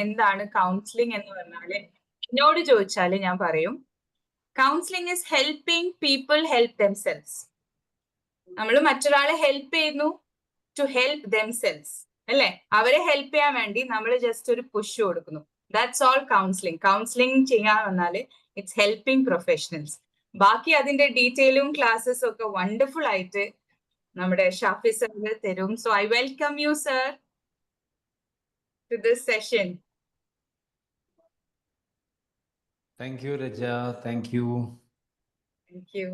എന്താണ് കൗൺസിലിംഗ് എന്ന് പറഞ്ഞാല് എന്നോട് ചോദിച്ചാല് ഞാൻ പറയും counselling is helping people help themselves. നമ്മൾ മറ്റൊരാളെ ഹെൽപ്പ് ചെയ്യുന്നു ടു ഹെൽപ്പ് ദംസെൽസ് അല്ലെ? അവരെ ഹെൽപ്പ് ചെയ്യാൻ വേണ്ടി നമ്മൾ ജസ്റ്റ് ഒരു പുഷ് കൊടുക്കുന്നു. That's all counselling. കൗൺസിലിംഗ് ചെയ്യാൻ വന്നാല് ഇറ്റ്സ് ഹെൽപ്പിംഗ് പ്രൊഫഷണൽസ്. ബാക്കി അതിന്റെ ഡീറ്റെയിലും ക്ലാസ്സസും ഒക്കെ വണ്ടർഫുൾ ആയിട്ട് നമ്മുടെ ഷാഫി സർ തരും. So I welcome you sir to this session. Thank you, Raja. Thank you. Thank you.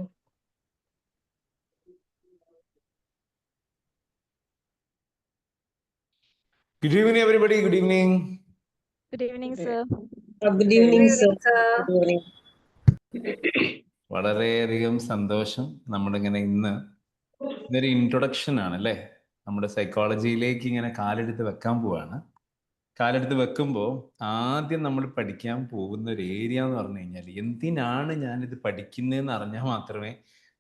Good evening, everybody. Good evening. Good evening, sir. Good evening, sir. Good evening. വളരെയധികം സന്തോഷം. നമ്മളിങ്ങനെ ഇന്നൊരു ഇൻട്രൊഡക്ഷൻ ആണ് അല്ലേ? നമ്മുടെ സൈക്കോളജിയിലേക്ക് ഇങ്ങനെ കാലെടുത്ത് വെക്കാൻ പോവാണ്. കാലെടുത്ത് വെക്കുമ്പോൾ ആദ്യം നമ്മൾ പഠിക്കാൻ പോകുന്ന ഒരു ഏരിയ എന്ന് പറഞ്ഞു കഴിഞ്ഞാൽ എന്തിനാണ് ഞാനിത് പഠിക്കുന്നതെന്ന് അറിഞ്ഞാൽ മാത്രമേ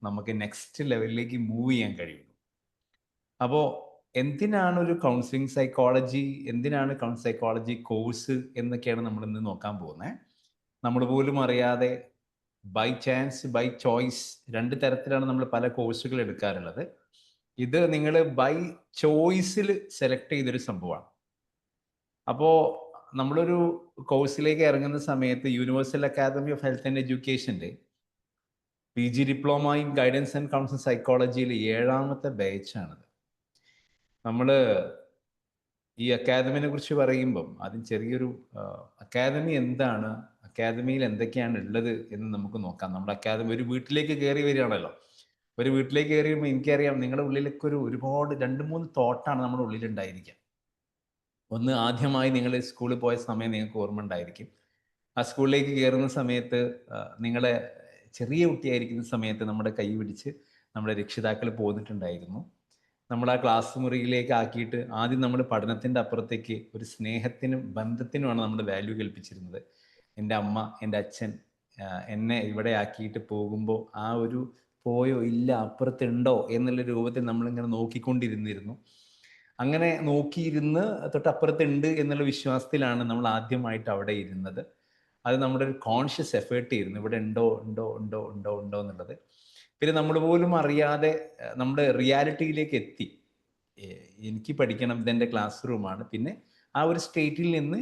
നമുക്ക് നെക്സ്റ്റ് ലെവലിലേക്ക് മൂവ് ചെയ്യാൻ കഴിയുള്ളൂ. അപ്പോൾ എന്തിനാണ് ഒരു കൗൺസിലിംഗ് സൈക്കോളജി, എന്തിനാണ് സൈക്കോളജി കോഴ്സ് എന്നൊക്കെയാണ് നമ്മൾ ഇന്ന് നോക്കാൻ പോകുന്നത്. നമ്മൾ പോലും അറിയാതെ ബൈ ചാൻസ്, ബൈ ചോയ്സ്, രണ്ട് തരത്തിലാണ് നമ്മൾ പല കോഴ്സുകൾ എടുക്കാറുള്ളത്. ഇത് നിങ്ങൾ ബൈ ചോയ്സിൽ സെലക്ട് ചെയ്തൊരു സംഭവമാണ്. അപ്പോൾ നമ്മളൊരു കോഴ്സിലേക്ക് ഇറങ്ങുന്ന സമയത്ത് universal academy of health and എഡ്യൂക്കേഷൻ്റെ PG diploma in guidance and counselling സൈക്കോളജിയിൽ 7ാമത്തെ ബാച്ചാണിത്. നമ്മൾ ഈ അക്കാദമിനെ കുറിച്ച് പറയുമ്പം ആദ്യം ചെറിയൊരു അക്കാദമി എന്താണ്, അക്കാദമിയിൽ എന്തൊക്കെയാണ് ഉള്ളത് എന്ന് നമുക്ക് നോക്കാം. നമ്മുടെ അക്കാദമി ഒരു വീട്ടിലേക്ക് കയറി വരികയാണല്ലോ. ഒരു വീട്ടിലേക്ക് കയറി വരുമ്പോൾ എനിക്കറിയാം നിങ്ങളുടെ ഉള്ളിലൊക്കെ ഒരുപാട് 2-3 തോട്ടാണ് നമ്മുടെ ഉള്ളിലുണ്ടായിരിക്കുക. ഒന്ന്, ആദ്യമായി നിങ്ങൾ സ്കൂളിൽ പോയ സമയം നിങ്ങൾക്ക് ഓർമ്മ ഉണ്ടായിരിക്കും. ആ സ്കൂളിലേക്ക് കയറുന്ന സമയത്ത് നിങ്ങളെ ചെറിയ കുട്ടിയായിരിക്കുന്ന സമയത്ത് നമ്മുടെ കൈ പിടിച്ച് നമ്മുടെ രക്ഷിതാക്കൾ പോന്നിട്ടുണ്ടായിരുന്നു. നമ്മൾ ആ ക്ലാസ് മുറിയിലേക്ക് ആക്കിയിട്ട് ആദ്യം നമ്മൾ പഠനത്തിൻ്റെ അപ്പുറത്തേക്ക് ഒരു സ്നേഹത്തിനും ബന്ധത്തിനുമാണ് നമ്മൾ വാല്യൂ കൽപ്പിച്ചിരുന്നത്. എൻ്റെ അമ്മ, എൻ്റെ അച്ഛൻ എന്നെ ഇവിടെ ആക്കിയിട്ട് പോകുമ്പോൾ ആ ഒരു പോയോ ഇല്ല അപ്പുറത്തുണ്ടോ എന്നുള്ള രൂപത്തിൽ നമ്മളിങ്ങനെ നോക്കിക്കൊണ്ടിരുന്നിരുന്നു. അങ്ങനെ നോക്കിയിരുന്ന് തൊട്ടപ്പുറത്തുണ്ട് എന്നുള്ള വിശ്വാസത്തിലാണ് നമ്മൾ ആദ്യമായിട്ട് അവിടെ ഇരുന്നത്. അത് നമ്മുടെ ഒരു കോൺഷ്യസ് എഫേർട്ട് ചെയ്യുന്നു, ഇവിടെ ഉണ്ടോ ഉണ്ടോ ഉണ്ടോ ഉണ്ടോ ഉണ്ടോ എന്നുള്ളത്. പിന്നെ നമ്മൾ പോലും അറിയാതെ നമ്മുടെ റിയാലിറ്റിയിലേക്ക് എത്തി. എനിക്ക് പഠിക്കണം, ഇതെൻ്റെ ക്ലാസ് റൂമാണ്. പിന്നെ ആ ഒരു സ്റ്റേറ്റിൽ നിന്ന്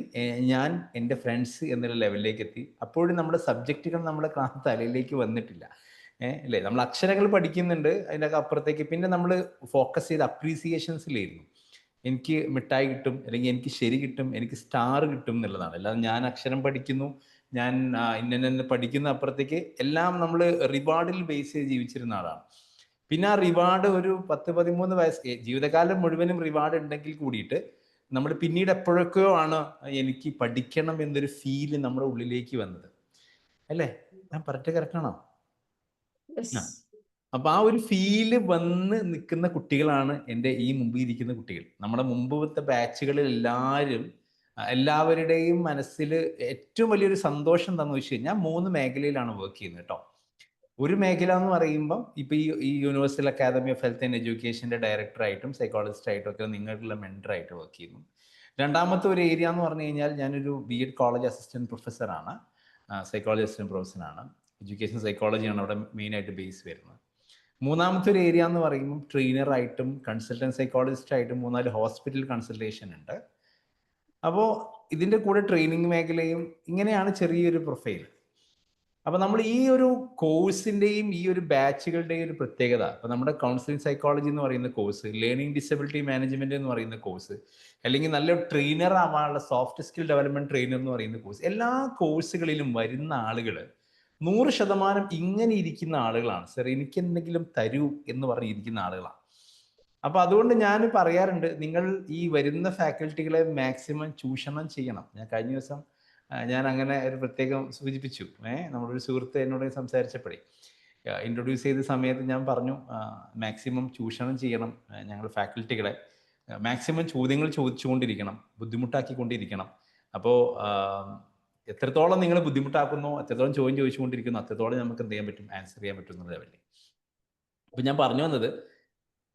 ഞാൻ എൻ്റെ ഫ്രണ്ട്സ് എന്നുള്ള ലെവലിലേക്ക് എത്തി. അപ്പോഴും നമ്മുടെ സബ്ജക്റ്റുകൾ നമ്മുടെ ക്ലാസ് തലയിലേക്ക് വന്നിട്ടില്ല അല്ലേ? നമ്മൾ അക്ഷരങ്ങൾ പഠിക്കുന്നുണ്ട്, അതിൻ്റെ അപ്പുറത്തേക്ക് പിന്നെ നമ്മൾ ഫോക്കസ് ചെയ്ത് അപ്രീസിയേഷൻസിലായിരുന്നു. എനിക്ക് മിഠായി കിട്ടും, അല്ലെങ്കിൽ എനിക്ക് ശരി കിട്ടും, എനിക്ക് സ്റ്റാർ കിട്ടും എന്നുള്ളതാണ്. അല്ലാതെ ഞാൻ അക്ഷരം പഠിക്കുന്നു, ഞാൻ ഇന്ന പഠിക്കുന്ന അപ്പുറത്തേക്ക് എല്ലാം നമ്മൾ റിവാർഡിൽ ബേസ് ചെയ്ത് ജീവിച്ചിരുന്ന ആളാണ്. പിന്നെ ആ റിവാർഡ് ഒരു 10-13 വയസ്സ് ജീവിതകാലം മുഴുവനും റിവാർഡ് ഉണ്ടെങ്കിൽ കൂടിയിട്ട് നമ്മൾ പിന്നീട് എപ്പോഴൊക്കെയോ ആണ് എനിക്ക് പഠിക്കണം എന്നൊരു ഫീല് നമ്മുടെ ഉള്ളിലേക്ക് വന്നത് അല്ലേ? ഞാൻ പറഞ്ഞിട്ട് കറക്റ്റാണോ? അപ്പൊ ആ ഒരു ഫീല് വന്ന് നിൽക്കുന്ന കുട്ടികളാണ് എൻ്റെ ഈ മുമ്പിൽ ഇരിക്കുന്ന കുട്ടികൾ. നമ്മുടെ മുമ്പത്തെ ബാച്ചുകളിൽ എല്ലാവരുടെയും മനസ്സിൽ ഏറ്റവും വലിയൊരു സന്തോഷം എന്താണെന്ന് വെച്ച് കഴിഞ്ഞാൽ 3 മേഖലയിലാണ് വർക്ക് ചെയ്യുന്നത് കേട്ടോ. ഒരു മേഖല എന്ന് പറയുമ്പം ഇപ്പൊ ഈ universal academy of health and എഡ്യൂക്കേഷന്റെ ഡയറക്ടറായിട്ടും സൈക്കോളജിസ്റ്റായിട്ടും ഒക്കെ നിങ്ങൾക്കുള്ള മെന്ററായിട്ട് വർക്ക് ചെയ്യുന്നു. രണ്ടാമത്തെ ഒരു ഏരിയ എന്ന് പറഞ്ഞു കഴിഞ്ഞാൽ ഞാനൊരു B.Ed കോളേജ് അസിസ്റ്റന്റ് പ്രൊഫസറാണ്, സൈക്കോളജി അസിസ്റ്റന്റ് പ്രൊഫസറാണ്. എഡ്യൂക്കേഷൻ സൈക്കോളജിയാണ് അവിടെ മെയിനായിട്ട് ബേസ് വരുന്നത്. മൂന്നാമത്തെ ഒരു ഏരിയ എന്ന് പറയുമ്പോൾ ട്രെയിനറായിട്ടും കൺസൾട്ടൻറ്റ് സൈക്കോളജിസ്റ്റ് ആയിട്ടും 3-4 ഹോസ്പിറ്റൽ കൺസൾട്ടേഷൻ ഉണ്ട്. അപ്പോൾ ഇതിൻ്റെ കൂടെ ട്രെയിനിങ് മേഖലയും, ഇങ്ങനെയാണ് ചെറിയൊരു പ്രൊഫൈൽ. അപ്പോൾ നമ്മൾ ഈ ഒരു കോഴ്സിൻ്റെയും ഈ ഒരു ബാച്ചുകളുടെയും ഒരു പ്രത്യേകത, അപ്പോൾ നമ്മുടെ കൗൺസിലിംഗ് സൈക്കോളജി എന്ന് പറയുന്ന കോഴ്സ്, ലേണിംഗ് ഡിസബിലിറ്റി മാനേജ്മെന്റ് എന്ന് പറയുന്ന കോഴ്സ്, അല്ലെങ്കിൽ നല്ല ട്രെയിനർ ആവാനുള്ള സോഫ്റ്റ് സ്കിൽ ഡെവലപ്മെന്റ് ട്രെയിനർ എന്ന് പറയുന്ന കോഴ്സ്, എല്ലാ കോഴ്സുകളിലും വരുന്ന ആളുകൾ 100% ഇങ്ങനെ ഇരിക്കുന്ന ആളുകളാണ്. സർ എനിക്ക് എന്തെങ്കിലും തരൂ എന്ന് പറഞ്ഞിരിക്കുന്ന ആളുകളാണ്. അപ്പൊ അതുകൊണ്ട് ഞാൻ പറയാറുണ്ട്, നിങ്ങൾ ഈ വരുന്ന ഫാക്കൽറ്റികളെ മാക്സിമം ചൂഷണം ചെയ്യണം. ഞാൻ കഴിഞ്ഞ ദിവസം ഞാൻ അങ്ങനെ ഒരു പ്രത്യേകം സൂചിപ്പിച്ചു. നമ്മളൊരു സുഹൃത്ത് എന്നോട് സംസാരിച്ചപ്പോഴേ ഇൻട്രൊഡ്യൂസ് ചെയ്ത സമയത്ത് ഞാൻ പറഞ്ഞു, മാക്സിമം ചൂഷണം ചെയ്യണം ഞങ്ങൾ ഫാക്കൽറ്റികളെ, മാക്സിമം ചോദ്യങ്ങൾ ചോദിച്ചുകൊണ്ടിരിക്കണം, ബുദ്ധിമുട്ടാക്കിക്കൊണ്ടിരിക്കണം. അപ്പോൾ എത്രത്തോളം നിങ്ങൾ ബുദ്ധിമുട്ടാക്കുന്നോ, എത്രത്തോളം ചോദ്യം ചോദിച്ചുകൊണ്ടിരിക്കുന്നു, അത്രത്തോളം നമുക്ക് എന്ത് ചെയ്യാൻ പറ്റും, ആൻസർ ചെയ്യാൻ പറ്റും എന്നുള്ള ലെവലിൽ. അപ്പം ഞാൻ പറഞ്ഞു വന്നത്,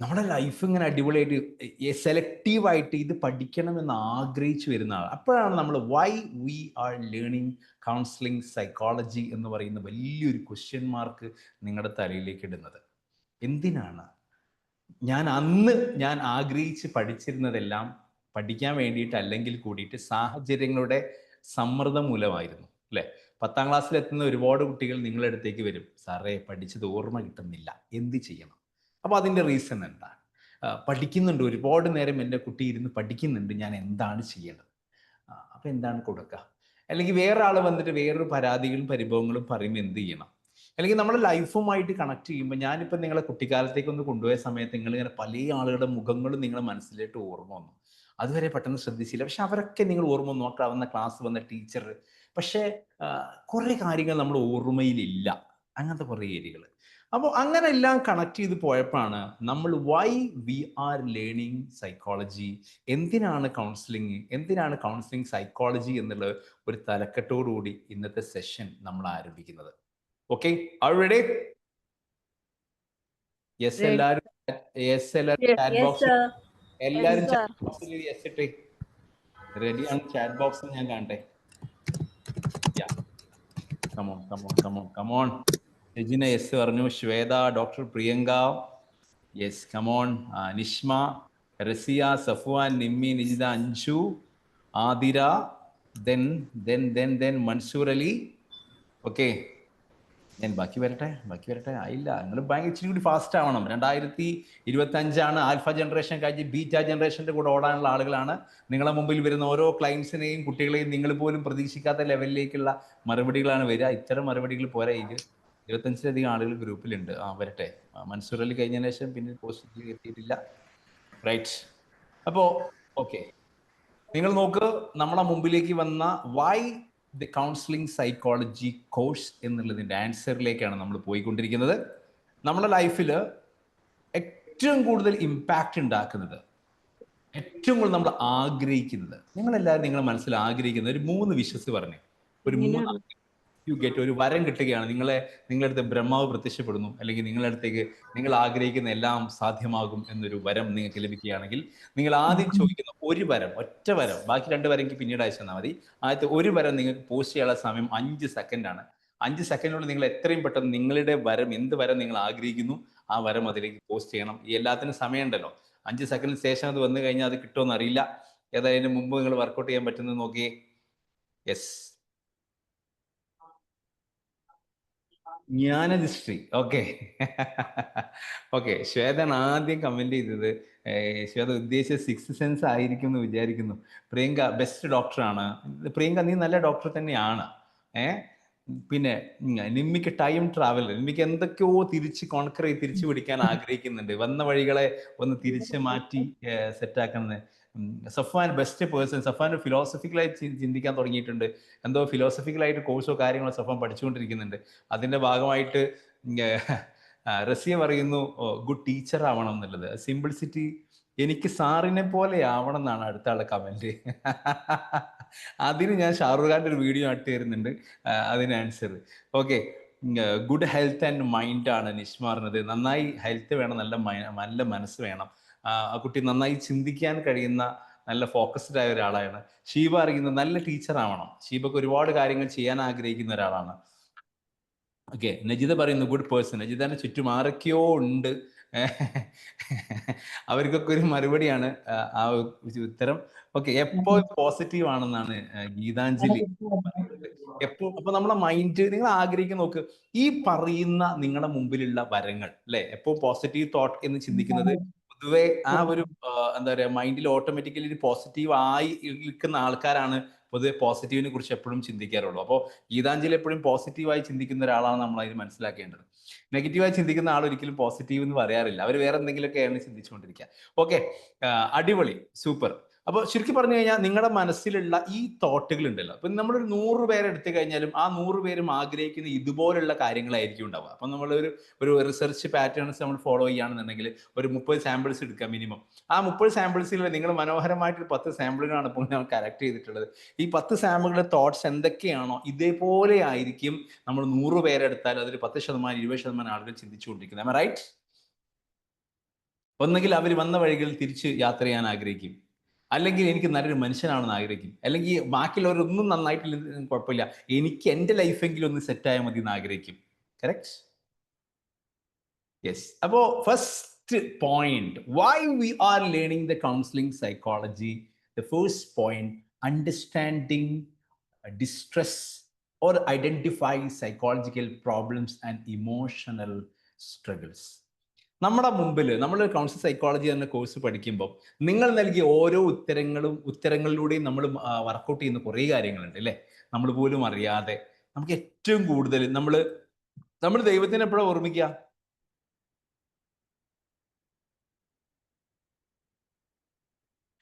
നമ്മുടെ ലൈഫ് ഇങ്ങനെ അടിപൊളിയായിട്ട് സെലക്റ്റീവായിട്ട് ഇത് പഠിക്കണമെന്ന് ആഗ്രഹിച്ചു വരുന്ന ആൾ. അപ്പോഴാണ് നമ്മൾ why we are learning counselling psychology എന്ന് പറയുന്ന വലിയൊരു ക്വസ്റ്റ്യൻ മാർക്ക് നിങ്ങളുടെ തലയിലേക്ക് ഇടുന്നത്. എന്തിനാണ് ഞാൻ ആഗ്രഹിച്ച് പഠിച്ചിരുന്നതെല്ലാം പഠിക്കാൻ വേണ്ടിയിട്ട് അല്ലെങ്കിൽ കൂടിയിട്ട് സാഹചര്യങ്ങളുടെ സമ്മർദ്ദം മൂലമായിരുന്നു, അല്ലേ? 10ാം ക്ലാസ്സിൽ എത്തുന്ന ഒരുപാട് കുട്ടികൾ നിങ്ങളുടെ അടുത്തേക്ക് വരും, സാറേ പഠിച്ചത് ഓർമ്മ കിട്ടുന്നില്ല, എന്ത് ചെയ്യണം? അപ്പോൾ അതിൻ്റെ റീസൺ എന്താണ്? പഠിക്കുന്നുണ്ട്, ഒരുപാട് നേരം എൻ്റെ കുട്ടി ഇരുന്ന് പഠിക്കുന്നുണ്ട്, ഞാൻ എന്താണ് ചെയ്യേണ്ടത്? അപ്പോൾ എന്താണ് കൊടുക്കുക? അല്ലെങ്കിൽ വേറെ ആൾ വന്നിട്ട് വേറൊരു പരാതികളും പരിഭവങ്ങളും പറയുമ്പോൾ എന്ത് ചെയ്യണം? അല്ലെങ്കിൽ നമ്മുടെ ലൈഫുമായിട്ട് കണക്ട് ചെയ്യുമ്പോൾ, ഞാനിപ്പോൾ നിങ്ങളെ കുട്ടിക്കാലത്തേക്ക് ഒന്ന് കൊണ്ടുപോയ സമയത്ത് നിങ്ങളിങ്ങനെ പല ആളുകളുടെ മുഖങ്ങളും നിങ്ങളുടെ മനസ്സിലേക്ക് ഓർമ്മ വന്നു. അതുവരെ പെട്ടെന്ന് ശ്രദ്ധിച്ചില്ല, പക്ഷെ അവരൊക്കെ നിങ്ങൾ ഓർമ്മ വന്നു. ആ വന്ന ക്ലാസ് വന്ന ടീച്ചർ. പക്ഷേ കുറേ കാര്യങ്ങൾ നമ്മുടെ ഓർമ്മയിലില്ല, അങ്ങനത്തെ കുറേ ഏരിയകൾ. അപ്പോൾ അങ്ങനെ എല്ലാം കണക്ട് ചെയ്ത് പോയപ്പോഴാണ് നമ്മൾ why we are learning psychology, എന്തിനാണ് കൗൺസിലിംഗ് സൈക്കോളജി എന്നുള്ള ഒരു തലക്കെട്ടോടുകൂടി ഇന്നത്തെ സെഷൻ നമ്മൾ ആരംഭിക്കുന്നത്. Okay, are you ready? Yes, എല്ലാവരും ചാറ്റ് ബോക്സിൽ എല്ലാവരും ചാറ്റ് ബോക്സിൽ യെസ് ഇട്ടേ. റെഡിയാണ്? ചാറ്റ് ബോക്സിൽ ഞാൻ കാണട്ടെ. കമോൺ. രജിന യെസ് പറഞ്ഞു, Shweta, doctor Priyanka yes, come on, Nishma, Raziya, Safwan, Nimmi, Nijitha, Anju, Athira, then Mansoor Ali. Okay, ഞാൻ ബാക്കി വരട്ടെ. ആയില്ല, നിങ്ങൾ ഭയങ്കര ഇച്ചിരി കൂടി ഫാസ്റ്റ് ആവണം. 2025 ആൽഫ ജനറേഷൻ കഴിഞ്ഞ് ബീറ്റ ജനറേഷൻ്റെ കൂടെ ഓടാനുള്ള ആളുകളാണ് നിങ്ങളെ മുമ്പിൽ വരുന്ന ഓരോ ക്ലയൻസിനെയും കുട്ടികളെയും നിങ്ങൾ പോലും പ്രതീക്ഷിക്കാത്ത ലെവലിലേക്കുള്ള മറുപടികളാണ് വരിക. ഇത്തരം മറുപടികൾ പോരാ. 25ലധികം ആളുകൾ ഗ്രൂപ്പിലുണ്ട്. വരട്ടെ. മൻസൂർ അലി കഴിഞ്ഞതിന് ശേഷം പിന്നെ പോസ്റ്റിലേക്ക് എത്തിയിട്ടില്ല. റൈറ്റ്. അപ്പോൾ ഓക്കെ, നിങ്ങൾ നോക്ക്, നമ്മളെ മുമ്പിലേക്ക് വന്ന why the counselling psychology course എന്നുള്ളതിൻ്റെ ആൻസറിലേക്കാണ് നമ്മൾ പോയിക്കൊണ്ടിരിക്കുന്നത്. നമ്മുടെ ലൈഫിൽ ഏറ്റവും കൂടുതൽ ഇമ്പാക്റ്റ് ഉണ്ടാക്കുന്നത്, ഏറ്റവും കൂടുതൽ നമ്മൾ ആഗ്രഹിക്കുന്നത്, നിങ്ങളെല്ലാവരും നിങ്ങളുടെ മനസ്സിൽ ആഗ്രഹിക്കുന്നത് ഒരു 3 വിഷസ് പറഞ്ഞേ. ഒരു 3 യു ഗെറ്റ്, ഒരു വരം കിട്ടുകയാണ്, നിങ്ങളുടെ അടുത്ത് ബ്രഹ്മാവ് പ്രത്യക്ഷപ്പെടുന്നു, അല്ലെങ്കിൽ നിങ്ങളുടെ അടുത്തേക്ക് നിങ്ങൾ ആഗ്രഹിക്കുന്ന എല്ലാം സാധ്യമാകും എന്നൊരു വരം നിങ്ങൾക്ക് ലഭിക്കുകയാണെങ്കിൽ, നിങ്ങൾ ആദ്യം ചോദിക്കുന്ന ഒരു വരം, ഒറ്റ വരം, ബാക്കി 2 വരം പിന്നീട് അയച്ചു തന്നാൽ മതി. ആദ്യത്തെ ഒരു വരം നിങ്ങൾക്ക് പോസ്റ്റ് ചെയ്യാനുള്ള സമയം 5 സെക്കൻഡാണ്. 5 സെക്കൻഡിനുള്ളിൽ നിങ്ങൾ എത്രയും പെട്ടെന്ന് നിങ്ങളുടെ വരം, എന്ത് വരം നിങ്ങൾ ആഗ്രഹിക്കുന്നു ആ വരം അതിലേക്ക് പോസ്റ്റ് ചെയ്യണം. ഈ എല്ലാത്തിനും സമയമുണ്ടല്ലോ. 5 സെക്കൻഡിന് ശേഷം അത് വന്നു കഴിഞ്ഞാൽ അത് കിട്ടുമെന്ന് അറിയില്ല. ഏതായാലും മുമ്പ് നിങ്ങൾ വർക്കൗട്ട് ചെയ്യാൻ പറ്റുന്നത് നോക്കിയേ. യെസ്, ജ്ഞാനദൃഷ്ടി. ഓക്കെ, ശ്വേതൻ ആദ്യം കമന്റ് ചെയ്തത്. ശ്വേത ഉദ്ദേശിച്ച 6th സെൻസ് ആയിരിക്കും എന്ന് വിചാരിക്കുന്നു. പ്രിയങ്ക ബെസ്റ്റ് ഡോക്ടറാണ്. പ്രിയങ്ക, നീ നല്ല ഡോക്ടർ തന്നെയാണ്. പിന്നെ നിമ്മിക്ക് ടൈം ട്രാവൽ, നിമ്മിക്ക് എന്തൊക്കെയോ തിരിച്ചു പിടിക്കാൻ ആഗ്രഹിക്കുന്നുണ്ട്. വന്ന വഴികളെ ഒന്ന് തിരിച്ച് മാറ്റി സെറ്റാക്കുന്നത്. Safan best person. സഫാൻ ഫിലോസഫിക്കലായി ചിന്തിക്കാൻ തുടങ്ങിയിട്ടുണ്ട്. എന്തോ ഫിലോസഫിക്കലായിട്ട് കോഴ്സോ കാര്യങ്ങളോ സഫാൻ പഠിച്ചുകൊണ്ടിരിക്കുന്നുണ്ട്. അതിൻ്റെ ഭാഗമായിട്ട് റസിയ പറയുന്നു ഗുഡ് ടീച്ചർ ആവണം എന്നുള്ളത്. സിംപിൾസിറ്റി, എനിക്ക് സാറിനെ പോലെ ആവണം എന്നാണ് അടുത്ത ആളെ കമൻറ്റ്. അതിന് ഞാൻ ഷാറൂഖ് ഖാൻ്റെ ഒരു വീഡിയോ ഇട്ട് തരുന്നുണ്ട്, അതിന് answer. Okay, good health and mind ആണ് നിഷ്മ പറഞ്ഞത്. നന്നായി ഹെൽത്ത് വേണം, നല്ല മനസ്സ് വേണം. ആ കുട്ടി നന്നായി ചിന്തിക്കാൻ കഴിയുന്ന നല്ല ഫോക്കസ്ഡ് ആയ ഒരാളാണ്. ഷീബ അറിയുന്നത് നല്ല ടീച്ചർ ആവണം. ഷീബക്ക് ഒരുപാട് കാര്യങ്ങൾ ചെയ്യാൻ ആഗ്രഹിക്കുന്ന ഒരാളാണ്. ഓക്കെ, നജിത പറയുന്നു ഗുഡ് പേഴ്സൺ. നജിതന്റെ ചുറ്റും ആരൊക്കെയോ ഉണ്ട്, അവർക്കൊക്കെ ഒരു മറുപടിയാണ് ആ ഉത്തരം. ഓക്കെ, എപ്പോ പോസിറ്റീവ് ആണെന്നാണ് ഗീതാഞ്ജലി പറയുന്നത്. അപ്പൊ നമ്മളെ മൈൻഡ്, നിങ്ങൾ ആഗ്രഹിക്കുന്ന നോക്ക്, ഈ പറയുന്ന നിങ്ങളുടെ മുമ്പിലുള്ള വരങ്ങൾ അല്ലെ, എപ്പോ പോസിറ്റീവ് തോട്ട് എന്ന് ചിന്തിക്കുന്നത് പൊതുവെ ആ ഒരു എന്താ പറയാ, മൈൻഡിൽ ഓട്ടോമാറ്റിക്കലി പോസിറ്റീവ് ആയി നിൽക്കുന്ന ആൾക്കാരാണ് പൊതുവെ പോസിറ്റീവിനെ കുറിച്ച് എപ്പോഴും ചിന്തിക്കാറുള്ളൂ. അപ്പോൾ ഗീതാഞ്ജലി എപ്പോഴും പോസിറ്റീവായി ചിന്തിക്കുന്ന ഒരാളാണ് നമ്മൾ അതിന് മനസ്സിലാക്കേണ്ടത്. നെഗറ്റീവായി ചിന്തിക്കുന്ന ആൾ ഒരിക്കലും പോസിറ്റീവ് എന്ന് പറയാറില്ല. അവർ വേറെ എന്തെങ്കിലുമൊക്കെയാണ് ചിന്തിച്ചുകൊണ്ടിരിക്കുക. ഓക്കെ, അടിപൊളി, സൂപ്പർ. അപ്പോൾ ശരിക്കും പറഞ്ഞു കഴിഞ്ഞാൽ നിങ്ങളുടെ മനസ്സിലുള്ള ഈ തോട്ടുകൾ ഉണ്ടല്ലോ, അപ്പം നമ്മളൊരു 100 പേരെ എടുത്തു കഴിഞ്ഞാലും ആ 100 പേരും ആഗ്രഹിക്കുന്ന ഇതുപോലുള്ള കാര്യങ്ങളായിരിക്കും ഉണ്ടാവുക. അപ്പം ഒരു റിസർച്ച് പാറ്റേൺസ് നമ്മൾ ഫോളോ ചെയ്യുകയാണെന്നുണ്ടെങ്കിൽ ഒരു 30 സാമ്പിൾസ് എടുക്കാം മിനിമം. ആ 30 സാമ്പിൾസിൽ നിങ്ങൾ മനോഹരമായിട്ട് 10 സാമ്പിളിനാണ് ഇപ്പോൾ ഞാൻ കലക്ട് ചെയ്തിട്ടുള്ളത്. ഈ 10 സാമ്പിളിലെ തോട്ട്സ് എന്തൊക്കെയാണോ ഇതേപോലെ ആയിരിക്കും നമ്മൾ 100 പേരെടുത്താൽ അതിൽ 10%, 20% ആളുകൾ ചിന്തിച്ചുകൊണ്ടിരിക്കുന്നത്. റൈറ്റ്? ഒന്നെങ്കിൽ അവർ വന്ന വഴികളിൽ തിരിച്ച് യാത്ര ചെയ്യാൻ ആഗ്രഹിക്കും, അല്ലെങ്കിൽ എനിക്ക് നല്ലൊരു മനുഷ്യനാണെന്ന് ആഗ്രഹിക്കും, അല്ലെങ്കിൽ ബാക്കിയുള്ളവരൊന്നും നന്നായിട്ടില്ല കുഴപ്പമില്ല, എനിക്ക് എൻ്റെ ലൈഫെങ്കിലും ഒന്ന് സെറ്റായാൽ മതി എന്ന് ആഗ്രഹിക്കും. കറക്റ്റ്? യെസ്. അപ്പോൾ first point, why we are learning the counselling psychology. The first point, understanding distress or identify psychological problems and emotional struggles. നമ്മുടെ മുമ്പിൽ നമ്മൾ കൗൺസിൽ സൈക്കോളജി എന്ന കോഴ്സ് പഠിക്കുമ്പോൾ നിങ്ങൾ നൽകിയ ഓരോ ഉത്തരങ്ങളിലൂടെയും നമ്മൾ വർക്കൗട്ട് ചെയ്യുന്ന കുറേ കാര്യങ്ങളുണ്ട് അല്ലേ, നമ്മൾ പോലും അറിയാതെ. നമുക്ക് ഏറ്റവും കൂടുതൽ നമ്മൾ ദൈവത്തിനെ എപ്പോഴാണ് ഓർമ്മിക്കുക?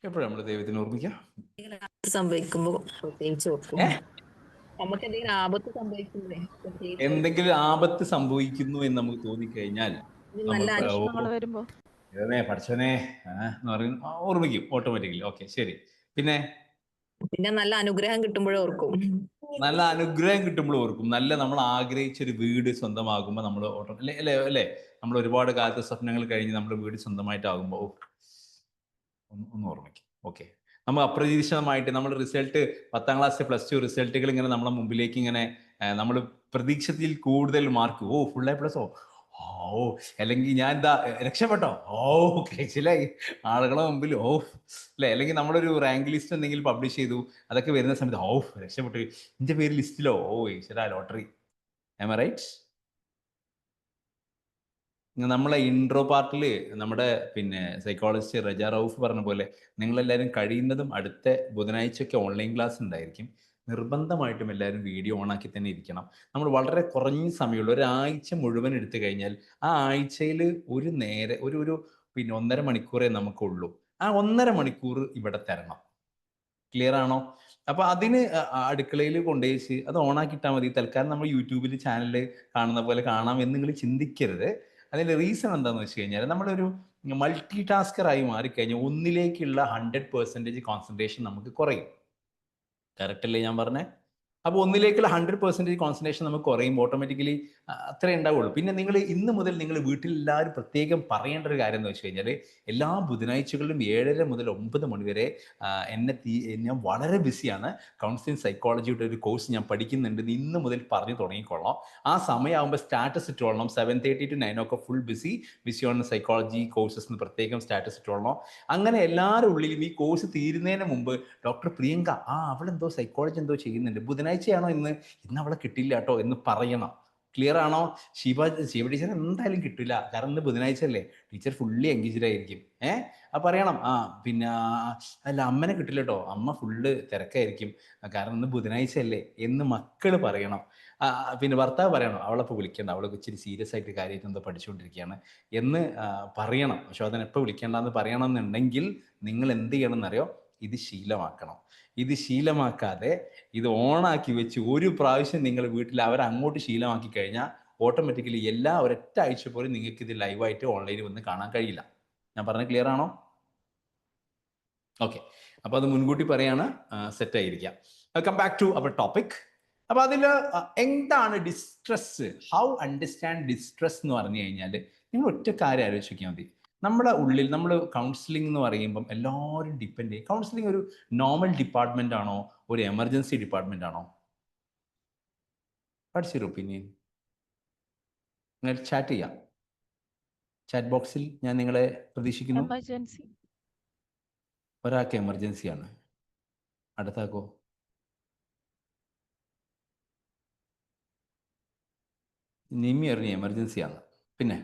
എപ്പോഴാണ് നമ്മൾ ദൈവത്തിനെ ഓർമ്മിക്കുക? സംഭവിക്കുമ്പോൾ പ്രത്യേകിച്ച് ഓർക്കും. നമുക്ക് എന്തെങ്കിലും ആപത്ത് സംഭവിക്കുമ്പോഴേ എന്തെങ്കിലും ആപത്ത് സംഭവിക്കുന്നു എന്ന് നമുക്ക് തോന്നിക്കഴിഞ്ഞാൽ വരുമ്പോ പഠിച്ചവനെ എന്ന് പറയും, ഓർമ്മിക്കും ഓട്ടോമാറ്റിക്കലി. ഓക്കെ, ശരി. പിന്നെ നല്ല അനുഗ്രഹം കിട്ടുമ്പോഴേ ഓർക്കും. നല്ല അനുഗ്രഹം കിട്ടുമ്പോൾ ഓർക്കും. നമ്മൾ ആഗ്രഹിച്ചൊരു വീട് സ്വന്തമാകുമ്പോൾ നമ്മൾ അല്ലേ നമ്മൾ ഒരുപാട് കാലത്തെ സ്വപ്നങ്ങൾ കഴിഞ്ഞ് നമ്മുടെ വീട് സ്വന്തമായിട്ടാകുമ്പോൾ ഒന്ന് ഓർമ്മിക്കും. ഓക്കെ, നമ്മൾ അപ്രതീക്ഷിതമായിട്ട് നമ്മൾ റിസൾട്ട് 10ാം ക്ലാസ് +2 റിസൾട്ടുകൾ ഇങ്ങനെ നമ്മളെ മുമ്പിലേക്ക് ഇങ്ങനെ നമ്മൾ പ്രതീക്ഷത്തിൽ കൂടുതൽ മാർക്ക്, ഫുൾ A+, അല്ലെങ്കിൽ ഞാൻ എന്താ രക്ഷപ്പെട്ടോ, കഴിച്ചില്ലായി ആളുകളെ മുമ്പിൽ, അല്ലേ, അല്ലെങ്കിൽ നമ്മളൊരു റാങ്ക് ലിസ്റ്റ് എന്തെങ്കിലും പബ്ലിഷ് ചെയ്തു, അതൊക്കെ വരുന്ന സമയത്ത് രക്ഷപ്പെട്ടു, എൻ്റെ പേര് ലിസ്റ്റിലോ, ഈശ്വരാ ലോട്ടറി. Am I right? നമ്മളെ ഇൻട്രോ പാർട്ടിൽ നമ്മുടെ സൈക്കോളജിസ്റ്റ് റജ റൌഫ് പറഞ്ഞ പോലെ നിങ്ങളെല്ലാവരും കഴിയുന്നതും അടുത്ത ബുധനാഴ്ചയൊക്കെ ഓൺലൈൻ ക്ലാസ് ഉണ്ടായിരിക്കും. നിർബന്ധമായിട്ടും എല്ലാവരും വീഡിയോ ഓണാക്കി തന്നെ ഇരിക്കണം. നമ്മൾ വളരെ കുറഞ്ഞ സമയമുള്ള ഒരാഴ്ച മുഴുവൻ എടുത്തു കഴിഞ്ഞാൽ ആ ആഴ്ചയിൽ ഒരു 1.5 മണിക്കൂറേ നമുക്കുള്ളൂ. ആ 1.5 മണിക്കൂർ ഇവിടെ തരണം. ക്ലിയർ ആണോ? അപ്പൊ അതിന് അടുക്കളയിൽ കൊണ്ടുപോയി അത് ഓണാക്കിയിട്ടാൽ മതി. തൽക്കാലം നമ്മൾ യൂട്യൂബിൽ ചാനൽ കാണുന്ന പോലെ കാണാം എന്ന് നിങ്ങൾ ചിന്തിക്കരുത്. അതിൻ്റെ റീസൺ എന്താണെന്ന് വെച്ച് കഴിഞ്ഞാൽ നമ്മളൊരു മൾട്ടി ടാസ്കറായി മാറിക്കഴിഞ്ഞാൽ ഒന്നിലേക്കുള്ള 100% കോൺസെൻട്രേഷൻ നമുക്ക് കുറയും. കറക്റ്റ് അല്ലേ ഞാൻ പറഞ്ഞേ? അപ്പോൾ ഒന്നിലേക്കുള്ള 100% കോൺസെൻട്രേഷൻ നമുക്ക് കുറയുമ്പോൾ ഓട്ടോമാറ്റിക്കലി അത്രേ ഉണ്ടാവുള്ളൂ. പിന്നെ നിങ്ങൾ ഇന്ന് മുതൽ നിങ്ങൾ വീട്ടിലെല്ലാവരും പ്രത്യേകം പറയേണ്ട ഒരു കാര്യം എന്ന് വെച്ച് കഴിഞ്ഞാൽ എല്ലാ ബുധനാഴ്ചകളിലും 7:30 മുതൽ 9 മണി വരെ ഞാൻ വളരെ ബിസിയാണ്. കൗൺസിലിംഗ് സൈക്കോളജിയുടെ ഒരു കോഴ്സ് ഞാൻ പഠിക്കുന്നുണ്ട്, ഇന്ന് മുതൽ പറഞ്ഞു തുടങ്ങിക്കൊള്ളാം. ആ സമയമാകുമ്പോൾ സ്റ്റാറ്റസ് ഇട്ടോളണം. 7:30 to 9 o'clock full busy on psychology courses എന്ന് പ്രത്യേകം സ്റ്റാറ്റസ് ഇട്ടോളണം. അങ്ങനെ എല്ലാവരുടെ ഉള്ളിലും ഈ കോഴ്സ് തീരുന്നതിന് മുമ്പ് ഡോക്ടർ പ്രിയങ്ക അവളെന്തോ സൈക്കോളജി എന്തോ ചെയ്യുന്നുണ്ട്, ബുധനാഴ്ചയാണോ ഇന്ന് അവളെ കിട്ടില്ല കേട്ടോ എന്ന് പറയണം. ക്ലിയർ ആണോ? ശിവ ടീച്ചർ എന്തായാലും കിട്ടില്ല, കാരണം ഇന്ന് ബുധനാഴ്ച അല്ലേ, ടീച്ചർ ഫുള്ളി എൻഗേജ്ഡ് ആയിരിക്കും. പറയണം അല്ല അമ്മനെ കിട്ടില്ല കേട്ടോ, അമ്മ ഫുള്ള് തിരക്കായിരിക്കും, കാരണം ഇന്ന് ബുധനാഴ്ച അല്ലേ എന്ന് മക്കള് പറയണം. ഭർത്താവ് പറയണം അവളെപ്പോൾ വിളിക്കേണ്ട, അവളൊക്കെ ഇച്ചിരി സീരിയസ് ആയിട്ട് കാര്യമായിട്ട് എന്തോ പഠിച്ചുകൊണ്ടിരിക്കുകയാണ് എന്ന് പറയണം. പക്ഷെ അതിനെപ്പോൾ വിളിക്കേണ്ടെന്ന് പറയണം എന്നുണ്ടെങ്കിൽ നിങ്ങൾ എന്ത് ചെയ്യണം എന്നറിയോ? ഇത് ശീലമാക്കണം. ഇത് ശീലമാക്കാതെ ഇത് ഓണാക്കി വെച്ച് ഒരു പ്രാവശ്യം നിങ്ങൾ വീട്ടിൽ അവരങ്ങോട്ട് ശീലമാക്കി കഴിഞ്ഞാൽ ഓട്ടോമാറ്റിക്കലി ഒരൊറ്റ ആഴ്ച പോലും നിങ്ങൾക്ക് ഇത് ലൈവായിട്ട് ഓൺലൈനിൽ വന്ന് കാണാൻ കഴിയില്ല. ഞാൻ പറഞ്ഞത് ക്ലിയർ ആണോ? ഓക്കെ, അപ്പോൾ അത് മുൻകൂട്ടി പറയാണ്, സെറ്റായിരിക്കാം. Come back to our topic. അപ്പോൾ അതിൽ എന്താണ് ഡിസ്ട്രെസ്, ഹൗ അണ്ടർസ്റ്റാൻഡ് ഡിസ്ട്രെസ് എന്ന് പറഞ്ഞു കഴിഞ്ഞാൽ നിങ്ങൾ ഒറ്റ കാര്യം ആലോചിക്കാൻ മതി. നമ്മുടെ ഉള്ളിൽ നമ്മൾ കൗൺസിലിംഗ് എന്ന് പറയുമ്പം എല്ലാവരും ഡിപ്പെൻഡ് ചെയ്യും. കൗൺസിലിംഗ് ഒരു നോർമൽ ഡിപ്പാർട്ട്മെന്റ് ആണോ, ഒരു എമർജൻസി ഡിപ്പാർട്ട്മെന്റ് ആണോ? What's your opinion? നിങ്ങൾ ചാറ്റ് ചെയ്യാം, ചാറ്റ് ബോക്സിൽ ഞാൻ നിങ്ങളെ പ്രതീക്ഷിക്കുന്നു. ഒരാൾക്ക് എമർജൻസിയാണ്, അടുത്താക്കോ? നിമ്മി അറിഞ്ഞ എമർജൻസിയാണ്. പിന്നെ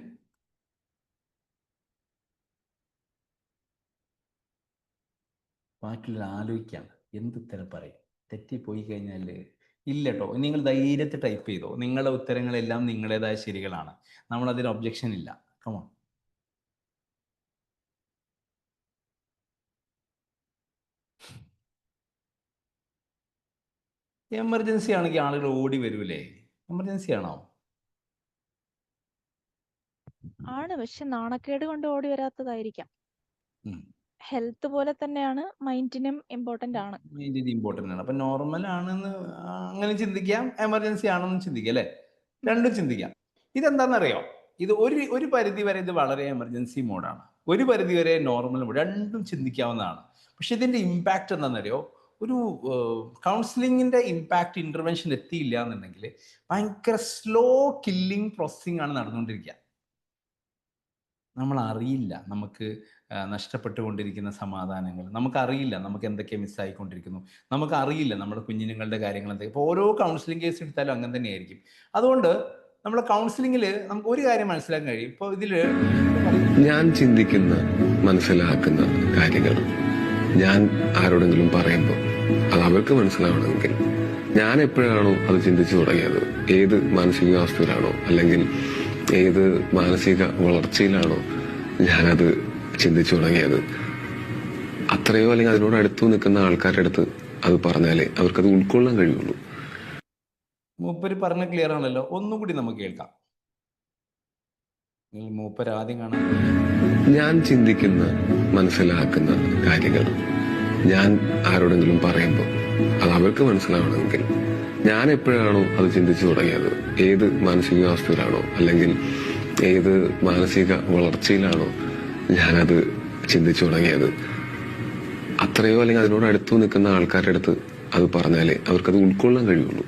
ബാക്കിയുള്ള ആലോചിക്കാണ് എന്ത് ഉത്തരം പറയും. തെറ്റിപ്പോയി കഴിഞ്ഞാൽ ഇല്ല കേട്ടോ, നിങ്ങൾ ധൈര്യത്തിൽ ടൈപ്പ് ചെയ്തോ. നിങ്ങളുടെ ഉത്തരങ്ങളെല്ലാം നിങ്ങളുടേതായ ശരികളാണ്, നമ്മളതിന് ഒബ്ജക്ഷൻ ഇല്ല. കമോൺ. എമർജൻസി ആണെങ്കിൽ ആളുകൾ ഓടി വരൂലേ? എമർജൻസി ആണോ? ആണ്, പക്ഷെ നാണക്കേട് കൊണ്ട് ഓടി വരാത്തതായിരിക്കാം. ഹെൽത്ത് പോലെ തന്നെയാണ് മൈൻഡിനും ഇമ്പോർട്ടന്റ് ആണ്. മൈൻഡിന് ഇമ്പോർട്ടന്റ് ആണ്. അപ്പൊ നോർമൽ ആണെന്ന് അങ്ങനെ ചിന്തിക്കാം, എമർജൻസി ആണെന്ന് ചിന്തിക്കാം അല്ലെ? രണ്ടും ചിന്തിക്കാം. ഇതെന്താണെന്നറിയോ? ഇത് ഒരു പരിധി വരെ ഇത് വളരെ എമർജൻസി മോഡാണ്. ഒരു പരിധിവരെ നോർമലും രണ്ടും ചിന്തിക്കാവുന്നതാണ്. പക്ഷെ ഇതിൻ്റെ ഇമ്പാക്റ്റ് എന്താണെന്നറിയോ, ഒരു കൗൺസിലിങ്ങിൻ്റെ ഇമ്പാക്റ്റ് ഇൻ്റർവെൻഷൻ എത്തിയില്ല എന്നുണ്ടെങ്കിൽ ഭയങ്കര സ്ലോ കില്ലിങ് പ്രോസസ്സിംഗ് ആണ് നടന്നുകൊണ്ടിരിക്കുക. നമ്മൾ അറിയില്ല നമുക്ക് നഷ്ടപ്പെട്ടുകൊണ്ടിരിക്കുന്ന സമാധാനങ്ങൾ, നമുക്കറിയില്ല നമുക്ക് എന്തൊക്കെ മിസ്സായിക്കൊണ്ടിരിക്കുന്നു, നമുക്കറിയില്ല നമ്മുടെ കുഞ്ഞുങ്ങളുടെ കാര്യങ്ങൾ എന്തൊക്കെ. ഇപ്പോൾ ഓരോ കൗൺസിലിംഗ് കേസ് എടുത്താലും അങ്ങനെ തന്നെയായിരിക്കും. അതുകൊണ്ട് നമ്മൾ കൗൺസിലിങ്ങിൽ നമുക്ക് ഒരു കാര്യം മനസ്സിലാക്കാൻ കഴിയും. ഇപ്പോൾ ഇതിൽ ഞാൻ ചിന്തിക്കുന്ന മനസ്സിലാക്കുന്ന കാര്യങ്ങൾ ഞാൻ ആരോടെങ്കിലും പറയുമ്പോൾ അത് അവർക്ക് മനസ്സിലാവണമെങ്കിൽ ഞാൻ എപ്പോഴാണോ അത് ചിന്തിച്ചു തുടങ്ങിയത്, ഏത് മാനസികാവസ്ഥയിലാണോ അല്ലെങ്കിൽ ഏത് മാനസിക വളർച്ചയിലാണോ ഞാനത് ചിന്തിച്ചു തുടങ്ങിയത്, അത്രയോ അല്ലെങ്കിൽ അതിനോട് അടുത്തു നിൽക്കുന്ന ആൾക്കാരുടെ അടുത്ത് അത് പറഞ്ഞാലേ അവർക്കത് ഉൾക്കൊള്ളാൻ കഴിയുള്ളൂ. മൂപ്പര് പറഞ്ഞ ക്ലിയർ ആണല്ലോ, ഒന്നും കൂടി നമുക്ക് കേൾക്കാം. മൂപ്പര് ആദ്യം കാണാൻ ഞാൻ ചിന്തിക്കുന്ന മനസ്സിലാക്കുന്ന കാര്യങ്ങൾ ഞാൻ ആരോടെങ്കിലും പറയുമ്പോൾ അത് അവർക്ക് മനസ്സിലാവണമെങ്കിൽ ഞാൻ എപ്പോഴാണോ അത് ചിന്തിച്ചു തുടങ്ങിയത്, ഏത് മാനസികാവസ്ഥയിലാണോ അല്ലെങ്കിൽ ഏത് മാനസിക വളർച്ചയിലാണോ ഞാനത് ചിന്തിച്ചു തുടങ്ങിയത്, അത്രയോ അല്ലെങ്കിൽ അതിനോട് അടുത്തു നിൽക്കുന്ന ആൾക്കാരുടെ അടുത്ത് അത് പറഞ്ഞാലേ അവർക്കത് ഉൾക്കൊള്ളാൻ കഴിയുള്ളൂ.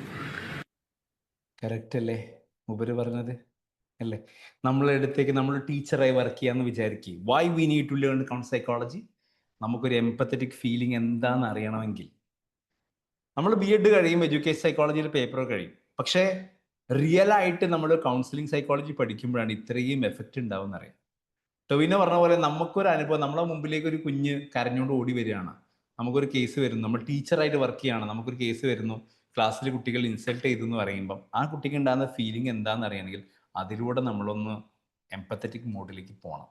കറക്റ്റ് അല്ലേ മൂപ്പര് പറഞ്ഞത്? അല്ലേ? നമ്മളെ അടുത്തേക്ക് നമ്മൾ ടീച്ചറായി വർക്ക് ചെയ്യാന്ന് വിചാരിക്കുക. Why we need to learn psychology? നമുക്കൊരു എംപത്തറ്റിക് ഫീലിംഗ് എന്താണെന്ന് അറിയണമെങ്കിൽ. നമ്മൾ BEd കഴിയും, എഡ്യൂക്കേഷൻ സൈക്കോളജിയിൽ പേപ്പർ കഴിയും. പക്ഷേ റിയൽ ആയിട്ട് നമ്മൾ കൗൺസിലിംഗ് സൈക്കോളജി പഠിക്കുമ്പോഴാണ് ഇത്രയും എഫക്റ്റ് ഉണ്ടാവും എന്നറിയാം. ടൊവിനോ പറഞ്ഞ പോലെ നമുക്കൊരു അനുഭവം, നമ്മളെ മുമ്പിലേക്ക് ഒരു കുഞ്ഞ് കരഞ്ഞുകൊണ്ട് ഓടി വരികയാണ്, നമുക്കൊരു കേസ് വരുന്നു, നമ്മൾ ടീച്ചറായിട്ട് വർക്ക് ചെയ്യുകയാണ്, നമുക്കൊരു കേസ് വരുന്നു, ക്ലാസ്സിൽ കുട്ടികൾ ഇൻസൾട്ട് ചെയ്തു എന്ന് പറയുമ്പം ആ കുട്ടിക്ക് ഉണ്ടാകുന്ന ഫീലിംഗ് എന്താണെന്ന് അറിയണമെങ്കിൽ അതിലൂടെ നമ്മളൊന്ന് എംപത്തറ്റിക് മോഡിലേക്ക് പോകണം.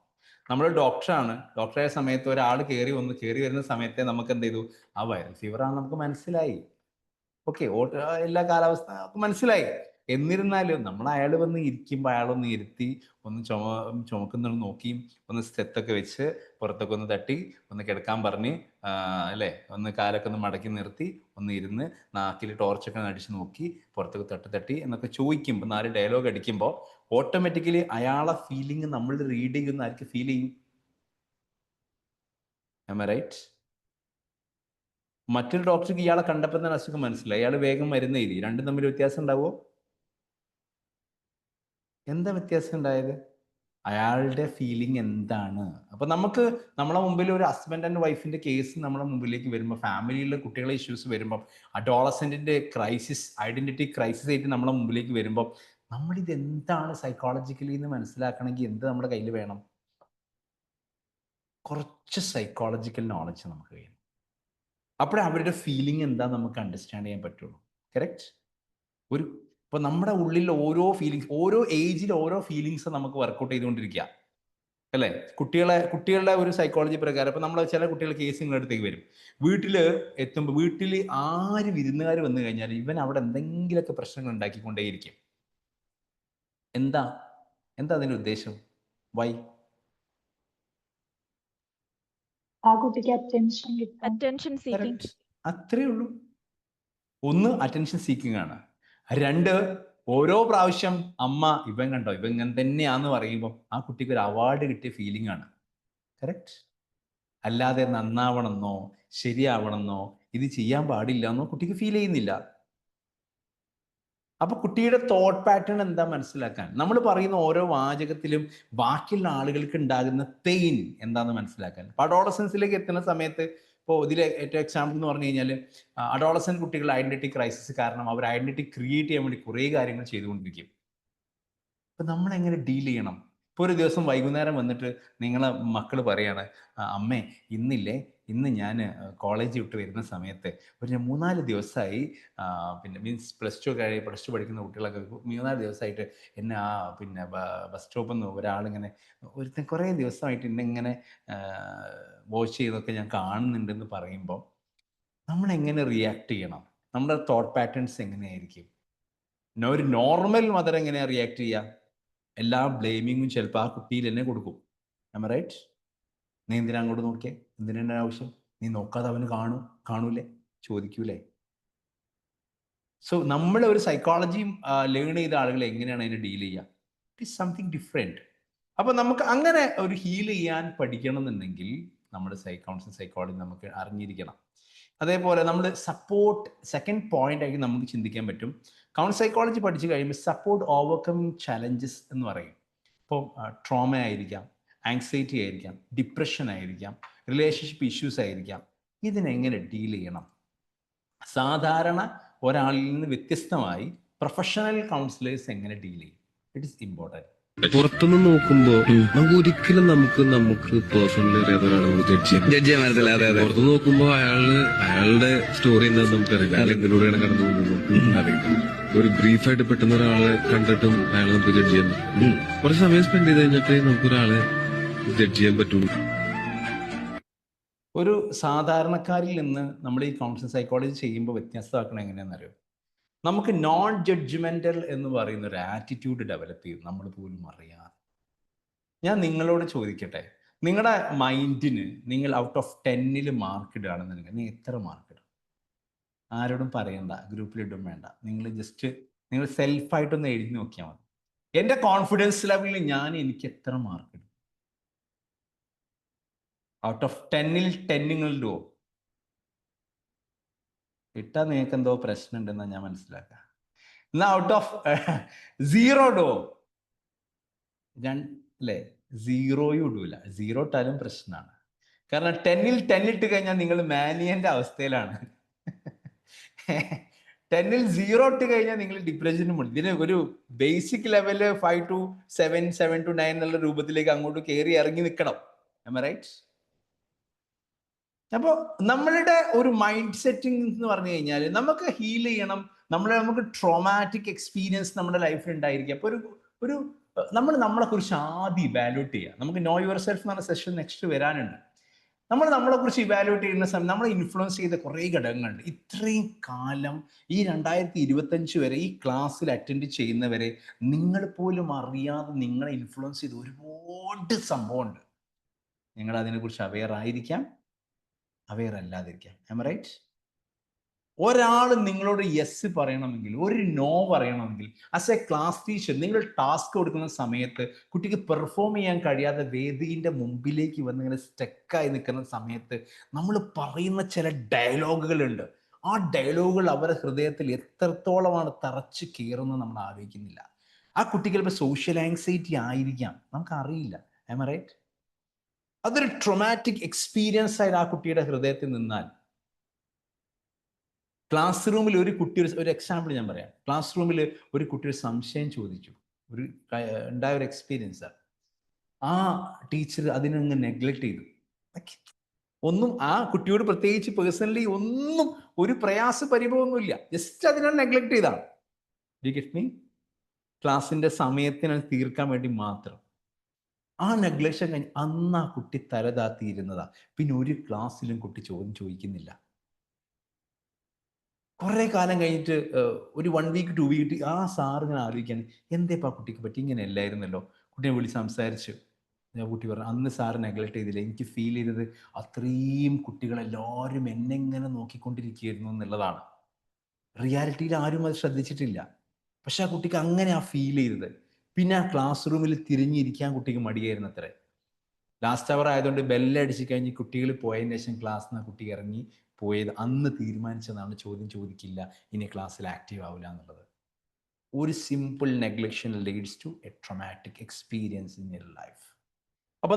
നമ്മൾ ഡോക്ടറാണ്, ഡോക്ടറായ സമയത്ത് ഒരാൾ കയറി വരുന്ന സമയത്തെ നമുക്ക് എന്ത് ചെയ്തു, ആ വൈറൽ ഫീവർ ആണ് നമുക്ക് മനസ്സിലായി. ഓക്കെ, എല്ലാ കാലാവസ്ഥ മനസ്സിലായി. എന്നിരുന്നാലും നമ്മൾ അയാൾ വന്ന് ഇരിക്കുമ്പോൾ അയാളൊന്ന് ഇരുത്തി ഒന്ന് ചുമക്കുന്ന നോക്കി, ഒന്ന് സ്റ്റെത്തൊക്കെ വെച്ച് പുറത്തൊക്കെ ഒന്ന് തട്ടി, ഒന്ന് കിടക്കാൻ പറഞ്ഞ്, അല്ലേ, ഒന്ന് കാലൊക്കെ ഒന്ന് മടക്കി നിർത്തി, ഒന്ന് ഇരുന്ന് നാക്കിൽ ടോർച്ചൊക്കെ അടിച്ച് നോക്കി പുറത്തൊക്കെ തട്ടി എന്നൊക്കെ ചോദിക്കുമ്പോൾ, 4 ഡയലോഗ് അടിക്കുമ്പോൾ ഓട്ടോമാറ്റിക്കലി അയാളെ ഫീലിംഗ് നമ്മൾ റീഡ് ചെയ്യുന്ന ആർക്ക് ഫീൽ ചെയ്യും? Am I right? മറ്റൊരു ഡോക്ടർക്ക് ഇയാളെ കണ്ടപ്പോൾ തന്നെ അസുഖം മനസ്സിലായി, അയാൾ വേഗം മരുന്ന് എഴുതി. രണ്ടും തമ്മിൽ വ്യത്യാസം ഉണ്ടാവുമോ? എന്താ വ്യത്യാസം ഉണ്ടായത്? അയാളുടെ ഫീലിംഗ് എന്താണ്? അപ്പൊ നമുക്ക് നമ്മളെ മുമ്പിൽ ഒരു ഹസ്ബൻഡ് ആൻഡ് വൈഫിന്റെ കേസ് നമ്മളെ മുമ്പിലേക്ക് വരുമ്പോൾ, ഫാമിലിയിലെ കുട്ടികളെ ഇഷ്യൂസ് വരുമ്പോൾ, അഡോളസെന്റിന്റെ ക്രൈസിസ്, ഐഡന്റിറ്റി ക്രൈസിസ് ആയിട്ട് നമ്മളെ മുമ്പിലേക്ക് വരുമ്പോൾ, നമ്മളിത് എന്താണ് സൈക്കോളജിക്കലി എന്ന് മനസ്സിലാക്കണമെങ്കിൽ എന്ത് നമ്മുടെ കയ്യിൽ വേണം? കുറച്ച് സൈക്കോളജിക്കൽ നോളജ് നമുക്ക് വേണം. അപ്പോഴേ അവരുടെ ഫീലിംഗ് എന്താ നമുക്ക് അണ്ടർസ്റ്റാൻഡ് ചെയ്യാൻ പറ്റുള്ളൂ. കറക്റ്റ്? ഇപ്പൊ നമ്മുടെ ഉള്ളിൽ ഓരോ ഫീലിങ്സ്, ഓരോ ഏജിൽ ഓരോ ഫീലിങ്സ് നമുക്ക് വർക്കൗട്ട് ചെയ്തുകൊണ്ടിരിക്കുക, അല്ലേ? കുട്ടികളുടെ ഒരു സൈക്കോളജി പ്രകാരം ഇപ്പൊ നമ്മൾ ചില കുട്ടികൾ കേസിങ്ങളുടെ അടുത്തേക്ക് വരും, വീട്ടിൽ എത്തുമ്പോൾ, വീട്ടിൽ ആര് വിരുന്നുകാർ വന്നു കഴിഞ്ഞാൽ ഇവൻ അവിടെ എന്തെങ്കിലുമൊക്കെ പ്രശ്നങ്ങൾ ഉണ്ടാക്കിക്കൊണ്ടേയിരിക്കും. എന്താ അതിന്റെ ഉദ്ദേശം? വൈ? Attention seeking. അത്രേ ഉള്ളൂ. ഒന്ന്, അറ്റൻഷൻ സീക്കിംഗ് ആണ്. 2, ഓരോ പ്രാവശ്യം അമ്മ ഇവൻ കണ്ടോ ഇവൻ ഇങ്ങനെ തന്നെയാന്ന് പറയുമ്പോൾ ആ കുട്ടിക്ക് ഒരു അവാർഡ് കിട്ടിയ ഫീലിംഗ് ആണ്. കറക്റ്റ്? അല്ലാതെ നന്നാവണമെന്നോ ശരിയാവണമെന്നോ ഇത് ചെയ്യാൻ പാടില്ല എന്നോ കുട്ടിക്ക് ഫീൽ ചെയ്യുന്നില്ല. അപ്പൊ കുട്ടിയുടെ തോട്ട് പാറ്റേൺ എന്താ മനസ്സിലാക്കാൻ, നമ്മൾ പറയുന്ന ഓരോ വാചകത്തിലും ബാക്കിയുള്ള ആളുകൾക്ക് ഉണ്ടാകുന്ന പെയിൻ എന്താന്ന് മനസ്സിലാക്കാൻ. അപ്പൊ അഡോളസൻസിലേക്ക് എത്തുന്ന സമയത്ത്, ഇപ്പോൾ ഇതിലെ ഏറ്റവും എക്സാമ്പിൾ എന്ന് പറഞ്ഞു കഴിഞ്ഞാൽ, അഡോളസൻ കുട്ടികൾ ഐഡന്റിറ്റി ക്രൈസിസ് കാരണം അവർ ഐഡന്റിറ്റി ക്രിയേറ്റ് ചെയ്യാൻ വേണ്ടി കുറേ കാര്യങ്ങൾ ചെയ്തുകൊണ്ടിരിക്കും. അപ്പൊ നമ്മൾ എങ്ങനെ ഡീൽ ചെയ്യണം? ഇപ്പോൾ ഒരു ദിവസം വൈകുന്നേരം വന്നിട്ട് നിങ്ങളെ മക്കൾ പറയാണ്, അമ്മേ ഇന്ന് ഞാൻ കോളേജ് വിട്ട് വരുന്ന സമയത്ത് ഒരു 3-4 ദിവസമായി, പിന്നെ മീൻസ് പ്ലസ് ടു പഠിക്കുന്ന കുട്ടികളൊക്കെ 3-4 ദിവസമായിട്ട് എന്നെ ബസ് സ്റ്റോപ്പിൽ നിന്ന് ഒരാളിങ്ങനെ കുറേ ദിവസമായിട്ട് ഇങ്ങനെ വാച്ച് ചെയ്തൊക്കെ ഞാൻ കാണുന്നുണ്ടെന്ന് പറയുമ്പോൾ നമ്മൾ എങ്ങനെ റിയാക്ട് ചെയ്യണം? നമ്മുടെ തോട്ട് പാറ്റേൺസ് എങ്ങനെയായിരിക്കും? ഒരു നോർമൽ മദർ എങ്ങനെയാണ് റിയാക്ട് ചെയ്യുക? എല്ലാ ബ്ലെയിമിങ്ങും ചിലപ്പോൾ ആ കുട്ടിയിൽ തന്നെ കൊടുക്കും. am I right? നീ എന്തിനാ അങ്ങോട്ട് നോക്കിയേ, എന്തിനാ ആവശ്യം, നീ നോക്കാതെ അവന് കാണൂലേ, ചോദിക്കൂലേ? സോ നമ്മൾ ഒരു സൈക്കോളജിയും ലേൺ ചെയ്ത ആളുകൾ എങ്ങനെയാണ് അതിനെ ഡീൽ ചെയ്യുക? It is something different. അപ്പൊ നമുക്ക് അങ്ങനെ ഒരു ഹീൽ ചെയ്യാൻ പഠിക്കണം എന്നുണ്ടെങ്കിൽ നമ്മുടെ കൗൺസിലിംഗ് സൈക്കോളജി നമുക്ക് അറിഞ്ഞിരിക്കണം. അതേപോലെ നമ്മൾ സപ്പോർട്ട്, സെക്കൻഡ് പോയിന്റ് ആയിട്ട് നമുക്ക് ചിന്തിക്കാൻ പറ്റും. കൗൺസിലിംഗ് സൈക്കോളജി പഠിച്ചു കഴിയുമ്പോൾ സപ്പോർട്ട് ഓവർകമിങ് ചലഞ്ചസ് എന്ന് പറയും. ഇപ്പോൾ ട്രോമ ആയിരിക്കാം, ആങ്സൈറ്റി ആയിരിക്കാം, ഡിപ്രഷൻ ആയിരിക്കാം, റിലേഷൻഷിപ്പ് ഇഷ്യൂസ് ആയിരിക്കാം. ഇതിനെങ്ങനെ ഡീൽ ചെയ്യണം? സാധാരണ ഒരാളിൽ നിന്ന് വ്യത്യസ്തമായി പ്രൊഫഷണൽ കൗൺസിലേഴ്സ് എങ്ങനെ ഡീൽ ചെയ്യും? It is important. പുറത്തുനിന്ന് നോക്കുമ്പോ നമുക്ക് ഒരിക്കലും നമുക്ക് പേഴ്സണലി അറിയാത്ത ഒരാളെ ജഡ്ജ് ചെയ്യാൻ പറ്റില്ല. പുറത്തുനിന്ന് നോക്കുമ്പോ അയാളുടെ സ്റ്റോറി എന്താ നമുക്കറിയില്ല, അയാൾ എന്തിലൂടെയാണ് കടന്നു പോകുന്നത് അറിയില്ല. ഒരു ബ്രീഫായിട്ട് പെട്ടെന്ന് ഒരാളെ കണ്ടിട്ടും അയാളെ നമുക്ക് ജഡ്ജ് ചെയ്യാൻ പറ്റും. കുറച്ച് സമയം സ്പെൻഡ് ചെയ്ത് കഴിഞ്ഞിട്ട് നമുക്കൊരാളെ ജഡ്ജ് ചെയ്യാൻ പറ്റുള്ളൂ. ഒരു സാധാരണക്കാരിൽ നിന്ന് നമ്മൾ ഈ കൗൺസിലിംഗ് സൈക്കോളജി ചെയ്യുമ്പോൾ വ്യത്യസ്തമാക്കണം എങ്ങനെയാണെന്നറിയോ? നമുക്ക് നോൺ ജഡ്ജ്മെന്റൽ എന്ന് പറയുന്ന ഒരു ആറ്റിറ്റ്യൂഡ് ഡെവലപ്പ് ചെയ്യും, നമ്മൾ പോലും അറിയാതെ. ഞാൻ നിങ്ങളോട് ചോദിക്കട്ടെ, നിങ്ങളുടെ മൈൻഡിന് നിങ്ങൾ ഔട്ട് ഓഫ് 10 മാർക്ക് ഇടുകയാണെന്നുണ്ടെങ്കിൽ നിങ്ങൾ എത്ര മാർക്ക് ഇടും? ആരോടും പറയണ്ട, ഗ്രൂപ്പിലിടും വേണ്ട. നിങ്ങൾ സെൽഫായിട്ടൊന്ന് എഴുതി നോക്കിയാൽ മതി. എൻ്റെ കോൺഫിഡൻസ് ലെവലിൽ എനിക്ക് എത്ര മാർക്ക് ഇടും? ഔട്ട് ഓഫ് 10 നിങ്ങൾ ഇടുമോ? ഇട്ടാൽ നിങ്ങൾക്ക് എന്തോ പ്രശ്നം ഉണ്ടെന്നാണ് ഞാൻ മനസ്സിലാക്കുക. എന്നാൽ ഔട്ട് ഓഫ് 0 ഇടുമോ? അല്ലേ, 0 ഇടൂല. 0 ഇട്ടാലും പ്രശ്നമാണ്. കാരണം 10 ഇട്ട് കഴിഞ്ഞാൽ നിങ്ങൾ മാനിയന്റെ അവസ്ഥയിലാണ്. 10 0 ഇട്ട് കഴിഞ്ഞാൽ നിങ്ങൾ ഡിപ്രഷനും ഉണ്ട്. ഇതിന് ഒരു ബേസിക് ലെവല് 5 to 7, 7 to 9 എന്നുള്ള രൂപത്തിലേക്ക് അങ്ങോട്ട് കയറി ഇറങ്ങി നിൽക്കണം. റൈറ്റ്? അപ്പോൾ നമ്മളുടെ ഒരു മൈൻഡ് സെറ്റിംഗ് എന്ന് പറഞ്ഞു കഴിഞ്ഞാൽ നമുക്ക് ഹീൽ ചെയ്യണം. നമുക്ക് ട്രോമാറ്റിക് എക്സ്പീരിയൻസ് നമ്മുടെ ലൈഫിൽ ഉണ്ടായിരിക്കും. അപ്പോൾ നമ്മളെ കുറിച്ച് ആദ്യം ഇവാലുവേറ്റ് ചെയ്യുക. നമുക്ക് നോ യുവർ സെൽഫ് എന്ന് പറഞ്ഞ സെഷൻ നെക്സ്റ്റ് വരാനുണ്ട്. നമ്മളെ കുറിച്ച് ഇവാലുവേറ്റ് ചെയ്യുന്ന സമയം നമ്മളെ ഇൻഫ്ലുവൻസ് ചെയ്ത കുറേ ഘടകങ്ങളുണ്ട്. ഇത്രയും കാലം ഈ 2025 വരെ ഈ ക്ലാസ്സിൽ അറ്റൻഡ് ചെയ്യുന്നവരെ നിങ്ങൾ പോലും അറിയാതെ നിങ്ങളെ ഇൻഫ്ലുവൻസ് ചെയ്ത ഒരുപാട് സംഭവമുണ്ട്. നിങ്ങൾ അതിനെക്കുറിച്ച് അവെയർ ആയിരിക്കാം, അവെയർ അല്ലാതിരിക്കാം. റൈറ്റ്? ഒരാൾ നിങ്ങളോട് യെസ് പറയണമെങ്കിൽ, ഒരു നോ പറയണമെങ്കിൽ, ആസ് എ ക്ലാസ് ടീച്ചർ നിങ്ങൾ ടാസ്ക് കൊടുക്കുന്ന സമയത്ത് കുട്ടിക്ക് പെർഫോം ചെയ്യാൻ കഴിയാതെ വേദിയുടെ മുമ്പിലേക്ക് വന്ന് ഇങ്ങനെ സ്റ്റക്കായി നിൽക്കുന്ന സമയത്ത് നമ്മൾ പറയുന്ന ചില ഡയലോഗുകളുണ്ട്. ആ ഡയലോഗുകൾ അവരുടെ ഹൃദയത്തിൽ എത്രത്തോളമാണ് തറച്ച് കയറുന്നത് നമ്മൾ ആലോചിക്കുന്നില്ല. ആ കുട്ടിക്ക് ചിലപ്പോൾ സോഷ്യൽ ആങ്സൈറ്റി ആയിരിക്കാം, നമുക്കറിയില്ല. റൈറ്റ്? അതൊരു ട്രോമാറ്റിക് എക്സ്പീരിയൻസ് ആയിട്ട് ആ കുട്ടിയുടെ ഹൃദയത്തിൽ നിന്നാൽ, ക്ലാസ് റൂമിൽ ഒരു കുട്ടി, ഒരു എക്സാമ്പിൾ ഞാൻ പറയാം. ക്ലാസ് റൂമിൽ ഒരു കുട്ടി ഒരു സംശയം ചോദിച്ചു, ഉണ്ടായ ഒരു എക്സ്പീരിയൻസ്. ആ ടീച്ചർ അതിനങ്ങ് നെഗ്ലക്ട് ചെയ്തു. ഒന്നും ആ കുട്ടിയോട് പ്രത്യേകിച്ച് പേഴ്സണലി ഒന്നും ഒരു പ്രയാസ പരിഭവമൊന്നുമില്ല, ജസ്റ്റ് അതിനെ നെഗ്ലക്ട് ചെയ്താണ്. Do you get me? ക്ലാസിന്റെ സമയത്തിന് തീർക്കാൻ വേണ്ടി മാത്രം. ആ നെഗ്ലക്ഷൻ കഴിഞ്ഞ് അന്ന് ആ കുട്ടി തലതാത്തിയിരുന്നതാ. പിന്നെ ഒരു ക്ലാസ്സിലും കുട്ടി ചോദ്യം ചോദിക്കുന്നില്ല. കുറെ കാലം കഴിഞ്ഞിട്ട് ഒരു 1 week 2 week ആ സാറ് ഇങ്ങനെ ആലോചിക്കാൻ, എന്തേപ്പാ കുട്ടിക്ക് പറ്റി, ഇങ്ങനെ അല്ലായിരുന്നല്ലോ. കുട്ടിയെ വിളിച്ച് സംസാരിച്ചു. കുട്ടി പറഞ്ഞു, അന്ന് സാറ് നെഗ്ലക്ട് ചെയ്തില്ല. എനിക്ക് ഫീൽ ചെയ്തത് അത്രയും കുട്ടികളെല്ലാവരും എന്നെ ഇങ്ങനെ നോക്കിക്കൊണ്ടിരിക്കുകയായിരുന്നു എന്നുള്ളതാണ്. റിയാലിറ്റിയിൽ ആരും അത് ശ്രദ്ധിച്ചിട്ടില്ല. പക്ഷെ ആ കുട്ടിക്ക് അങ്ങനെ ഫീൽ ചെയ്തത്. പിന്നെ ആ ക്ലാസ് റൂമിൽ തിരിഞ്ഞിരിക്കാൻ കുട്ടിക്ക് മടിയായിരുന്നു അത്രേ. ലാസ്റ്റ് അവർ ആയതുകൊണ്ട് ബെല്ലടിച്ച് കഴിഞ്ഞ് കുട്ടികൾ പോയതിന് ശേഷം ക്ലാസ്സിൽ നിന്ന് കുട്ടി ഇറങ്ങി പോയത് അന്ന് തീരുമാനിച്ചതാണ്, ചോദ്യം ചോദിക്കില്ല, ഇനി ക്ലാസ്സിൽ ആക്റ്റീവ് ആവില്ല എന്നുള്ളത്. ഒരു simple neglection leads to a traumatic experience in your life. അപ്പൊ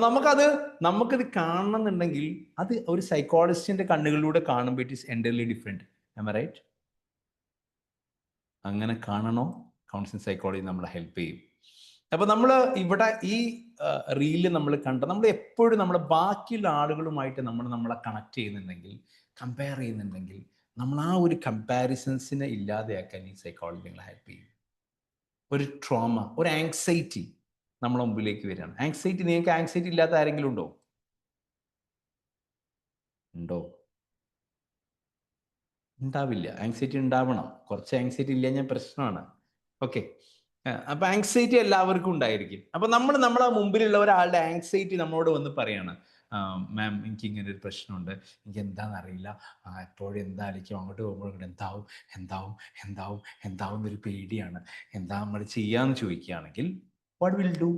നമുക്കത് കാണണമെന്നുണ്ടെങ്കിൽ അത് ഒരു സൈക്കോളജിസ്റ്റിന്റെ കണ്ണുകളിലൂടെ കാണുമ്പോൾ it is entirely different. Right? അങ്ങനെ കാണണോ? കൗൺസിലിംഗ് സൈക്കോളജി നമ്മളെ ഹെൽപ്പ് ചെയ്യും. അപ്പൊ നമ്മൾ ഇവിടെ ഈ റീല് നമ്മൾ നമ്മൾ എപ്പോഴും നമ്മൾ ബാക്കിയുള്ള ആളുകളുമായിട്ട് നമ്മളെ കണക്ട് ചെയ്യുന്നുണ്ടെങ്കിൽ, കമ്പയർ ചെയ്യുന്നുണ്ടെങ്കിൽ, നമ്മൾ ആ ഒരു കമ്പാരിസൺസിനെ ഇല്ലാതെയാക്കാൻ ഈ സൈക്കോളജി നിങ്ങളെ ഹെൽപ്പ് ചെയ്യും. ഒരു ട്രോമ, ഒരു ആങ്സൈറ്റി നമ്മളെ മുമ്പിലേക്ക് വരികയാണ്. നിങ്ങൾക്ക് ആങ്സൈറ്റി ഇല്ലാത്ത ആരെങ്കിലും ഉണ്ടോ? ഉണ്ടാവില്ല. ആങ്സൈറ്റി ഉണ്ടാവണം. കുറച്ച് ആങ്സൈറ്റി ഇല്ല ഞാൻ പ്രശ്നമാണ്. ഓക്കെ, അപ്പൊ ആങ്സൈറ്റി എല്ലാവർക്കും ഉണ്ടായിരിക്കും. അപ്പൊ നമ്മളെ മുമ്പിലുള്ള ഒരാളുടെ ആങ്സൈറ്റി നമ്മളോട് വന്ന് പറയാണ്, മാം എനിക്ക് ഇങ്ങനെ ഒരു പ്രശ്നമുണ്ട്, എനിക്ക് എന്താണെന്ന് അറിയില്ല, എപ്പോഴും എന്തായിരിക്കും, അങ്ങോട്ട് പോകുമ്പോൾ എന്താവും എന്നൊരു പേടിയാണ്, എന്താ നമ്മൾ ചെയ്യാന്ന് ചോദിക്കുകയാണെങ്കിൽ വാട്ട് വിൽ ഡു?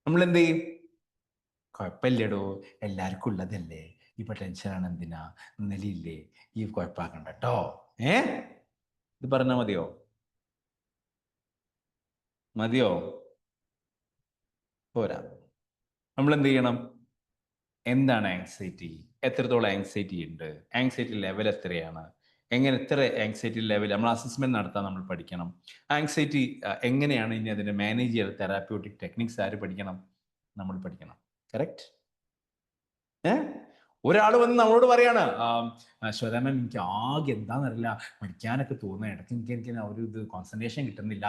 നമ്മൾ എന്ത് ചെയ്യും? കുഴപ്പമില്ലടോ, എല്ലാവർക്കും ഉള്ളതല്ലേ, ഇപ്പൊ ടെൻഷനാണ് എന്തിനാ, ഇന്നലെയില്ലേ, ഈ കുഴപ്പമാക്കണ്ട കേട്ടോ, ഇത് പറഞ്ഞാൽ മതിയോ? മതിയോ? പോരാ. നമ്മൾ എന്ത് ചെയ്യണം? എന്താണ് ആങ്സൈറ്റി, എത്രത്തോളം ആങ്സൈറ്റി ഉണ്ട്, ആങ്സൈറ്റി ലെവൽ എത്രയാണ്, എങ്ങനെ എത്ര ആങ്സൈറ്റി ലെവൽ നമ്മൾ അസസ്മെന്റ് നടത്താൻ നമ്മൾ പഠിക്കണം. ആങ്സൈറ്റി എങ്ങനെയാണ് ഇനി അതിനെ മാനേജ് ചെയ്യാൻ തെറാപ്യൂട്ടിക് ടെക്നിക്സ് ആര് പഠിക്കണം? നമ്മൾ പഠിക്കണം. കറക്റ്റ്? ഒരാൾ വന്ന് നമ്മളോട് പറയാണ്, ശ്വേതാ മാം എനിക്ക് ആകെ എന്താണെന്നറിയില്ല, പഠിക്കാനൊക്കെ തോന്നുന്നു, ഇടയ്ക്ക് എനിക്ക് ഒരു ഇത് കോൺസെൻട്രേഷൻ കിട്ടുന്നില്ല,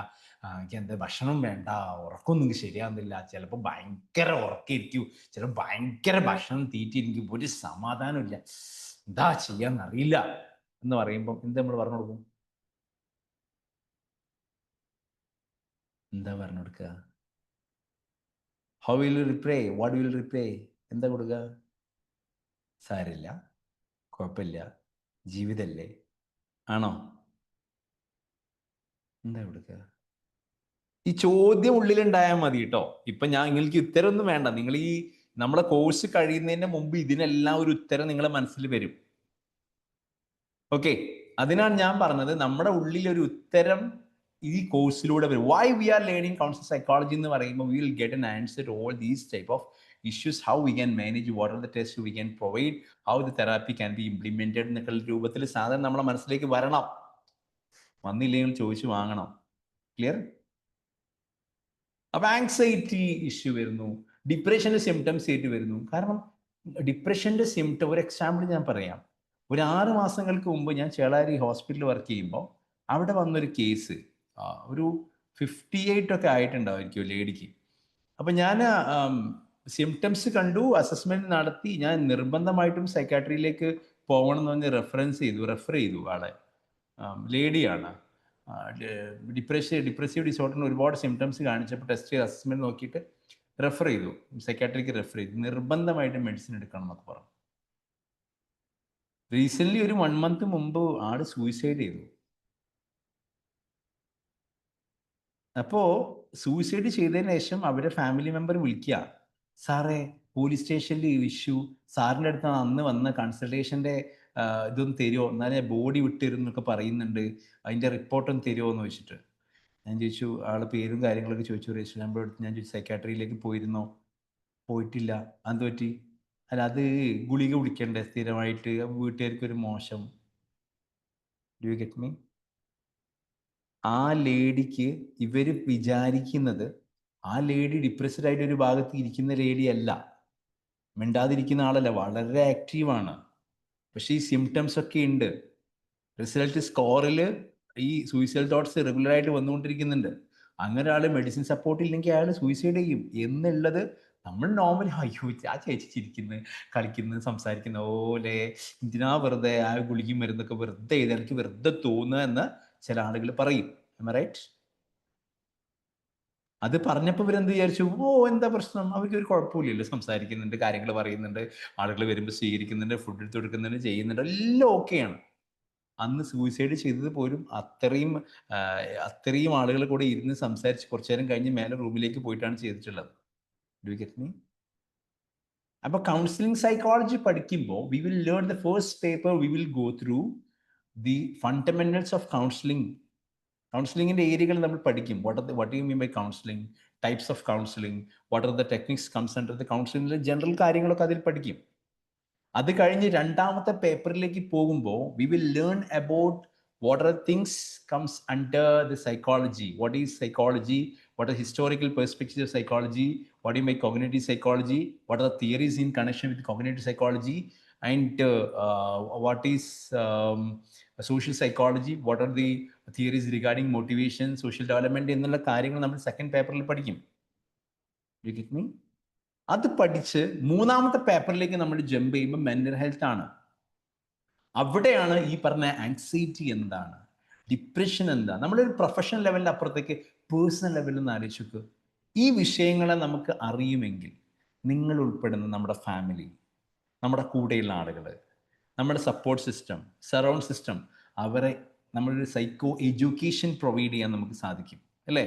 എനിക്ക് എന്താ ഭക്ഷണം വേണ്ട, ഉറക്കമൊന്നും എനിക്ക് ശരിയാകുന്നില്ല, ചിലപ്പോൾ ഭയങ്കര ഉറക്കമായിരിക്കും, ചിലപ്പോൾ ഭയങ്കര ഭക്ഷണം തീറ്റിയിരിക്കും, ഒരു സമാധാനമില്ല, എന്താ ചെയ്യാന്നറിയില്ല എന്ന് പറയുമ്പോൾ എന്താ നമ്മൾ പറഞ്ഞു കൊടുക്കും? എന്താ പറഞ്ഞു കൊടുക്കുക? How will you reply? What will reply? എന്താ കൊടുക്കുക? സാരില്ല, കുഴപ്പമില്ല, ജീവിതല്ലേ, ആണോ? എന്താ കൊടുക്കുക? ഈ ചോദ്യം ഉള്ളിലുണ്ടായാൽ മതി കേട്ടോ. ഇപ്പൊ നിങ്ങൾക്ക് ഉത്തരമൊന്നും വേണ്ട. നിങ്ങൾ ഈ നമ്മളെ കോഴ്സ് കഴിയുന്നതിന് മുമ്പ് ഇതിനെല്ലാം ഒരു ഉത്തരം നിങ്ങളെ മനസ്സിൽ വരും. ഓക്കെ, അതിനാണ് ഞാൻ പറഞ്ഞത് നമ്മുടെ ഉള്ളിൽ ഒരു ഉത്തരം ഈ കോഴ്സിലൂടെ വരും. Why we are learning council psychology എന്ന് പറയുമ്പോൾ we will get an answer to all these type of issues, how we can manage, what are the tests we can provide, how the therapy can be implemented എന്നൊക്കെ രൂപത്തിൽ സാധനം നമ്മളെ മനസ്സിലേക്ക് വരണം. വന്നില്ലെങ്കിൽ ചോദിച്ചു വാങ്ങണം. ക്ലിയർ? അപ്പൊ ആങ്സൈറ്റി ഇഷ്യൂ വരുന്നു, ഡിപ്രഷന്റെ സിംറ്റംസ് ആയിട്ട് വരുന്നു. കാരണം ഡിപ്രഷന്റെ സിംറ്റം, ഒരു എക്സാമ്പിൾ ഞാൻ പറയാം. ഒരു 6 മാസങ്ങൾക്ക് മുമ്പ് ഞാൻ ചേളാരി ഹോസ്പിറ്റലിൽ വർക്ക് ചെയ്യുമ്പോൾ അവിടെ വന്നൊരു കേസ്, ഒരു 58 ഒക്കെ ആയിട്ടുണ്ടാവുമായിരിക്കും ലേഡിക്ക്. അപ്പൊ ഞാൻ സിംറ്റംസ് കണ്ടു, അസസ്മെന്റ് നടത്തി, ഞാൻ നിർബന്ധമായിട്ടും സൈക്കാട്രിയിലേക്ക് പോകണം എന്ന് പറഞ്ഞ് റെഫർ ചെയ്തു ആളെ. ലേഡിയാണ്, ഡിപ്രസീവ് ഡിസോർഡറിന് ഒരുപാട് സിംറ്റംസ് കാണിച്ചപ്പോൾ ടെസ്റ്റ് ചെയ്ത് അസസ്മെന്റ് നോക്കിയിട്ട് റെഫർ ചെയ്തു, സൈക്കാട്രിക്ക് റെഫർ ചെയ്തു, നിർബന്ധമായിട്ടും മെഡിസിൻ എടുക്കണം എന്നൊക്കെ പറഞ്ഞു. റീസെന്റ് ഒരു 1 month മുമ്പ് ആള് സൂയിസൈഡ് ചെയ്തു. അപ്പോ സൂയിസൈഡ് ചെയ്തതിന് ശേഷം അവരെ ഫാമിലി മെമ്പർ വിളിക്കുക, സാറേ പോലീസ് സ്റ്റേഷനിൽ ഇഷ്യൂ, സാറിൻ്റെ അടുത്ത് അന്ന് വന്ന കൺസൾട്ടേഷൻ്റെ ഇതൊന്നും തരുമോ, എന്നാലേ ബോഡി വിട്ടുതരും എന്നൊക്കെ പറയുന്നുണ്ട്, അതിൻ്റെ റിപ്പോർട്ടൊന്നും തരുമോ എന്ന് ചോദിച്ചിട്ട്. ഞാൻ ചോദിച്ചു, ആളെ പേരും കാര്യങ്ങളൊക്കെ ചോദിച്ചു, രജിസ്റ്റർ നമ്പർ എടുത്ത് ഞാൻ ചോദിച്ചു, സൈക്കാട്രിയിലേക്ക് പോയിരുന്നോ? പോയിട്ടില്ല. എന്ത് പറ്റി? അല്ല, അത് ഗുളിക കുടിക്കണ്ടേ സ്ഥിരമായിട്ട്, വീട്ടുകാർക്കൊരു മോശം. Do you get me? ആ ലേഡിക്ക് ഇവര് വിചാരിക്കുന്നത് ആ ലേഡി ഡിപ്രസ്ഡ് ആയിട്ട് ഒരു ഭാഗത്ത് ഇരിക്കുന്ന ലേഡി അല്ല, മിണ്ടാതിരിക്കുന്ന ആളല്ല, വളരെ ആക്റ്റീവാണ്. പക്ഷെ ഈ സിംറ്റംസ് ഒക്കെ ഉണ്ട്. റിസൾട്ട് സ്കോറിൽ ഈ സൂയിസൈഡ് തോട്ട്സ് റെഗുലർ ആയിട്ട് വന്നുകൊണ്ടിരിക്കുന്നുണ്ട്. അങ്ങനെ ഒരാൾ മെഡിസിൻ സപ്പോർട്ട് ഇല്ലെങ്കിൽ അയാൾ സൂയിസൈഡ് ചെയ്യും എന്നുള്ളത് നമ്മൾ നോർമലി, അയ്യോ ആ ചേച്ചി ചിരിക്കുന്നു, കളിക്കുന്നു, സംസാരിക്കുന്ന പോലെ, എന്തിനാ വെറുതെ ആ ഗുളികയും മരുന്നൊക്കെ വെറുതെ എനിക്ക് വെറുതെ തോന്നുക എന്ന് ചില ആളുകൾ പറയും. റൈറ്റ്? അത് പറഞ്ഞപ്പോൾ ഇവരെന്ത് വിചാരിച്ചു, ഓ എന്താ പ്രശ്നം, അവർക്ക് ഒരു കുഴപ്പമില്ലല്ലോ, സംസാരിക്കുന്നുണ്ട്, കാര്യങ്ങൾ പറയുന്നുണ്ട്, ആളുകൾ വരുമ്പോൾ സ്വീകരിക്കുന്നുണ്ട്, ഫുഡ് എടുത്ത് കൊടുക്കുന്നുണ്ട്, ചെയ്യുന്നുണ്ട്, എല്ലാം ഓക്കെയാണ്. അന്ന് സൂയിസൈഡ് ചെയ്തത് പോലും അത്രയും ആളുകൾ കൂടെ ഇരുന്ന് സംസാരിച്ച് കുറച്ചു നേരം കഴിഞ്ഞ് മേലെ റൂമിലേക്ക് പോയിട്ടാണ് ചെയ്തിട്ടുള്ളത്. Do you get me? അപ്പൊ കൗൺസിലിംഗ് സൈക്കോളജി പഠിക്കുമ്പോൾ we will learn the first paper, we will go through the fundamentals of counselling. കൗൺസിലിംഗിന്റെ ഏരിയകൾ നമ്മൾ പഠിക്കും. What you mean by counselling, types of counselling, what are the techniques comes under the കൗൺസിലിംഗിലെ general കാര്യങ്ങളൊക്കെ അതിൽ പഠിക്കും. അത് കഴിഞ്ഞ് രണ്ടാമത്തെ പേപ്പറിലേക്ക് പോകുമ്പോൾ we will learn about what are things comes under the psychology. What is psychology? What are historical perspectives of psychology? What do you make cognitive psychology? What are the theories in connection with cognitive psychology? And what is social psychology? What are the theories regarding motivation, social development? എന്നുള്ള കാര്യങ്ങൾ നമ്മൾ second പേപ്പറിൽ പഠിക്കും. You get me? അത് പഠിച്ച് മൂന്നാമത്തെ പേപ്പറിലേക്ക് നമ്മൾ ജമ്പ് ചെയ്യുമ്പോൾ മെന്റൽ ഹെൽത്ത് ആണ്. അവിടെയാണ് ഈ പറഞ്ഞ ആങ്സൈറ്റി എന്താണ്, ഡിപ്രഷൻ എന്താ, നമ്മളൊരു പ്രൊഫഷണൽ ലെവലിൻ്റെ അപ്പുറത്തേക്ക് പേഴ്സണൽ ലെവലിൽ നിന്ന് ആലോചിച്ചു. ഈ വിഷയങ്ങളെ നമുക്ക് അറിയുമെങ്കിൽ നിങ്ങൾ ഉൾപ്പെടുന്ന നമ്മുടെ ഫാമിലി, നമ്മുടെ കൂടെയുള്ള ആളുകൾ, നമ്മുടെ സപ്പോർട്ട് സിസ്റ്റം, സറൗണ്ട് സിസ്റ്റം, അവരെ നമ്മളൊരു സൈക്കോ എഡ്യൂക്കേഷൻ പ്രൊവൈഡ് ചെയ്യാൻ നമുക്ക് സാധിക്കും, അല്ലേ?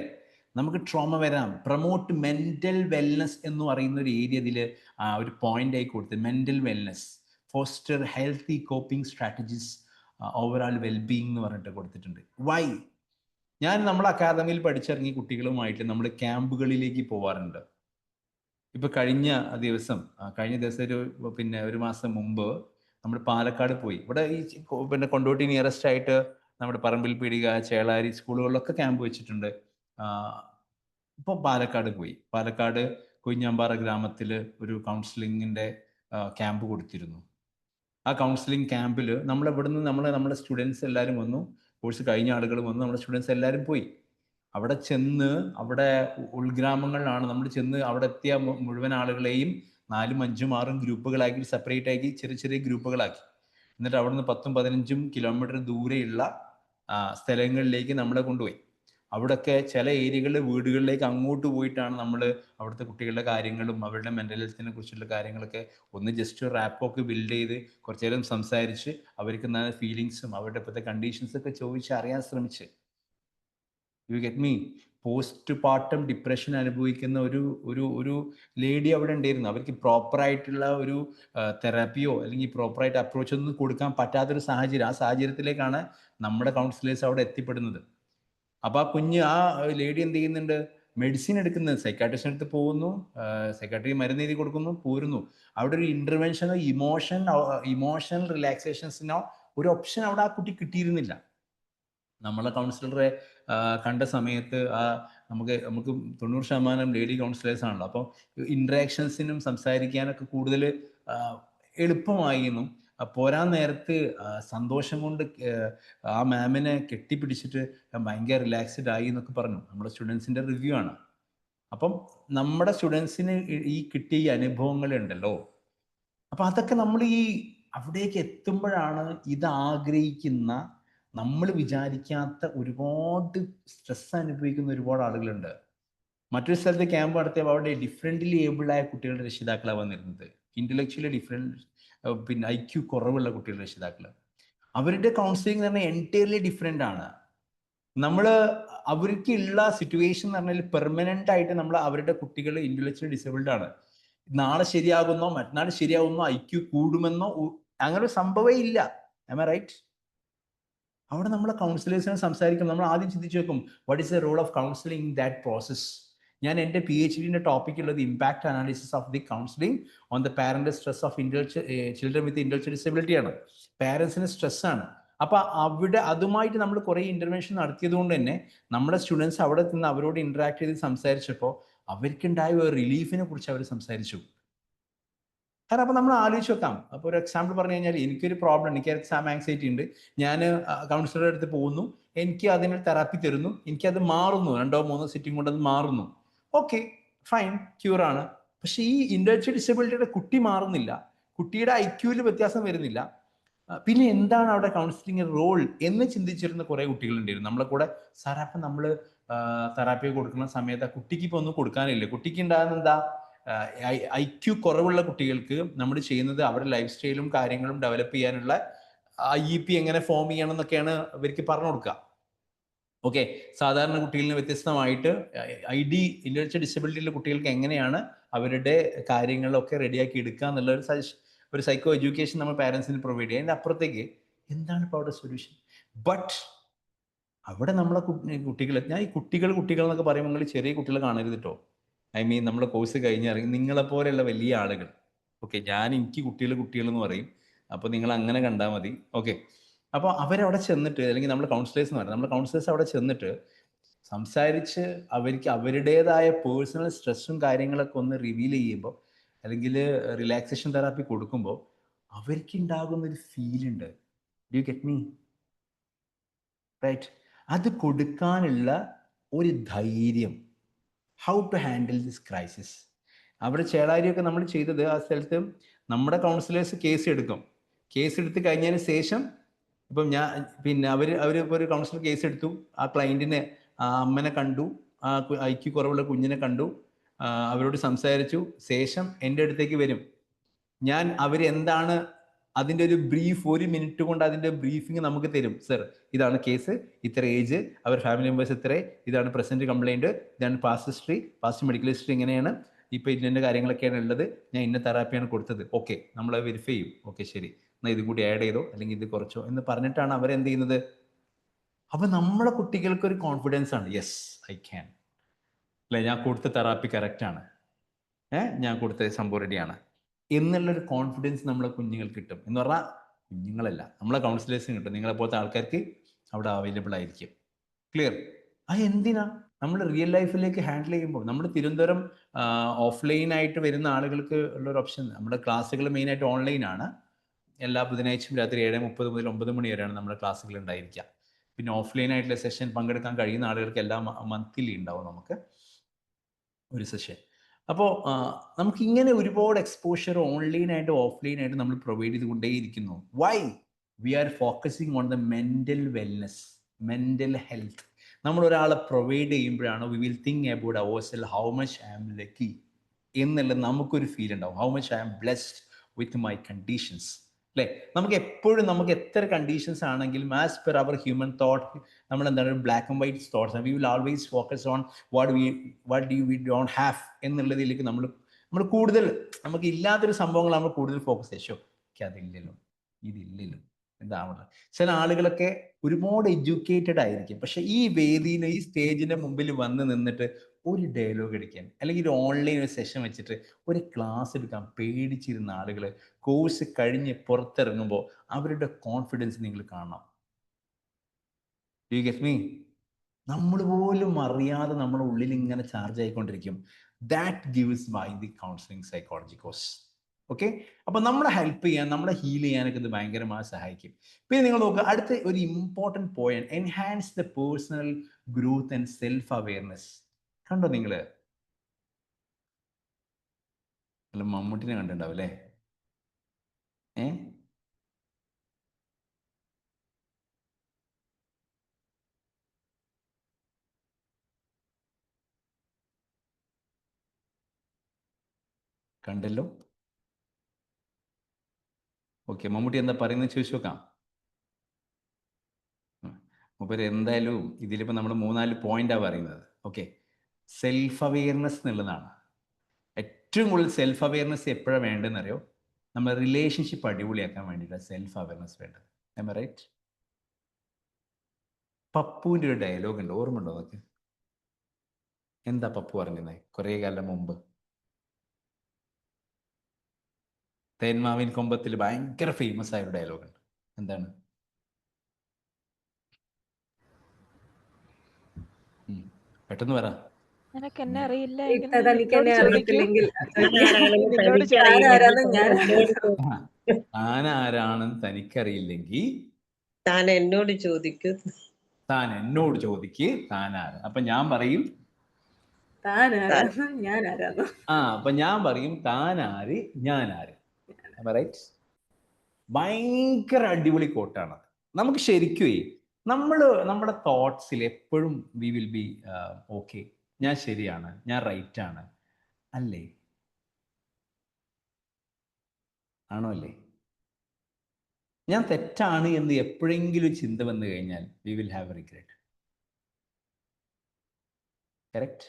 നമുക്ക് ട്രോമ വരാം. പ്രൊമോട്ട് മെൻ്റൽ വെൽനെസ് എന്ന് പറയുന്ന ഒരു ഏരിയ ഇതിൽ ഒരു പോയിന്റ് ആയി കൊടുത്ത്, mental wellness, foster healthy coping strategies, overall wellbeing എന്ന് പറഞ്ഞിട്ട് കൊടുത്തിട്ടുണ്ട്. വൈ? ഞാൻ നമ്മുടെ അക്കാദമിയിൽ പഠിച്ചിറങ്ങിയ കുട്ടികളുമായിട്ട് നമ്മൾ ക്യാമ്പുകളിലേക്ക് പോവാറുണ്ട്. ഇപ്പൊ കഴിഞ്ഞ ദിവസം ഒരു മാസം മുമ്പ് നമ്മൾ പാലക്കാട് പോയി. ഇവിടെ ഈ കൊണ്ടോട്ടി നിയറസ്റ്റ് ആയിട്ട് നമ്മുടെ പറമ്പിൽ പീടിക, ചേളാരി സ്കൂളുകളിലൊക്കെ ക്യാമ്പ് വെച്ചിട്ടുണ്ട്. ഇപ്പോൾ പാലക്കാട് പോയി. പാലക്കാട് കൊയ്ഞ്ഞാമ്പാറ ഗ്രാമത്തിൽ ഒരു കൗൺസിലിങ്ങിൻ്റെ ക്യാമ്പ് കൊടുത്തിരുന്നു. ആ കൗൺസിലിംഗ് ക്യാമ്പിൽ നമ്മുടെ സ്റ്റുഡൻസ് എല്ലാവരും വന്നു. കോഴ്സ് കഴിഞ്ഞ ആളുകൾ വന്നു, നമ്മുടെ സ്റ്റുഡൻസ് എല്ലാവരും പോയി. അവിടെ ചെന്ന്, അവിടെ ഉൾഗ്രാമങ്ങളിലാണ് നമ്മൾ ചെന്ന് അവിടെ എത്തിയ മുഴുവൻ ആളുകളെയും 4, 5, 6 ഗ്രൂപ്പുകളാക്കി, സെപ്പറേറ്റ് ആക്കി, ചെറിയ ചെറിയ ഗ്രൂപ്പുകളാക്കി. എന്നിട്ട് അവിടുന്ന് 10, 15 കിലോമീറ്റർ ദൂരെയുള്ള സ്ഥലങ്ങളിലേക്ക് നമ്മളെ കൊണ്ടുപോയി. അവിടെയൊക്കെ ചില ഏരിയകളിലെ വീടുകളിലേക്ക് അങ്ങോട്ട് പോയിട്ടാണ് നമ്മൾ അവിടുത്തെ കുട്ടികളുടെ കാര്യങ്ങളും അവരുടെ മെൻ്റൽ ഹെൽത്തിനെ കുറിച്ചുള്ള കാര്യങ്ങളൊക്കെ ഒന്ന് ജസ്റ്റ് റാപ്പൊക്കെ ബിൽഡ് ചെയ്ത് കുറച്ചു നേരം സംസാരിച്ച് അവർക്ക് ഫീലിങ്സും അവരുടെ ഇപ്പോഴത്തെ കണ്ടീഷൻസൊക്കെ ചോദിച്ച് അറിയാൻ ശ്രമിച്ച്. U get me? Post partum depression അനുഭവിക്കുന്ന ഒരു ലേഡി അവിടെ ഉണ്ടായിരുന്നു. അവർക്ക് പ്രോപ്പറായിട്ടുള്ള ഒരു തെറാപ്പിയോ അല്ലെങ്കിൽ പ്രോപ്പറായിട്ട് അപ്രോച്ച് ഒന്നും കൊടുക്കാൻ പറ്റാത്തൊരു സാഹചര്യം. ആ സാഹചര്യത്തിലേക്കാണ് നമ്മുടെ കൗൺസിലേഴ്സ് അവിടെ എത്തിപ്പെടുന്നത്. അപ്പോൾ ആ ലേഡി എന്ത് ചെയ്യുന്നുണ്ട്? മെഡിസിൻ എടുക്കുന്നത്, സൈക്കാട്രിസ്റ്റിൻ്റെ അടുത്ത് പോകുന്നു, സൈക്കാട്രി മരുന്ന് എഴുതി കൊടുക്കുന്നു, പോരുന്നു. അവിടെ ഒരു ഇൻ്റർവെൻഷനോ ഇമോഷണൽ റിലാക്സേഷൻസിനോ ഒരു ഓപ്ഷൻ അവിടെ ആ കുട്ടി കിട്ടിയിരുന്നില്ല. നമ്മളെ കൗൺസിലറെ കണ്ട സമയത്ത് നമുക്ക് 90% ലേഡി കൗൺസിലേഴ്സ് ആണല്ലോ. അപ്പോൾ ഇൻട്രാക്ഷൻസിനും സംസാരിക്കാനൊക്കെ കൂടുതൽ എളുപ്പമായിരുന്നു. പോരാൻ നേരത്ത് സന്തോഷം കൊണ്ട് ആ മാമിനെ കെട്ടിപ്പിടിച്ചിട്ട് ഭയങ്കര റിലാക്സ്ഡ് ആയി എന്നൊക്കെ പറഞ്ഞു. നമ്മുടെ സ്റ്റുഡൻസിൻ്റെ റിവ്യൂ ആണ്. അപ്പം നമ്മുടെ സ്റ്റുഡൻസിന് ഈ കിട്ടിയ അനുഭവങ്ങളുണ്ടല്ലോ, അപ്പം അതൊക്കെ നമ്മൾ അവിടേക്ക് എത്തുമ്പോഴാണ് ഇത് ആഗ്രഹിക്കുന്ന, നമ്മൾ വിചാരിക്കാത്ത ഒരുപാട് സ്ട്രെസ് അനുഭവിക്കുന്ന ഒരുപാട് ആളുകളുണ്ട്. മറ്റൊരു സ്ഥലത്ത് ക്യാമ്പ് നടത്തിയപ്പോൾ അവിടെ ഡിഫറെൻ്റ്ലി ഏബിൾഡായ കുട്ടികളുടെ രക്ഷിതാക്കളാണ് വന്നിരുന്നത്. ഇൻ്റലക്ച്വലി IQ കുറവുള്ള കുട്ടികളുടെ രക്ഷിതാക്കൾ. അവരുടെ കൗൺസിലിംഗ് എന്ന് പറഞ്ഞാൽ എൻറ്റയർലി ഡിഫറെൻ്റ് ആണ്. നമ്മൾ അവർക്കുള്ള സിറ്റുവേഷൻ എന്ന് പറഞ്ഞാൽ പെർമനൻ്റ് ആയിട്ട് നമ്മൾ അവരുടെ കുട്ടികൾ ഇൻ്റലക്ച്വലി ഡിസേബിൾഡ് ആണ്. നാളെ ശരിയാകുന്നോ മറ്റന്നാൾ ശരിയാകുന്നോ IQ കൂടുമെന്നോ അങ്ങനെ ഒരു സംഭവമേ ഇല്ല. Am I right? അവിടെ നമ്മൾ കൗൺസിലേഴ്സിനെ സംസാരിക്കും. നമ്മൾ ആദ്യം ചിന്തിച്ചു വെക്കും, what is the role of counselling in that process. ഞാൻ എൻ്റെ PhD ടോപ്പിക് ഉള്ളത് impact analysis of the counselling on the parent stress of children with intellectual disability ആണ്. പാരൻസിന് സ്ട്രെസ്സാണ്. അപ്പോൾ അവിടെ അതുമായിട്ട് നമ്മൾ കുറേ ഇൻ്റർവെൻഷൻ നടത്തിയത് കൊണ്ട് തന്നെ നമ്മുടെ സ്റ്റുഡൻസ് അവിടെ നിന്ന് അവരോട് ഇൻട്രാക്ട് ചെയ്ത് സംസാരിച്ചപ്പോൾ അവർക്കുണ്ടായ ഒരു റിലീഫിനെ കുറിച്ച് അവർ സംസാരിച്ചു. കാരണം അപ്പോൾ നമ്മൾ ആലോചിച്ച് വെക്കാം. അപ്പോൾ ഒരു എക്സാമ്പിൾ പറഞ്ഞു കഴിഞ്ഞാൽ, എനിക്കൊരു പ്രോബ്ലം, എനിക്ക് എക്സാം ആങ്സൈറ്റി ഉണ്ട്, ഞാൻ കൗൺസിലറുടെ അടുത്ത് പോകുന്നു, എനിക്ക് അതിന് തെറാപ്പി തരുന്നു, എനിക്കത് മാറുന്നു, 2-3 സിറ്റിംഗ് കൊണ്ട് അത് മാറുന്നു. ഓക്കെ, ഫൈൻ, ക്യൂറാണ്. പക്ഷെ ഈ ഇന്റലക്ച്വൽ ഡിസബിലിറ്റിയുടെ കുട്ടി മാറുന്നില്ല, കുട്ടിയുടെ IQയിൽ വ്യത്യാസം വരുന്നില്ല. പിന്നെ എന്താണ് അവിടെ കൗൺസിലിംഗ് റോൾ എന്ന് ചിന്തിച്ചിരുന്ന കുറേ കുട്ടികളുണ്ടായിരുന്നു നമ്മളെ കൂടെ. സാർ, അപ്പം നമ്മൾ തെറാപ്പി കൊടുക്കുന്ന സമയത്ത് ആ കുട്ടിക്ക് ഇപ്പോൾ ഒന്നും കൊടുക്കാനില്ല. കുട്ടിക്ക് ഉണ്ടാകുന്ന എന്താ? IQ കുറവുള്ള കുട്ടികൾക്ക് നമ്മൾ ചെയ്യുന്നത് അവരുടെ ലൈഫ് സ്റ്റൈലും കാര്യങ്ങളും ഡെവലപ്പ് ചെയ്യാനുള്ള IEP എങ്ങനെ ഫോം ചെയ്യണം എന്നൊക്കെയാണ് ഇവർക്ക് പറഞ്ഞു കൊടുക്കുക. ഓക്കെ, സാധാരണ കുട്ടികളിൽ നിന്ന് വ്യത്യസ്തമായിട്ട് ഇന്റലക്ച്വൽ ഡിസബിലിറ്റിയുള്ള കുട്ടികൾക്ക് എങ്ങനെയാണ് അവരുടെ കാര്യങ്ങളൊക്കെ റെഡിയാക്കി എടുക്കുക എന്നുള്ള ഒരു സൈക്കോ എഡ്യൂക്കേഷൻ നമ്മൾ പാരൻസിന് പ്രൊവൈഡ് ചെയ്യുക. അതിൻ്റെ അപ്പുറത്തേക്ക് എന്താണ് ഇപ്പോൾ അവിടെ സൊല്യൂഷൻ? ബട്ട് അവിടെ നമ്മളെ കുട്ടികൾ, ഞാൻ ഈ കുട്ടികൾ എന്നൊക്കെ പറയുമ്പോൾ നിങ്ങൾ ചെറിയ കുട്ടികളെ കാണരുത് കേട്ടോ. നമ്മുടെ കോഴ്സ് കഴിഞ്ഞിറങ്ങി നിങ്ങളെപ്പോലെയുള്ള വലിയ ആളുകൾ. ഓക്കെ, എനിക്ക് കുട്ടികൾ എന്ന് പറയും, അപ്പോൾ നിങ്ങൾ അങ്ങനെ കണ്ടാൽ മതി. ഓക്കെ, അപ്പോൾ അവരവിടെ ചെന്നിട്ട്, അല്ലെങ്കിൽ നമ്മൾ കൗൺസിലേഴ്സ് എന്ന് പറയുന്നത്, നമ്മൾ കൗൺസിലേഴ്സ് അവിടെ ചെന്നിട്ട് സംസാരിച്ച് അവർക്ക് അവരുടേതായ പേഴ്സണൽ സ്ട്രെസ്സും കാര്യങ്ങളൊക്കെ ഒന്ന് റിവീൽ ചെയ്യുമ്പോൾ, അല്ലെങ്കിൽ റിലാക്സേഷൻ തെറാപ്പി കൊടുക്കുമ്പോൾ അവർക്ക് ഉണ്ടാകുന്നൊരു ഫീലുണ്ട്. Do you get me? Right? അത് കൊടുക്കാനുള്ള ഒരു ധൈര്യം, how to handle this crisis. അവിടെ ചേളാരിയൊക്കെ നമ്മൾ ചെയ്തത്, ആ സ്ഥലത്ത് നമ്മുടെ കൗൺസിലേഴ്സ് കേസ് എടുത്ത് കഴിഞ്ഞതിന് ശേഷം, ഇപ്പം അവർ ഇപ്പോൾ ഒരു കൗൺസിലർ കേസ് എടുത്തു, ആ ക്ലയൻറ്റിനെ, ആ അമ്മനെ കണ്ടു, ആ IQ കുറവുള്ള കുഞ്ഞിനെ കണ്ടു, അവരോട് സംസാരിച്ചു, ശേഷം എൻ്റെ അടുത്തേക്ക് വരും. ഞാൻ അവരെന്താണ് അതിൻ്റെ ഒരു ബ്രീഫ് 1 മിനിറ്റ് കൊണ്ട് അതിൻ്റെ ബ്രീഫിങ് നമുക്ക് തരും. സർ, ഇതാണ് കേസ്, ഇത്ര ഏജ്, അവർ ഫാമിലി മെമ്പേഴ്സ് ഇത്ര, ഇതാണ് പ്രസന്റ് കംപ്ലൈൻറ്റ്, ഇതാണ് past history, past medical history ഇങ്ങനെയാണ്, ഇപ്പോൾ ഇതിൻ്റെ കാര്യങ്ങളൊക്കെയാണ് ഉള്ളത്, ഞാൻ ഇന്ന തെറാപ്പിയാണ് കൊടുത്തത്. ഓക്കെ, നമ്മൾ വെരിഫൈ ചെയ്യും. ഓക്കെ ശരി, എന്നാൽ ഇതും കൂടി ആഡ് ചെയ്തോ അല്ലെങ്കിൽ ഇത് കുറച്ചോ എന്ന് പറഞ്ഞിട്ടാണ് അവരെന്ത് ചെയ്യുന്നത്. അപ്പം നമ്മളെ കുട്ടികൾക്ക് ഒരു കോൺഫിഡൻസ് ആണ്, യെസ് ഐ ക്യാൻ, അല്ലെ, ഞാൻ കൊടുത്ത തെറാപ്പി കറക്റ്റാണ്, ഞാൻ കൊടുത്ത സംഭവം റെഡിയാണ് എന്നുള്ളൊരു കോൺഫിഡൻസ് നമ്മളെ കുഞ്ഞുങ്ങൾക്ക് കിട്ടും. എന്ന് പറഞ്ഞാൽ കുഞ്ഞുങ്ങളല്ല, നമ്മളെ കൗൺസിലേഴ്സിന് കിട്ടും. നിങ്ങളെപ്പോലത്തെ ആൾക്കാർക്ക് അവിടെ അവൈലബിൾ ആയിരിക്കും. ക്ലിയർ? എന്തിനാ നമ്മൾ റിയൽ ലൈഫിലേക്ക് ഹാൻഡിൽ ചെയ്യുമ്പോൾ നമ്മൾ തിരുവനന്തപുരം ഓഫ്ലൈനായിട്ട് വരുന്ന ആളുകൾക്ക് ഉള്ളൊരു ഓപ്ഷൻ, നമ്മുടെ ക്ലാസ്സുകൾ മെയിനായിട്ട് ഓൺലൈനാണ്. എല്ലാ ബുധനാഴ്ചയും രാത്രി 7:30 മുതൽ 9 മണി വരെയാണ് നമ്മുടെ ക്ലാസ്സുകൾ ഉണ്ടായിരിക്കുക. പിന്നെ ഓഫ്ലൈനായിട്ടുള്ള സെഷൻ പങ്കെടുക്കാൻ കഴിയുന്ന ആളുകൾക്ക് എല്ലാ മന്ത്ലി ഉണ്ടാവും നമുക്ക് ഒരു സെഷൻ. അപ്പോൾ നമുക്ക് ഇങ്ങനെ ഒരുപാട് എക്സ്പോഷർ ഓൺലൈനായിട്ട് ഓഫ്ലൈനായിട്ട് നമ്മൾ പ്രൊവൈഡ് ചെയ്തുകൊണ്ടേയിരിക്കുന്നു. Why? We are focusing on the mental wellness, mental health. നമ്മൾ ഒരാളെ പ്രൊവൈഡ് ചെയ്യുമ്പോഴാണ് we will think about our self, how much I am lucky എന്നുള്ളത് നമുക്കൊരു ഫീൽ ഉണ്ടാവും. How much I am blessed with my conditions, അല്ലേ? നമുക്ക് എപ്പോഴും നമുക്ക് എത്ര കണ്ടീഷൻസ് ആണെങ്കിലും as per our human thought, നമ്മൾ എന്താണ് black and white thoughts, we will always focus on what we don't have എന്നുള്ളതിലേക്ക് നമ്മൾ കൂടുതൽ, നമുക്ക് ഇല്ലാത്തൊരു സംഭവങ്ങൾ നമ്മൾ കൂടുതൽ ഫോക്കസ് ചെയ്യും. എനിക്ക് അതില്ലല്ലോ, ഇതില്ലല്ലോ, എന്താവണം. ചില ആളുകളൊക്കെ ഒരുപാട് എഡ്യൂക്കേറ്റഡ് ആയിരിക്കും, പക്ഷെ ഈ വേദിയിൽ ഈ സ്റ്റേജിന്റെ മുമ്പിൽ വന്ന് നിന്നിട്ട് ഒരു ഡയലോഗ് അടിക്കാൻ അല്ലെങ്കിൽ ഒരു ഓൺലൈൻ ഒരു സെഷൻ വെച്ചിട്ട് ഒരു ക്ലാസ് എടുക്കാൻ പേടിച്ചിരുന്ന ആളുകൾ കോഴ്സ് കഴിഞ്ഞ് പുറത്തിറങ്ങുമ്പോൾ അവരുടെ കോൺഫിഡൻസ് നിങ്ങൾ കാണണം. You get me? നമ്മൾ പോലും അറിയാതെ നമ്മുടെ ഉള്ളിൽ ഇങ്ങനെ ചാർജ് ആയിക്കൊണ്ടിരിക്കും. That gives by the counselling psychology course. Okay, അപ്പൊ നമ്മളെ ഹെൽപ്പ് ചെയ്യാൻ, നമ്മളെ ഹീൽ ചെയ്യാനൊക്കെ ഇത് ഭയങ്കരമായി സഹായിക്കും. പിന്നെ നിങ്ങൾ നോക്കുക, അടുത്ത ഒരു important point, enhance the personal growth and self awareness. കണ്ടോ നിങ്ങള്? അല്ല, മമ്മൂട്ടിനെ കണ്ടിട്ടുണ്ടാവും അല്ലേ? കണ്ടല്ലോ. ഓക്കെ, മമ്മൂട്ടി എന്താ പറയുന്നത് ചോദിച്ചു നോക്കാം. മൂപ്പര് എന്തായാലും ഇതിലിപ്പോൾ നമ്മൾ 3-4 പോയിന്റാണ് പറയുന്നത്. ഓക്കെ, സെൽഫ് അവെയർനെസ് എന്നുള്ളതാണ് ഏറ്റവും കൂടുതൽ. സെൽഫ് അവെയർനെസ് എപ്പോഴാണ് വേണ്ടതെന്ന് അറിയോ? നമ്മൾ റിലേഷൻഷിപ്പ് അടിപൊളിയാക്കാൻ വേണ്ടിയിട്ടാണ് സെൽഫ് അവെയർനെസ് വേണ്ടത്. I am right? പപ്പുവിൻ്റെ ഒരു ഡയലോഗ് ഉണ്ട്, ഓർമ്മ ഉണ്ടോ അതൊക്കെ? എന്താ പപ്പു പറഞ്ഞത് കുറേ കാലം മുമ്പ്? തേന്മാവിൻ കൊമ്പത്തിൽ ഭയങ്കര ഫേമസ് ആയ ഒരു ഡയലോഗ് ഉണ്ട്. എന്താണ്? പെട്ടെന്ന് പറ. നിനക്ക് എന്നെ അറിയില്ല താൻ ആരാണെന്ന് തനിക്കറിയില്ലെങ്കിൽ താൻ എന്നോട് ചോദിക്കൂ, താൻ എന്നോട് ചോദിക്ക് താൻ ആര്. അപ്പൊ ഞാൻ പറയും അപ്പൊ ഞാൻ പറയും താൻ ആര് ഞാൻ ആര്. റൈറ്റ്? ഭയങ്കര അടിപൊളി കോട്ടാണ്. നമുക്ക് ശരിക്കും നമ്മുടെ തോട്ട്സിൽ എപ്പോഴും വി വിൽ ബി ഓക്കെ, ഞാൻ ശരിയാണ്, ഞാൻ റൈറ്റ് ആണ്, അല്ലേ? ആണോ അല്ലേ? ഞാൻ തെറ്റാണ് എന്ന് എപ്പോഴെങ്കിലും ചിന്ത വന്നു കഴിഞ്ഞാൽ we will have A regret. Correct?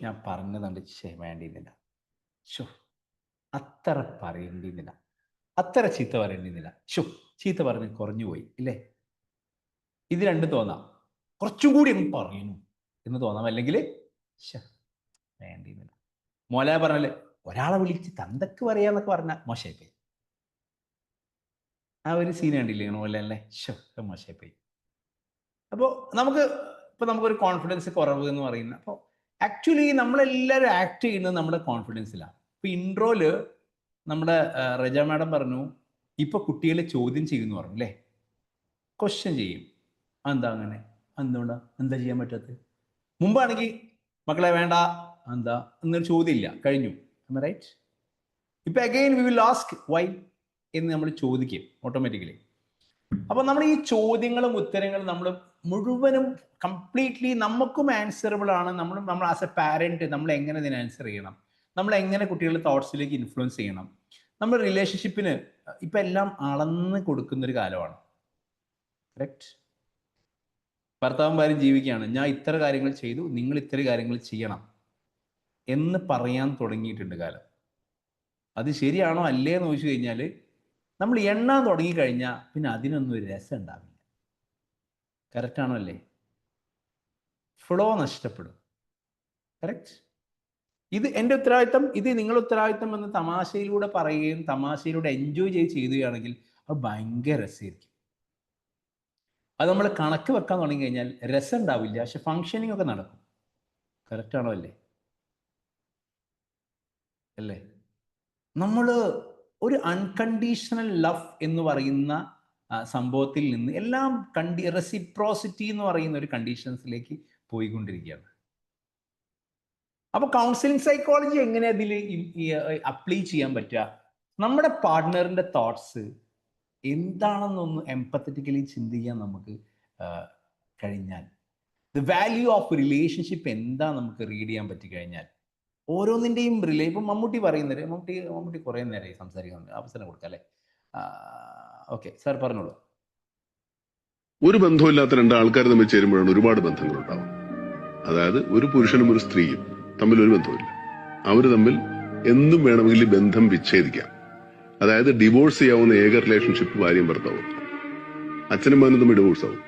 ഞാൻ പറഞ്ഞതുകൊണ്ട് വേണ്ടിയിരുന്നില്ല, അത്ര പറയേണ്ടിയിരുന്നില്ല, അത്ര ചീത്ത പറയേണ്ടിയിരുന്നില്ല, ചീത്ത പറഞ്ഞ് കുറഞ്ഞു പോയി ഇല്ലേ? ഇത് രണ്ടും തോന്നാം. കുറച്ചും കൂടി അങ്ങ് പറയുന്നു എന്ന് തോന്നാം, അല്ലെങ്കിൽ വേണ്ടിയിരുന്നില്ല. മോല പറഞ്ഞാല് ഒരാളെ വിളിച്ച് തന്തക്ക് പറയാന്നൊക്കെ പറഞ്ഞാൽ മോശമായിപ്പോയി. ആ ഒരു സീൻ കണ്ടില്ലേ മോലല്ലേ? മോശമായിപ്പോയി. അപ്പോൾ നമുക്കൊരു കോൺഫിഡൻസ് കുറവ് എന്ന് പറയുന്നത്, അപ്പോൾ ആക്ച്വലി നമ്മളെല്ലാവരും ആക്ട് ചെയ്യുന്നത് നമ്മുടെ കോൺഫിഡൻസിലാണ്. ഇപ്പോൾ ഇൻട്രോയില് നമ്മുടെ റജ മാഡം പറഞ്ഞു, ഇപ്പൊ കുട്ടികളെ ചോദ്യം ചെയ്യുന്നു പറഞ്ഞു അല്ലേ? ക്വസ്റ്റ്യൻ ചെയ്യും. എന്താ അങ്ങനെ? എന്തുകൊണ്ടാ? എന്താ ചെയ്യാൻ പറ്റാത്തത്? മുമ്പാണെങ്കിൽ മക്കളെ വേണ്ട എന്താ എന്നൊരു ചോദ്യം ഇല്ല, കഴിഞ്ഞു. റൈറ്റ്? ഇപ്പൊ again we will ask Y എന്ന് നമ്മൾ ചോദിക്കും ഓട്ടോമാറ്റിക്കലി. അപ്പൊ നമ്മൾ ഈ ചോദ്യങ്ങളും ഉത്തരങ്ങളും നമ്മൾ മുഴുവനും കംപ്ലീറ്റ്ലി നമുക്കും ആൻസറബിൾ ആണ്. നമ്മൾ ആസ് എ പാരന്റ് നമ്മൾ എങ്ങനെ ഇതിന് ആൻസർ ചെയ്യണം, നമ്മൾ എങ്ങനെ കുട്ടികളുടെ തോട്ട്സിലേക്ക് ഇൻഫ്ലുവൻസ് ചെയ്യണം, നമ്മൾ റിലേഷൻഷിപ്പിന് ഇപ്പം എല്ലാം അളന്ന് കൊടുക്കുന്നൊരു കാലമാണ്. കറക്റ്റ്. ഭർത്താവും ഭാര്യയും ജീവിക്കുകയാണ്. ഞാൻ ഇത്ര കാര്യങ്ങൾ ചെയ്തു, നിങ്ങൾ ഇത്ര കാര്യങ്ങൾ ചെയ്യണം എന്ന് പറയാൻ തുടങ്ങിയിട്ടുണ്ട് കാലം. അത് ശരിയാണോ അല്ലേ എന്ന് ചോദിച്ചു കഴിഞ്ഞാൽ നമ്മൾ എണ്ണാൻ തുടങ്ങിക്കഴിഞ്ഞാൽ പിന്നെ അതിനൊന്നും ഒരു രസം ഉണ്ടാവില്ല. കറക്റ്റാണോ അല്ലേ? ഫ്ലോ നഷ്ടപ്പെടും. കറക്റ്റ്. ഇത് എൻ്റെ ഉത്തരവാദിത്തം, ഇത് നിങ്ങളുടെ ഉത്തരവാദിത്തം എന്ന് തമാശയിലൂടെ പറയുകയും തമാശയിലൂടെ എൻജോയ് ചെയ്യുകയാണെങ്കിൽ അത് ഭയങ്കര രസമായിരിക്കും. അത് നമ്മൾ കണക്ക് വെക്കാൻ തുടങ്ങി കഴിഞ്ഞാൽ രസം ഉണ്ടാവില്ല, പക്ഷെ ഫങ്ഷനിങ് ഒക്കെ നടക്കും. കറക്റ്റാണോ അല്ലേ? അല്ലേ? നമ്മൾ ഒരു അൺകണ്ടീഷണൽ ലവ് എന്ന് പറയുന്ന സംഭവത്തിൽ നിന്ന് എല്ലാം റെസിപ്രോസിറ്റി എന്ന് പറയുന്ന ഒരു കണ്ടീഷൻസിലേക്ക് പോയിക്കൊണ്ടിരിക്കുകയാണ്. അപ്പോൾ കൗൺസിലിംഗ് സൈക്കോളജി എങ്ങനെ അതിൽ അപ്ലൈ ചെയ്യാൻ പറ്റുക? നമ്മുടെ പാർട്ട്ണറിൻ്റെ തോട്ട്സ് എന്താണെന്നൊന്ന് എംപത്തറ്റിക്കലി ചിന്തിക്കാൻ നമുക്ക് കഴിഞ്ഞാൽ, ദ വാല്യൂ ഓഫ് റിലേഷൻഷിപ്പ് എന്താ നമുക്ക് റീഡ് ചെയ്യാൻ പറ്റിക്കഴിഞ്ഞാൽ ഓരോന്നിൻ്റെയും ഇപ്പം മമ്മൂട്ടി പറയുന്നത്, മമ്മൂട്ടി കുറേ നേരമായി സംസാരിക്കുന്നുണ്ട്, അവസരം കൊടുക്കാം അല്ലേ? ഓക്കെ സാർ പറഞ്ഞോളൂ. ഒരു ബന്ധമില്ലാത്ത രണ്ടാൾക്കാർ തമ്മിൽ ചേരുമ്പോഴാണ് ഒരുപാട് ബന്ധങ്ങൾ ഉണ്ടാവും. അതായത് ഒരു പുരുഷനും ഒരു സ്ത്രീയും തമ്മിൽ ഒരു ബന്ധമില്ല, അവർ തമ്മിൽ എന്തും വേണമെങ്കിൽ ബന്ധം വിച്ഛേദിക്കാം. അതായത് ഡിവോഴ്സ് ചെയ്യാവുന്ന ഏക റിലേഷൻഷിപ്പ് ഭാര്യയും ഭർത്താവും. അച്ഛനും മകനും തമ്മിൽ ഡിവോഴ്സ് ആവും,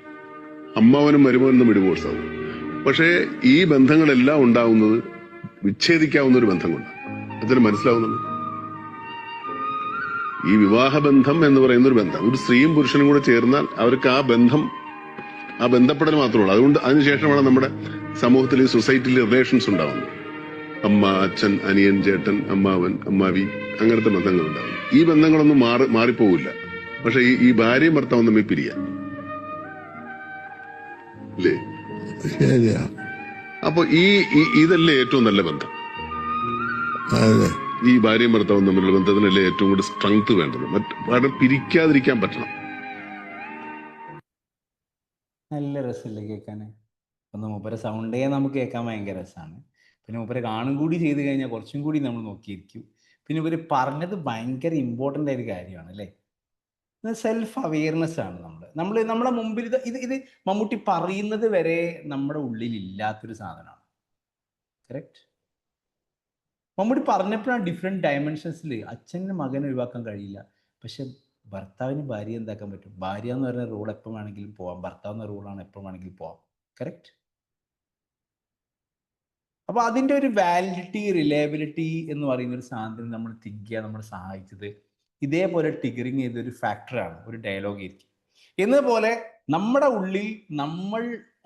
അമ്മാവനും മരുമകനും തമ്മിൽ ഡിവോഴ്സ് ആവും. പക്ഷേ ഈ ബന്ധങ്ങളെല്ലാം ഉണ്ടാവുന്നത് വിച്ഛേദിക്കാവുന്ന ഒരു ബന്ധം കൊണ്ട്. അതിന് മനസ്സിലാവുന്നത് ഈ വിവാഹബന്ധം എന്ന് പറയുന്ന ഒരു ബന്ധം, ഒരു സ്ത്രീയും പുരുഷനും കൂടെ ചേർന്നാൽ അവർക്ക് ആ ബന്ധപ്പെടൽ മാത്രമേ ഉള്ളൂ. അതുകൊണ്ട് അതിനുശേഷമാണ് നമ്മുടെ സമൂഹത്തിൽ സൊസൈറ്റിയിൽ റിലേഷൻസ് ഉണ്ടാവുന്നത്. അമ്മ, അച്ഛൻ, അനിയൻ, ചേട്ടൻ, അമ്മാവൻ, അമ്മാവി, അങ്ങനത്തെ ബന്ധങ്ങൾ ഉണ്ടാവും. ഈ ബന്ധങ്ങളൊന്നും മാറിപ്പോവില്ല. പക്ഷെ ഈ ഭാര്യയും ഭർത്താവും തമ്മിൽ പിരിയാ അല്ലേ? അപ്പൊ ഇതല്ലേ ഏറ്റവും നല്ല ബന്ധം? ഈ ഭാര്യയും ഭർത്താവും തമ്മിലുള്ള ബന്ധത്തിനല്ലേ ഏറ്റവും കൂടുതൽ സ്ട്രെങ്ത് വേണ്ടത്. മറ്റു പിരിക്കാതിരിക്കാൻ പറ്റണം. നല്ല രസമില്ലേ കേൾക്കാൻ? ഒന്ന് മൂപ്പരെ സൗണ്ടേ നമുക്ക് കേൾക്കാൻ ഭയങ്കര രസമാണ്. പിന്നെ മൂപ്പരെ കാണും കൂടി ചെയ്ത് കഴിഞ്ഞാൽ കുറച്ചും കൂടി നമ്മൾ നോക്കിയിരിക്കും. പിന്നെ ഇവർ പറഞ്ഞത് ഭയങ്കര ഇമ്പോർട്ടൻ്റ് ആയ ഒരു കാര്യമാണ് അല്ലേ? സെൽഫ് അവെയർനെസ് ആണ്. നമ്മുടെ മുമ്പിൽ ഇത് മമ്മൂട്ടി പറയുന്നത് വരെ നമ്മുടെ ഉള്ളിൽ ഇല്ലാത്തൊരു സാധനമാണ്. കറക്റ്റ്. മമ്മൂട്ടി പറഞ്ഞപ്പോഴാണ് ഡിഫറെൻറ്റ് ഡയമെൻഷൻസിൽ അച്ഛന് മകനെ ഒഴിവാക്കാൻ കഴിയില്ല, പക്ഷെ ഭർത്താവിന് ഭാര്യ എന്താക്കാൻ പറ്റും? ഭാര്യ എന്ന് പറയുന്ന റൂൾ എപ്പോൾ വേണമെങ്കിലും പോവാം, ഭർത്താവ് എന്ന റൂളാണ് എപ്പോൾ വേണമെങ്കിലും പോവാം. കറക്റ്റ്. അപ്പോൾ അതിൻ്റെ ഒരു വാലിഡിറ്റി, റിലയബിലിറ്റി എന്ന് പറയുന്ന ഒരു സാധനം നമ്മൾ തിങ്ക് ചെയ്യാൻ നമ്മളെ സഹായിച്ചത് ഇതേപോലെ ടിഗറിങ് ചെയ്തൊരു ഫാക്ടറാണ്, ഒരു ഡയലോഗ് ആയിരിക്കും. എന്നതുപോലെ നമ്മുടെ ഉള്ളിൽ നമ്മൾ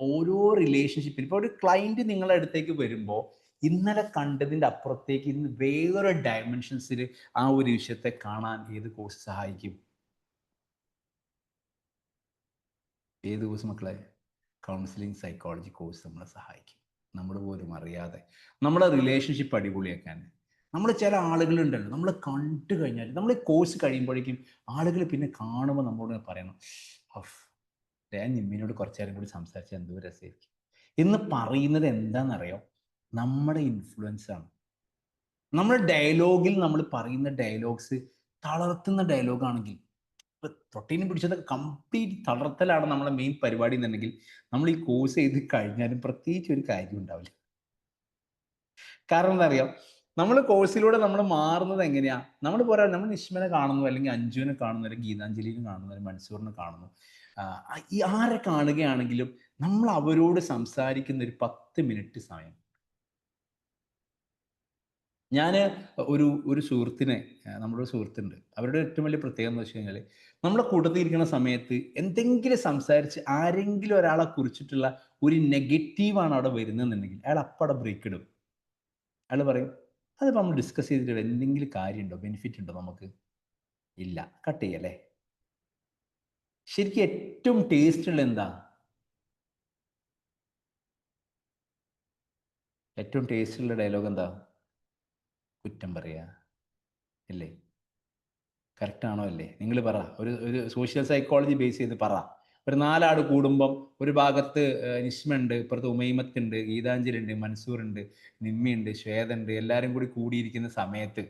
ഓരോ റിലേഷൻഷിപ്പിൽ, ഇപ്പോൾ ഒരു ക്ലയൻറ്റ് നിങ്ങളുടെ അടുത്തേക്ക് വരുമ്പോൾ ഇന്നലെ കണ്ടതിൻ്റെ അപ്പുറത്തേക്ക് ഇന്ന് വേറൊരു ഡയമെൻഷൻസിൽ ആ ഒരു വിഷയത്തെ കാണാൻ ഏത് കോഴ്സ് സഹായിക്കും? ഏത് കോഴ്സ് മക്കളെ? കൗൺസിലിംഗ് സൈക്കോളജി കോഴ്സ് നമ്മളെ സഹായിക്കും. നമ്മൾ പോലും അറിയാതെ നമ്മളെ റിലേഷൻഷിപ്പ് അടിപൊളിയാക്കാൻ. നമ്മൾ ചില ആളുകളുണ്ടല്ലോ, നമ്മൾ കണ്ടു കഴിഞ്ഞാൽ നമ്മൾ കോഴ്സ് കഴിയുമ്പോഴേക്കും ആളുകൾ പിന്നെ കാണുമ്പോൾ നമ്മളോട് പറയണം, ഞാൻ നിമ്മിനോട് കുറച്ചു നേരം കൂടി സംസാരിച്ചാൽ എന്തോ രസമായിരിക്കും എന്ന് പറയുന്നത് എന്താണെന്നറിയോ? നമ്മുടെ ഇൻഫ്ലുവൻസ് ആണ്. നമ്മുടെ ഡയലോഗിൽ നമ്മൾ പറയുന്ന ഡയലോഗ്സ് തളർത്തുന്ന ഡയലോഗാണെങ്കിൽ, ഇപ്പം തൊട്ടീനും പിടിച്ചതൊക്കെ കംപ്ലീറ്റ് തളർത്തലാണ് നമ്മളെ മെയിൻ പരിപാടി എന്നുണ്ടെങ്കിൽ നമ്മൾ ഈ കോഴ്സ് ചെയ്ത് കഴിഞ്ഞാലും പ്രത്യേകിച്ച് ഒരു കാര്യം ഉണ്ടാവില്ല. കാരണം എന്താ അറിയാം? നമ്മൾ കോഴ്സിലൂടെ നമ്മൾ മാറുന്നത് എങ്ങനെയാ? നമ്മൾ പറയാം, നമ്മൾ നിഷ്മനെ കാണുന്നു, അല്ലെങ്കിൽ അഞ്ജുവിനെ കാണുന്നു, അല്ലെങ്കിൽ ഗീതാഞ്ജലിനെ കാണുന്നു, അല്ലെങ്കിൽ മൻസൂറിനെ കാണുന്നു, ആരെ കാണുകയാണെങ്കിലും നമ്മൾ അവരോട് സംസാരിക്കുന്ന ഒരു 10 മിനിറ്റ് സമയം. ഞാൻ ഒരു സുഹൃത്തിനെ, നമ്മുടെ ഒരു സുഹൃത്തുണ്ട്, അവരുടെ ഏറ്റവും വലിയ പ്രത്യേകത എന്ന് വെച്ച് കഴിഞ്ഞാൽ നമ്മുടെ കൂട്ടത്തിൽ ഇരിക്കുന്ന സമയത്ത് എന്തെങ്കിലും സംസാരിച്ച് ആരെങ്കിലും ഒരാളെ കുറിച്ചിട്ടുള്ള ഒരു നെഗറ്റീവാണ് അവിടെ വരുന്നതെന്നുണ്ടെങ്കിൽ അയാൾ അപ്പം അവിടെ ബ്രേക്ക് ഇടും. അയാൾ പറയും, അതിപ്പോൾ നമ്മൾ ഡിസ്കസ് ചെയ്തിട്ട് എന്തെങ്കിലും കാര്യമുണ്ടോ, ബെനിഫിറ്റ് ഉണ്ടോ? നമുക്ക് ഇല്ല, കട്ട് ചെയ്യല്ലേ. ശരിക്കും ഏറ്റവും ടേസ്റ്റ് ഉള്ള എന്താ? ഏറ്റവും ടേസ്റ്റ് ഉള്ള ഡയലോഗ് എന്താ? കുറ്റം പറയുക അല്ലേ? കറക്റ്റാണോ അല്ലേ? നിങ്ങൾ പറ. ഒരു സോഷ്യൽ സൈക്കോളജി ബേസ് ചെയ്ത് പറ. ഒരു 4 ആൾ കൂടുമ്പം ഒരു ഭാഗത്ത് നിഷ്മയുണ്ട്, ഇപ്പുറത്ത് ഉമൈമത്തുണ്ട്, ഗീതാഞ്ജലി ഉണ്ട്, മൻസൂറുണ്ട്, നിമ്മിയുണ്ട്, ശ്വേതുണ്ട്, എല്ലാവരും കൂടി കൂടിയിരിക്കുന്ന സമയത്ത്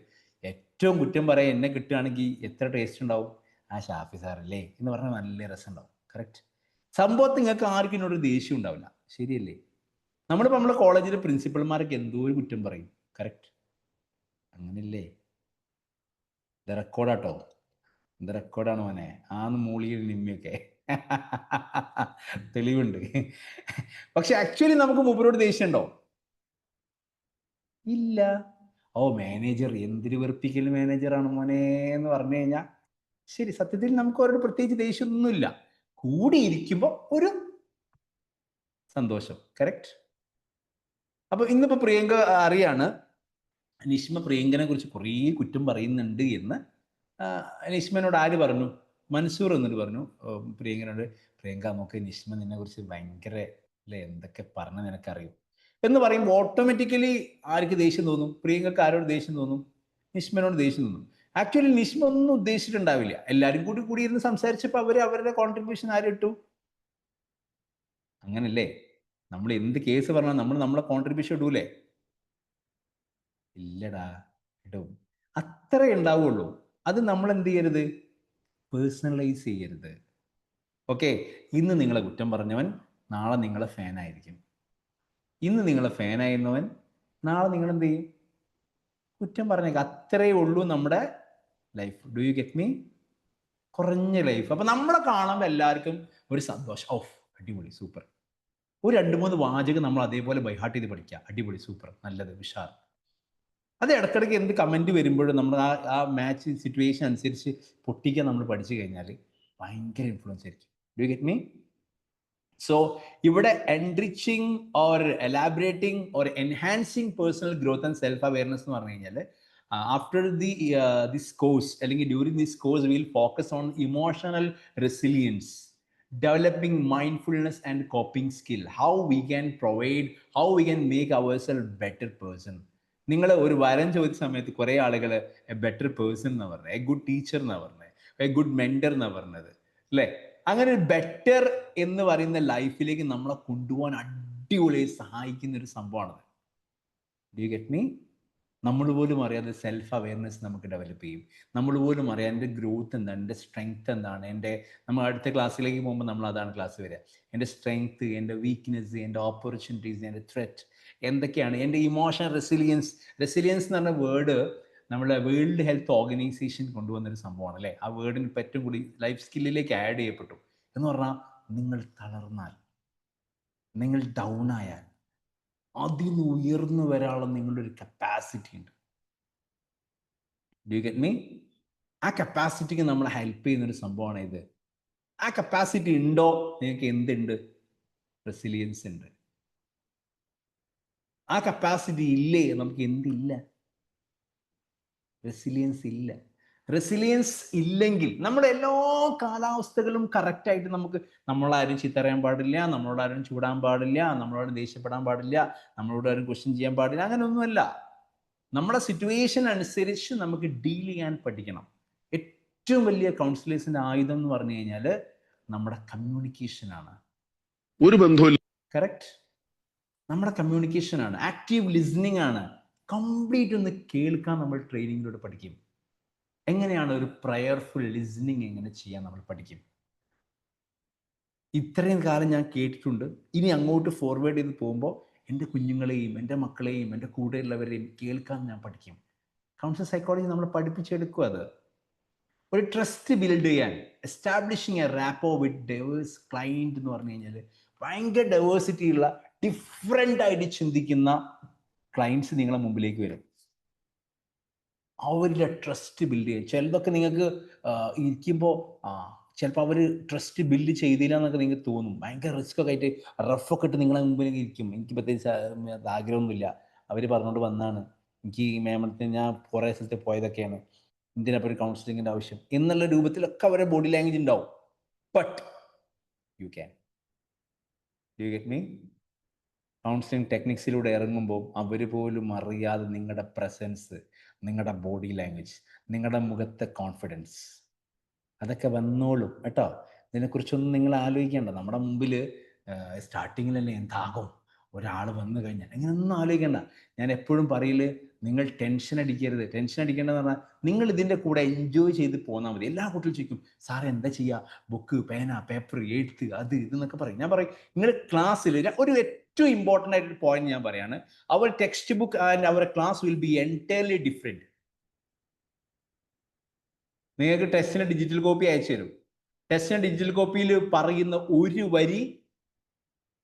ഏറ്റവും കുറ്റം പറയാൻ എന്നെ കിട്ടുകയാണെങ്കിൽ എത്ര ടേസ്റ്റ് ഉണ്ടാവും, ആ ഷാഫി സാറല്ലേ എന്ന് പറഞ്ഞാൽ നല്ല രസം ഉണ്ടാവും. കറക്റ്റ്. സംഭവത്തിൽ നിങ്ങൾക്ക് ആർക്കും എന്നോട് ദേഷ്യം ഉണ്ടാവില്ല, ശരിയല്ലേ? നമ്മളിപ്പോൾ നമ്മുടെ കോളേജിലെ പ്രിൻസിപ്പൽമാരൊക്കെ എന്തോ ഒരു കുറ്റം പറയും. കറക്റ്റ്, അങ്ങനെയല്ലേ? ഇത് റെക്കോർഡാട്ടോ, ഇത് റെക്കോർഡാണ് മോനെ. ആന്ന് മൂളിയിൽ നിമ്മയൊക്കെ തെളിവുണ്ട്. പക്ഷെ ആക്ച്വലി നമുക്ക് മൂപ്പരോട് ദേഷ്യം ഉണ്ടോ? ഇല്ല. ഓ മാനേജർ എന്തിനു വെറുപ്പിക്കൽ മാനേജറാണ് മോനെ എന്ന് പറഞ്ഞു കഴിഞ്ഞാൽ ശരി, സത്യത്തിൽ നമുക്ക് അവരോട് പ്രത്യേകിച്ച് ദേഷ്യമൊന്നുമില്ല. കൂടിയിരിക്കുമ്പോൾ ഒരു സന്തോഷം. കറക്റ്റ്. അപ്പൊ ഇന്നിപ്പോ പ്രിയങ്ക അറിയാണ് നിഷ്മ പ്രിയങ്കനെ കുറിച്ച് കുറേ കുറ്റം പറയുന്നുണ്ട് എന്ന്. നിഷ്മനോട് ആര് പറഞ്ഞു? മൻസൂർ എന്നിട്ട് പറഞ്ഞു പ്രിയങ്കനോട്, പ്രിയങ്ക നമുക്ക് നിഷ്മ നിന്നെ കുറിച്ച് ഭയങ്കര അല്ലേ എന്തൊക്കെ പറഞ്ഞ നിനക്കറിയും എന്ന് പറയുമ്പോൾ ഓട്ടോമാറ്റിക്കലി ആർക്ക് ദേഷ്യം തോന്നും? പ്രിയങ്കക്ക് ആരോട് ദേഷ്യം തോന്നും? നിഷ്മനോട് ദേഷ്യം തോന്നും. ആക്ച്വലി നിഷ്മ ഒന്നും ഉദ്ദേശിച്ചിട്ടുണ്ടാവില്ല. എല്ലാവരും കൂടി ഇരുന്ന് സംസാരിച്ചപ്പോൾ അവരുടെ കോൺട്രിബ്യൂഷൻ ആരിട്ടു? അങ്ങനല്ലേ? നമ്മൾ എന്ത് കേസ് പറഞ്ഞാൽ നമ്മളെ കോൺട്രിബ്യൂഷൻ ഇടൂലേ? ഇല്ലടാ, ഇടും. അത്രേ ഉണ്ടാവുള്ളൂ. അത് നമ്മൾ എന്ത് ചെയ്യരുത്? പേഴ്സണലൈസ് ചെയ്യരുത്. ഓക്കെ, ഇന്ന് നിങ്ങളെ കുറ്റം പറഞ്ഞവൻ നാളെ നിങ്ങളെ ഫാനായിരിക്കും. ഇന്ന് നിങ്ങളെ ഫാനായിരുന്നവൻ നാളെ നിങ്ങൾ എന്ത് ചെയ്യും? കുറ്റം പറഞ്ഞേക്കാം. അത്രേ ഉള്ളൂ നമ്മുടെ life. Do you get me? കുറഞ്ഞ ലൈഫ്. അപ്പൊ നമ്മളെ കാണുമ്പോൾ എല്ലാവർക്കും ഒരു സന്തോഷം. ഓഫ്, അടിപൊളി, സൂപ്പർ. ഒരു 2-3 വാചകം നമ്മൾ അതേപോലെ ബൈഹാർട്ട് ചെയ്ത് പഠിക്കുക. അടിപൊളി, സൂപ്പർ, നല്ലത്, ഉഷാർ. അത് ഇടയ്ക്കിടയ്ക്ക് എന്ത് കമൻറ്റ് വരുമ്പോഴും നമ്മൾ ആ മാച്ച് സിറ്റുവേഷൻ അനുസരിച്ച് പൊട്ടിക്കാൻ നമ്മൾ പഠിച്ചു കഴിഞ്ഞാൽ ഭയങ്കര ഇൻഫ്ലുവൻസ് ആയിരിക്കും. Do you get me? So ഇവിടെ enriching or elaborating or enhancing personal growth and self awareness എന്ന് പറഞ്ഞു കഴിഞ്ഞാൽ ആഫ്റ്റർ ദിസ് കോഴ്സ് അല്ലെങ്കിൽ during this course will focus on emotional resilience, developing mindfulness and coping skill, how we can provide, how we can make ourselves better person. നിങ്ങൾ ഒരു വരം ചോദിച്ച സമയത്ത് കുറേ ആളുകൾ എ ബെറ്റർ പേഴ്സൺ എന്നാണ് പറഞ്ഞത്, എ ഗുഡ് ടീച്ചർ എന്നാണ് പറഞ്ഞത്, എ ഗുഡ് മെന്റർ എന്നാണ് പറഞ്ഞത്, അല്ലേ? അങ്ങനെ ഒരു ബെറ്റർ എന്ന് പറയുന്ന ലൈഫിലേക്ക് നമ്മളെ കൊണ്ടുപോകാൻ അടിപൊളിയായി സഹായിക്കുന്ന ഒരു സംഭവമാണത്. Do you get me? നമ്മൾ പോലും അറിയാതെ സെൽഫ് അവെയർനെസ് നമുക്ക് ഡെവലപ്പ് ചെയ്യും. നമ്മൾ പോലും അറിയാം എൻ്റെ ഗ്രോത്ത് എന്താണ്, എൻ്റെ സ്ട്രെങ്ത് എന്താണ്. നമ്മൾ അടുത്ത ക്ലാസ്സിലേക്ക് പോകുമ്പോൾ നമ്മൾ അതാണ് ക്ലാസ് വരിക. എൻ്റെ സ്ട്രെങ്ത്, എൻ്റെ വീക്ക്നെസ്, എൻ്റെ ഓപ്പർച്യൂണിറ്റീസ്, എൻ്റെ ത്രെറ്റ് എന്തൊക്കെയാണ്, എൻ്റെ ഇമോഷണൽ റെസിലിയൻസ്. റെസിലിയൻസ് എന്ന് പറഞ്ഞ വേർഡ് നമ്മളെ വേൾഡ് ഹെൽത്ത് ഓർഗനൈസേഷൻ കൊണ്ടുവന്നൊരു സംഭവമാണ്, അല്ലേ? ആ വേർഡിന് ഏറ്റവും കൂടി ലൈഫ് സ്കില്ലിലേക്ക് ആഡ് ചെയ്യപ്പെട്ടു. എന്ന് പറഞ്ഞാൽ നിങ്ങൾ തളർന്നാൽ, നിങ്ങൾ ഡൗൺ ആയാൽ അതിന് ഉയർന്നു വരാനുള്ള നിങ്ങളുടെ ഒരു കപ്പാസിറ്റി ഉണ്ട്. Do you get me? ആ കപ്പാസിറ്റിക്ക് നമ്മളെ ഹെൽപ്പ് ചെയ്യുന്നൊരു സംഭവമാണ് ഇത്. ആ കപ്പാസിറ്റി ഉണ്ടോ നിങ്ങൾക്ക്? എന്തുണ്ട്? റെസിലിയൻസ് ഉണ്ട്. ആ കപ്പാസിറ്റി ഇല്ലേ? നമുക്ക് എന്തില്ല? റെസിലിയൻസ് ഇല്ല. റെസിലിയൻസ് ഇല്ലെങ്കിൽ നമ്മുടെ എല്ലാ കാലാവസ്ഥകളും കറക്റ്റായിട്ട് നമ്മളാരും ചീത്തറിയാൻ പാടില്ല, നമ്മളോട് ആരും ചൂടാൻ പാടില്ല, നമ്മളോട് ദേഷ്യപ്പെടാൻ പാടില്ല, നമ്മളോട് ആരും ക്വസ്റ്റ്യൻ ചെയ്യാൻ പാടില്ല, അങ്ങനെയൊന്നുമല്ല. നമ്മുടെ സിറ്റുവേഷൻ അനുസരിച്ച് നമുക്ക് ഡീൽ ചെയ്യാൻ പഠിക്കണം. ഏറ്റവും വലിയ കൗൺസിലേഴ്സിന്റെ ആയുധം എന്ന് പറഞ്ഞു കഴിഞ്ഞാൽ നമ്മുടെ കമ്മ്യൂണിക്കേഷനാണ്. ഒരു ബന്ധമില്ല. കറക്റ്റ്, നമ്മുടെ കമ്മ്യൂണിക്കേഷനാണ്, ആക്റ്റീവ് ലിസണിങ് ആണ്. കംപ്ലീറ്റ് ഒന്ന് കേൾക്കാൻ നമ്മൾ ട്രെയിനിങ്ങിലൂടെ പഠിക്കും. എങ്ങനെയാണ് ഒരു പ്രയർഫുൾ ലിസണിങ് എങ്ങനെ ചെയ്യാൻ നമ്മൾ പഠിക്കും. ഇത്രയും കാലം ഞാൻ കേട്ടിട്ടുണ്ട്. ഇനി അങ്ങോട്ട് ഫോർവേഡ് ചെയ്ത് പോകുമ്പോൾ എൻ്റെ കുഞ്ഞുങ്ങളെയും എൻ്റെ മക്കളെയും എൻ്റെ കൂടെയുള്ളവരെയും കേൾക്കാൻ ഞാൻ പഠിക്കും. കൗൺസിൽ സൈക്കോളജി നമ്മൾ പഠിപ്പിച്ചെടുക്കും. അത് ഒരു ട്രസ്റ്റ് ബിൽഡ് ചെയ്യാൻ, establishing a rapport with diverse client എന്ന് പറഞ്ഞു കഴിഞ്ഞാൽ ഭയങ്കര ഡൈവേഴ്സിറ്റി ഉള്ള ഡിഫറെൻ്റ് ആയിട്ട് ചിന്തിക്കുന്ന ക്ലയൻറ്റ്സ് നിങ്ങളെ മുമ്പിലേക്ക് വരും. അവരുടെ ട്രസ്റ്റ് ബിൽഡ് ചെയ്യാൻ ചിലതൊക്കെ നിങ്ങൾക്ക് ഇരിക്കുമ്പോൾ ചിലപ്പോൾ അവർ ട്രസ്റ്റ് ബിൽഡ് ചെയ്തില്ല എന്നൊക്കെ നിങ്ങൾക്ക് തോന്നും. ഭയങ്കര റിസ്ക് ഒക്കെ ആയിട്ട് റഫൊക്കെ ഇട്ട് നിങ്ങളെ മുമ്പിൽ ഇരിക്കും. എനിക്ക് പ്രത്യേകിച്ച് ആഗ്രഹമൊന്നുമില്ല, അവർ പറഞ്ഞുകൊണ്ട് വന്നാണ്, എനിക്ക് ഈ മേമത്തിന് ഞാൻ കുറേ സ്ഥലത്ത് പോയതൊക്കെയാണ്, എന്തിനപ്പോൾ ഒരു കൗൺസിലിങ്ങിൻ്റെ ആവശ്യം എന്നുള്ള രൂപത്തിലൊക്കെ അവരുടെ ബോഡി ലാംഗ്വേജ് ഉണ്ടാവും. But you can. You get me? Counselling ടെക്നിക്സിലൂടെ ഇറങ്ങുമ്പോൾ അവർ പോലും അറിയാതെ നിങ്ങളുടെ പ്രസൻസ്, നിങ്ങളുടെ ബോഡി ലാംഗ്വേജ്, നിങ്ങളുടെ മുഖത്തെ കോൺഫിഡൻസ് അതൊക്കെ വന്നോളും കേട്ടോ. ഇതിനെക്കുറിച്ചൊന്നും നിങ്ങൾ ആലോചിക്കേണ്ട. നമ്മുടെ മുമ്പിൽ സ്റ്റാർട്ടിങ്ങിൽ തന്നെ എന്താകും, ഒരാൾ വന്നു കഴിഞ്ഞാൽ ഇങ്ങനെയൊന്നും ആലോചിക്കണ്ട. ഞാൻ എപ്പോഴും പറയില്ലേ, നിങ്ങൾ ടെൻഷൻ അടിക്കരുത്. ടെൻഷൻ അടിക്കേണ്ടതെന്ന് പറഞ്ഞാൽ നിങ്ങൾ ഇതിൻ്റെ കൂടെ എൻജോയ് ചെയ്ത് പോന്നാൽ മതി. എല്ലാ കുട്ടികളും ചോദിക്കും, സാറേ എന്താ ചെയ്യുക, ബുക്ക്, പേന, പേപ്പർ, എഴുത്ത്, അത് ഇതെന്നൊക്കെ പറയും. ഞാൻ പറയും, നിങ്ങൾ ക്ലാസ്സിൽ ഒരു ഏറ്റവും ഇമ്പോർട്ടൻ്റ് ആയിട്ടൊരു പോയിന്റ് ഞാൻ പറയാണ്, അവർ ടെക്സ്റ്റ് ബുക്ക് ആൻഡ് അവർ class will be entirely different. നിങ്ങൾക്ക് ടെസ്റ്റിന് ഡിജിറ്റൽ കോപ്പി അയച്ചു തരും. ടെസ്റ്റിന് ഡിജിറ്റൽ കോപ്പിയിൽ പറയുന്ന ഒരു വരി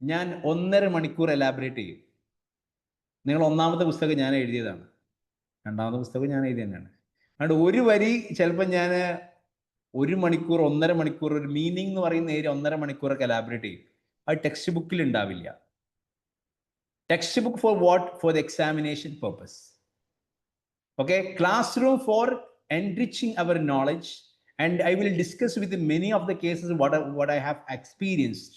ഞാൻ 1.5 മണിക്കൂർ എലാബറേറ്റ് ചെയ്യും. നിങ്ങൾ ഒന്നാമത്തെ പുസ്തകം ഞാൻ എഴുതിയതാണ്, രണ്ടാമത്തെ പുസ്തകം ഞാൻ എഴുതി തന്നെയാണ്. അതുകൊണ്ട് ഒരു വരി ചിലപ്പോൾ ഞാൻ 1 മണിക്കൂർ 1.5 മണിക്കൂർ, ഒരു മീനിങ് എന്ന് പറയുന്ന ഏരിയ 1.5 മണിക്കൂറൊക്കെ എലാബറേറ്റ് ചെയ്യും. അത് ടെക്സ്റ്റ് ബുക്കിൽ ഉണ്ടാവില്ല. Text book for what? For the examination purpose. Okay, class room for enriching our knowledge, and I will discuss with many of the cases what I have experienced.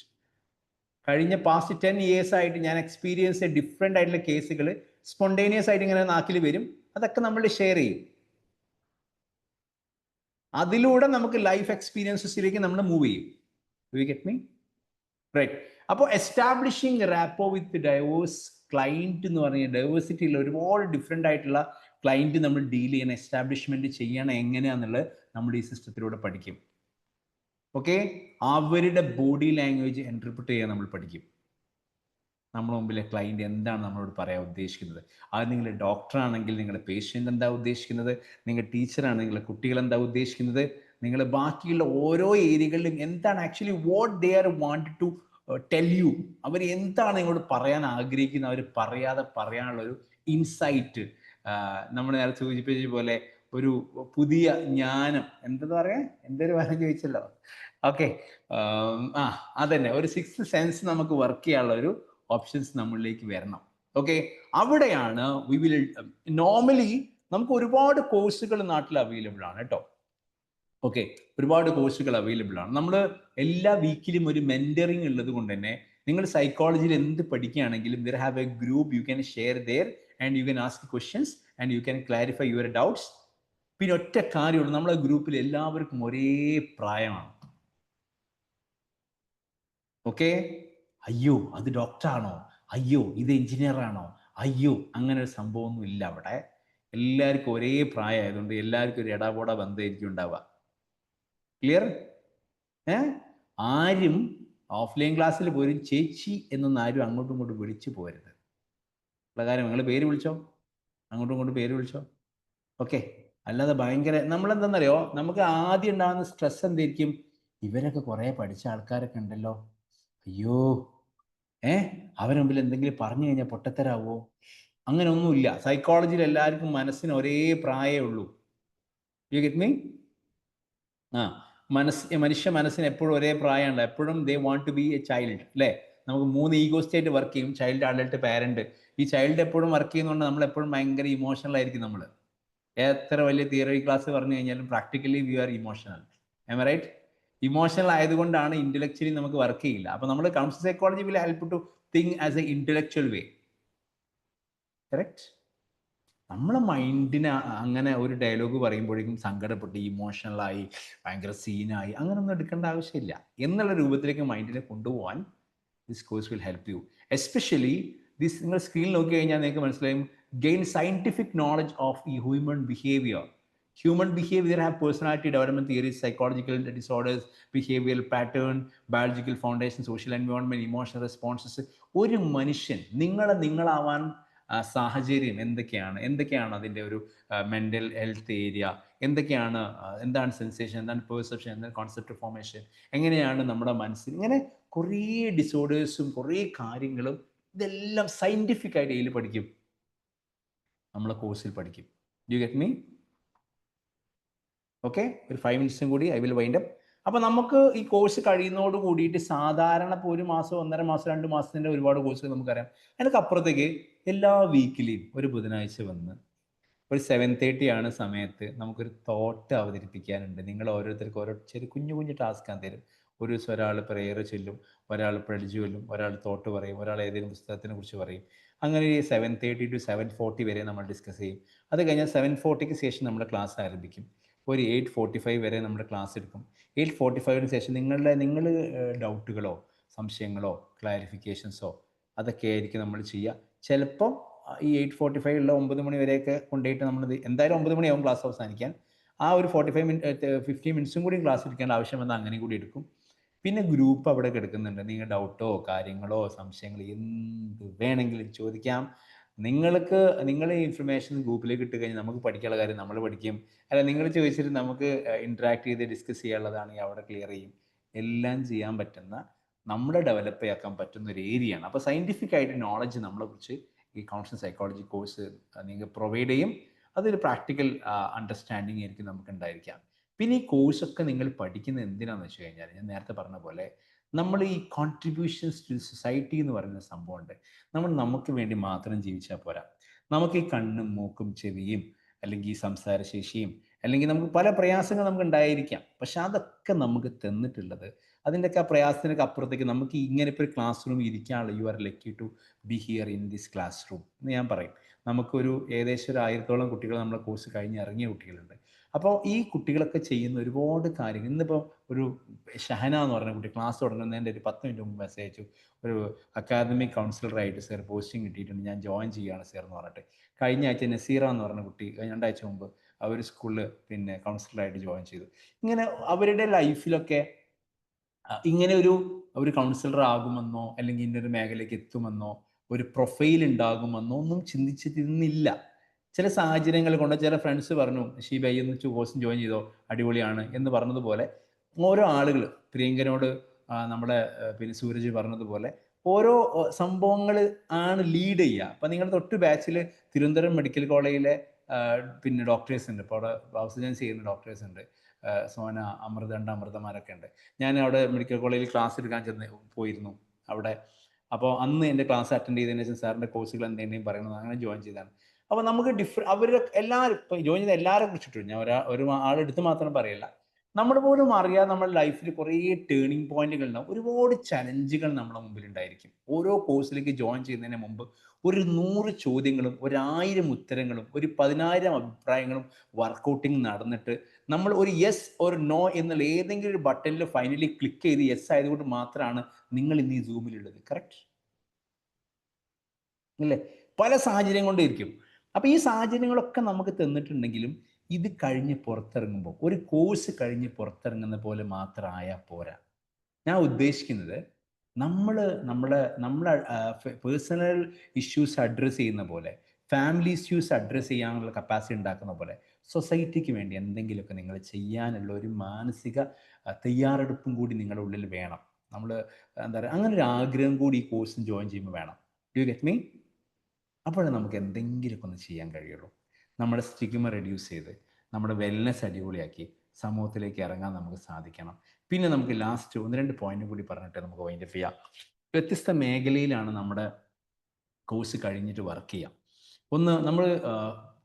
കഴിഞ്ഞ past 10 years ആയിട്ട് ഞാൻ experience different ആയിട്ടുള്ള കേസുകൾ spontaneous ആയിട്ട് ഇങ്ങനെ നാക്കിൽ വരും. അതൊക്കെ നമ്മൾ ഷെയർ ചെയ്യും. അതിലൂടെ നമുക്ക് ലൈഫ് എക്സ്പീരിയൻസസിലേക്ക് നമ്മൾ മൂവ് ചെയ്യും. Do you get me? Right. അപ്പോൾ establishing rapport with diverse client എന്ന് പറഞ്ഞാൽ ഡൈവേഴ്സിറ്റി ഉള്ള ഒരുപാട് ഡിഫറെൻ്റ് ആയിട്ടുള്ള ക്ലൈൻറ്റ് നമ്മൾ ഡീൽ ചെയ്യണം, എസ്റ്റാബ്ലിഷ്മെൻറ്റ് ചെയ്യണം എങ്ങനെയാണെന്നുള്ളത് നമ്മൾ ഈ സിസ്റ്റത്തിലൂടെ പഠിക്കും. ഓക്കെ, അവരുടെ ബോഡി ലാംഗ്വേജ് ഇൻ്റർപ്രിറ്റ് ചെയ്യാൻ നമ്മൾ പഠിക്കും. നമ്മുടെ മുമ്പിലെ ക്ലൈൻറ്റ് എന്താണ് നമ്മളോട് പറയാൻ ഉദ്ദേശിക്കുന്നത്. അത് നിങ്ങൾ ഡോക്ടറാണെങ്കിൽ നിങ്ങളുടെ പേഷ്യൻ്റ് എന്താ ഉദ്ദേശിക്കുന്നത്, നിങ്ങൾ ടീച്ചറാണെങ്കിൽ കുട്ടികൾ എന്താ ഉദ്ദേശിക്കുന്നത്, നിങ്ങൾ ബാക്കിയുള്ള ഓരോ ഏരിയകളിലും എന്താണ് actually what they are wanted to tell you. അവർ എന്താണ് നിങ്ങളോട് പറയാൻ ആഗ്രഹിക്കുന്നത്, അവർ പറയാതെ പറയാനുള്ളൊരു ഇൻസൈറ്റ്. നമ്മൾ നേരെ സൂചിപ്പിച്ച പോലെ ഒരു പുതിയ ജ്ഞാനം, എന്തെന്ന് പറയാ, എന്തൊരു കാര്യം ചോദിച്ചല്ലോ. ഓക്കെ, അതന്നെ, ഒരു 6th സെൻസ് നമുക്ക് വർക്ക് ചെയ്യാനുള്ള ഒരു ഓപ്ഷൻസ് നമ്മളിലേക്ക് വരണം. ഓക്കെ, അവിടെയാണ് വി വിൽ നോർമലി നമുക്ക് ഒരുപാട് കോഴ്സുകൾ നാട്ടിൽ അവൈലബിൾ ആണ് കേട്ടോ. ഓക്കെ, ഒരുപാട് കോഴ്സുകൾ അവൈലബിൾ ആണ്. നമ്മൾ എല്ലാ വീക്കിലും ഒരു മെന്ററിങ് ഉള്ളത് കൊണ്ട് തന്നെ നിങ്ങൾ സൈക്കോളജിയിൽ എന്ത് പഠിക്കുകയാണെങ്കിലും there have a group, you can share there and you can ask questions and you can clarify your doubts. പിന്നെ ഒറ്റ കാര്യമുള്ളൂ, നമ്മളെ ഗ്രൂപ്പിൽ എല്ലാവർക്കും ഒരേ പ്രായമാണ്. ഓക്കെ, അയ്യോ അത് ഡോക്ടറാണോ, അയ്യോ ഇത് എഞ്ചിനീയർ ആണോ, അയ്യോ അങ്ങനെ ഒരു സംഭവമൊന്നും ഇല്ല. അവിടെ എല്ലാവർക്കും ഒരേ പ്രായമായതുകൊണ്ട് എല്ലാവർക്കും ഒരു ഇടപോട ബന്ധമായിരിക്കും ഉണ്ടാവുക. ക്ലിയർ? ആരും ഓഫ്ലൈൻ ക്ലാസ്സിൽ പോലും ചേച്ചി എന്നൊന്നും ആരും അങ്ങോട്ടും ഇങ്ങോട്ടും വിളിച്ചു പോരുത്. ഉള്ള കാര്യം, നിങ്ങൾ പേര് വിളിച്ചോ, അങ്ങോട്ടും ഇങ്ങോട്ടും പേര് വിളിച്ചോ. ഓക്കെ, അല്ലാതെ ഭയങ്കര നമ്മളെന്താണെന്നറിയോ, നമുക്ക് ആദ്യം ഉണ്ടാകുന്ന സ്ട്രെസ് എന്തായിരിക്കും, ഇവരൊക്കെ കുറേ പഠിച്ച ആൾക്കാരൊക്കെ ഉണ്ടല്ലോ, അയ്യോ അവരുടെ മുമ്പിൽ എന്തെങ്കിലും പറഞ്ഞു കഴിഞ്ഞാൽ പൊട്ടത്തരാവോ, അങ്ങനെ ഒന്നുമില്ല. സൈക്കോളജിയിൽ എല്ലാവർക്കും മനസ്സിന് ഒരേ പ്രായമേ ഉള്ളൂ. You get me? മനുഷ്യ മനസ്സിന് എപ്പോഴും ഒരേ പ്രായമുണ്ട്. എപ്പോഴും they want to be a child, അല്ലേ? നമുക്ക് 3 ഈഗോ സ്റ്റേറ്റ് വർക്ക് ചെയ്യും, ചൈൽഡ്, അഡൾട്ട്, പാരന്റ്. ഈ ചൈൽഡ് എപ്പോഴും വർക്ക് ചെയ്യുന്നതുകൊണ്ട് നമ്മൾ എപ്പോഴും ഭയങ്കര ഇമോഷണൽ ആയിരിക്കും. നമ്മൾ എത്ര വലിയ തിയറി ക്ലാസ് പറഞ്ഞു കഴിഞ്ഞാലും practically we are emotional. Am I right? Emotional ആയതുകൊണ്ടാണ് ഇന്റലക്ച്വലി നമുക്ക് വർക്ക് ചെയ്യില്ല. അപ്പോൾ നമ്മൾ council psychology will help to think as a intellectual way. Correct? നമ്മളെ മൈൻഡിന് അങ്ങനെ ഒരു ഡയലോഗ് പറയുമ്പോഴേക്കും സങ്കടപ്പെട്ട് ഇമോഷണലായി ഭയങ്കര സീനായി അങ്ങനെയൊന്നും എടുക്കേണ്ട ആവശ്യമില്ല എന്നുള്ള രൂപത്തിലേക്ക് മൈൻഡിനെ കൊണ്ടുപോകാൻ this course will help you. Especially this, നിങ്ങൾ സ്ക്രീനിൽ നോക്കി കഴിഞ്ഞാൽ നിങ്ങൾക്ക് മനസ്സിലായും, ഗെയിൻ സയന്റിഫിക് നോളജ് ഓഫ് ഈ human behaviour. Human behavior have personality development theories, psychological disorders, behavioral pattern, biological foundation, social environment, emotional responses. ഒരു മനുഷ്യൻ നിങ്ങളാവാൻ സാഹചര്യം എന്തൊക്കെയാണ് അതിൻ്റെ ഒരു മെൻ്റൽ ഹെൽത്ത് ഏരിയ, എന്താണ് സെൻസേഷൻ, എന്താണ് പെർസെപ്ഷൻ, എന്താണ് കോൺസെപ്റ്റ് ഫോർമേഷൻ, എങ്ങനെയാണ് നമ്മുടെ മനസ്സിൽ, ഇങ്ങനെ കുറേ ഡിസോർഡേഴ്സും കുറേ കാര്യങ്ങളും ഇതെല്ലാം സയൻറ്റിഫിക് ആയിട്ട് ഇതിൽ പഠിക്കും, നമ്മളെ കോഴ്സിൽ പഠിക്കും. Do you get me? Okay, ഒരു 5 മിനിറ്റ്സും കൂടി ഐ വിൽ വൈൻഡ് അപ്പ്. അപ്പോൾ നമുക്ക് ഈ കോഴ്സ് കഴിയുന്നതോട് കൂടിയിട്ട് സാധാരണ ഇപ്പോൾ 1 മാസം 1.5 മാസം 2 മാസത്തിൻ്റെ ഒരുപാട് കോഴ്സുകൾ നമുക്കറിയാം. അതിനൊക്കെ അപ്പുറത്തേക്ക് എല്ലാ വീക്കിലെയും ഒരു ബുധനാഴ്ച വന്ന് ഒരു 7:30 ആണ് സമയത്ത് നമുക്കൊരു തോട്ട് അവതരിപ്പിക്കാനുണ്ട്. നിങ്ങൾ ഓരോരുത്തർക്ക് ഓരോ ചെറിയ കുഞ്ഞു ടാസ്ക് ആണ് തരും. ഒരു ദിവസം ഒരാൾ പ്രെയർ ചൊല്ലും, ഒരാൾ പ്രഡിജ് ചൊല്ലും, ഒരാൾ തോട്ട് പറയും, ഒരാൾ ഏതെങ്കിലും പുസ്തകത്തിനെ കുറിച്ച് പറയും. അങ്ങനെ 7:30 to 7:40 വരെ നമ്മൾ ഡിസ്കസ് ചെയ്യും. അത് കഴിഞ്ഞാൽ 7:40 ശേഷം നമ്മുടെ ക്ലാസ് ആരംഭിക്കും. ഒരു 8:45 വരെ നമ്മുടെ ക്ലാസ് എടുക്കും. 8:45 ശേഷം നിങ്ങൾ ഡൗട്ടുകളോ സംശയങ്ങളോ ക്ലാരിഫിക്കേഷൻസോ അതൊക്കെ ആയിരിക്കും നമ്മൾ ചെയ്യുക. ചിലപ്പം ഈ 8:45 ഉള്ള 9 മണി വരെയൊക്കെ കൊണ്ടുപോയിട്ട് നമ്മൾ എന്തായാലും 9 മണിയാവും ക്ലാസ് അവസാനിക്കാൻ. ആ ഒരു 15 മിനിറ്റ്സും കൂടി ക്ലാസ് എടുക്കേണ്ട ആവശ്യം വന്നാൽ അങ്ങനെയും കൂടി എടുക്കും. പിന്നെ ഗ്രൂപ്പ് അവിടെ കിടക്കുന്നുണ്ട്. നിങ്ങൾ ഡൗട്ടോ കാര്യങ്ങളോ സംശയങ്ങളോ എന്ത് വേണമെങ്കിലും ചോദിക്കാം. നിങ്ങൾ ഇൻഫർമേഷൻ ഗ്രൂപ്പിലേക്ക് ഇട്ട് കഴിഞ്ഞാൽ നമുക്ക് പഠിക്കാനുള്ള കാര്യം നമ്മൾ പഠിക്കും. അല്ല, നിങ്ങൾ ചോദിച്ചിട്ട് നമുക്ക് ഇൻട്രാക്ട് ചെയ്ത് ഡിസ്കസ് ചെയ്യാനുള്ളതാണെങ്കിൽ അവിടെ ക്ലിയർ ചെയ്യും. എല്ലാം ചെയ്യാൻ പറ്റുന്ന, നമ്മളെ ഡെവലപ്പ് ചെയ്യാൻ പറ്റുന്ന ഒരു ഏരിയയാണ്. അപ്പോൾ സയൻറ്റിഫിക് ആയിട്ട് നോളജ് നമ്മളെക്കുറിച്ച് ഈ കൗൺസിലിംഗ് സൈക്കോളജി കോഴ്സ് നിങ്ങൾ പ്രൊവൈഡ് ചെയ്യും. അതൊരു പ്രാക്ടിക്കൽ അണ്ടർസ്റ്റാൻഡിങ് ആയിരിക്കും നമുക്ക് ഉണ്ടായിരിക്കാം. പിന്നെ ഈ കോഴ്സൊക്കെ നിങ്ങൾ പഠിക്കുന്നത് എന്തിനാണെന്ന് വെച്ച് കഴിഞ്ഞാൽ, ഞാൻ നേരത്തെ പറഞ്ഞ പോലെ നമ്മൾ ഈ കോൺട്രിബ്യൂഷൻസ് ടു സൊസൈറ്റി എന്ന് പറയുന്ന സംഭവമുണ്ട്. നമ്മൾ നമുക്ക് വേണ്ടി മാത്രം ജീവിച്ചാൽ പോരാ. നമുക്ക് ഈ കണ്ണും മൂക്കും ചെവിയും അല്ലെങ്കിൽ ഈ സംസാരശേഷിയും അല്ലെങ്കിൽ നമുക്ക് പല പ്രയാസങ്ങൾ നമുക്ക് ഉണ്ടായിരിക്കാം. പക്ഷെ അതൊക്കെ നമുക്ക് തന്നിട്ടുള്ളത്, അതിൻ്റെയൊക്കെ ആ പ്രയാസത്തിനൊക്കെ അപ്പുറത്തേക്ക് നമുക്ക് ഇങ്ങനെ ഇപ്പോൾ ഒരു ക്ലാസ് റൂം ഇരിക്കാനുള്ള, you are lucky to be here in this classroom എന്ന് ഞാൻ പറയും. നമുക്കൊരു ഏകദേശം ഒരു 1000-ഓളം കുട്ടികൾ നമ്മളെ കോഴ്സ് കഴിഞ്ഞ് ഇറങ്ങിയ കുട്ടികളുണ്ട്. അപ്പോൾ ഈ കുട്ടികളൊക്കെ ചെയ്യുന്ന ഒരുപാട് കാര്യങ്ങൾ, ഇന്നിപ്പോൾ ഒരു ഷഹന എന്ന് പറഞ്ഞ കുട്ടി ക്ലാസ് തുടങ്ങുന്നതിൻ്റെ ഒരു 10 മിനിറ്റ് മുമ്പ് മെസ്സേജ് അയച്ചു, ഒരു അക്കാദമിക് കൗൺസിലറായിട്ട് സാർ പോസ്റ്റിംഗ് കിട്ടിയിട്ടുണ്ട്, ഞാൻ ജോയിൻ ചെയ്യുകയാണ് സാർ എന്ന് പറഞ്ഞിട്ട്. കഴിഞ്ഞ ആഴ്ച നസീറ എന്ന് പറഞ്ഞ കുട്ടി 2 ആഴ്ച മുമ്പ് അവർ സ്കൂളിൽ പിന്നെ കൗൺസിലറായിട്ട് ജോയിൻ ചെയ്തു. ഇങ്ങനെ അവരുടെ ലൈഫിലൊക്കെ ഇങ്ങനെ ഒരു കൗൺസിലർ ആകുമെന്നോ അല്ലെങ്കിൽ ഇന്നൊരു മേഖലയ്ക്ക് എത്തുമെന്നോ ഒരു പ്രൊഫൈൽ ഉണ്ടാകുമെന്നോ ഒന്നും ചിന്തിച്ചിരുന്നില്ല. ചില സാഹചര്യങ്ങൾ കൊണ്ട് ചില ഫ്രണ്ട്സ് പറഞ്ഞു, ഷീബ ഒന്ന് കോഴ്സും ജോയിൻ ചെയ്തോ, അടിപൊളിയാണ് എന്ന് പറഞ്ഞതുപോലെ ഓരോ ആളുകൾ, പ്രിയങ്കനോട് നമ്മുടെ പിന്നെ സൂരജ് പറഞ്ഞതുപോലെ ഓരോ സംഭവങ്ങൾ ആണ് ലീഡ് ചെയ്യുക. അപ്പം നിങ്ങളുടെ തൊട്ട് ബാച്ചിൽ തിരുവനന്തപുരം മെഡിക്കൽ കോളേജിലെ പിന്നെ ഡോക്ടേഴ്സ് ഉണ്ട്. ഇപ്പോൾ അവിടെ ഓക്സിജൻ ചെയ്യുന്ന ഡോക്ടേഴ്സ് ഉണ്ട്. സോന, അമൃതമാരൊക്കെ ഉണ്ട്. ഞാൻ അവിടെ മെഡിക്കൽ കോളേജിൽ ക്ലാസ് എടുക്കാൻ പോയിരുന്നു അവിടെ. അപ്പോൾ അന്ന് എൻ്റെ ക്ലാസ് അറ്റൻഡ് ചെയ്തതിന് ശേഷം സാറിൻ്റെ കോഴ്സുകൾ എന്തെങ്കിലും പറയുന്നത് അങ്ങനെ ജോയിൻ ചെയ്താണ്. അപ്പോൾ നമുക്ക് അവരുടെ എല്ലാവരും ഇപ്പോൾ ജോയിൻ ചെയ്ത എല്ലാവരെ കുറിച്ചിട്ടും ഞാൻ ഒരു ആളെടുത്ത് മാത്രം പറയില്ല, നമ്മൾ പോലും അറിയാതെ നമ്മുടെ ലൈഫിൽ കുറേ ടേണിംഗ് പോയിന്റുകൾ ഉണ്ടാവും. ഒരുപാട് ചലഞ്ചുകൾ നമ്മുടെ മുമ്പിൽ ഉണ്ടായിരിക്കും. ഓരോ കോഴ്സിലേക്ക് ജോയിൻ ചെയ്യുന്നതിന് മുമ്പ് ഒരു 100 ചോദ്യങ്ങളും 1000 ഉത്തരങ്ങളും 10,000 അഭിപ്രായങ്ങളും വർക്കൗട്ടിങ് നടന്നിട്ട് നമ്മൾ ഒരു യെസ് ഒരു നോ എന്നുള്ള ഏതെങ്കിലും ഒരു ബട്ടണിൽ ഫൈനലി ക്ലിക്ക് ചെയ്ത് യെസ് ആയതുകൊണ്ട് മാത്രമാണ് നിങ്ങൾ ഇന്ന് ഈ സൂമിലുള്ളത്. കറക്റ്റ് അല്ലേ? പല സാഹചര്യം കൊണ്ടിരിക്കും. അപ്പോൾ ഈ സാഹചര്യങ്ങളൊക്കെ നമുക്ക് തന്നിട്ടുണ്ടെങ്കിലും ഇത് കഴിഞ്ഞ് പുറത്തിറങ്ങുമ്പോൾ, ഒരു കോഴ്സ് കഴിഞ്ഞ് പുറത്തിറങ്ങുന്ന പോലെ മാത്രം ആയാൽ പോരാ. ഞാൻ ഉദ്ദേശിക്കുന്നത് നമ്മളെ പേഴ്സണൽ ഇഷ്യൂസ് അഡ്രസ്സ് ചെയ്യുന്ന പോലെ, ഫാമിലി ഇഷ്യൂസ് അഡ്രസ്സ് ചെയ്യാനുള്ള കപ്പാസിറ്റി ഉണ്ടാക്കുന്ന പോലെ സൊസൈറ്റിക്ക് വേണ്ടി എന്തെങ്കിലുമൊക്കെ നിങ്ങൾ ചെയ്യാനുള്ള ഒരു മാനസിക തയ്യാറെടുപ്പും കൂടി നിങ്ങളുടെ ഉള്ളിൽ വേണം. നമ്മൾ എന്താ പറയുക, അങ്ങനെ ഒരു ആഗ്രഹം കൂടി ഈ കോഴ്സിന് ജോയിൻ ചെയ്യുമ്പോൾ വേണം. Do you get me? അപ്പോഴേ നമുക്ക് എന്തെങ്കിലുമൊക്കെ ഒന്ന് ചെയ്യാൻ കഴിയുള്ളൂ. നമ്മുടെ സ്റ്റിഗ്മ റെഡ്യൂസ് ചെയ്ത് നമ്മുടെ വെൽനെസ് അടിപൊളിയാക്കി സമൂഹത്തിലേക്ക് ഇറങ്ങാൻ നമുക്ക് സാധിക്കണം. പിന്നെ നമുക്ക് ലാസ്റ്റ് 1-2 പോയിന്റ് കൂടി പറഞ്ഞിട്ട് നമുക്ക് വൈൻഡപ്പ് ചെയ്യാം. വ്യത്യസ്ത മേഖലയിലാണ് നമ്മുടെ കോഴ്സ് കഴിഞ്ഞിട്ട് വർക്ക് ചെയ്യാം. ഒന്ന്, നമ്മൾ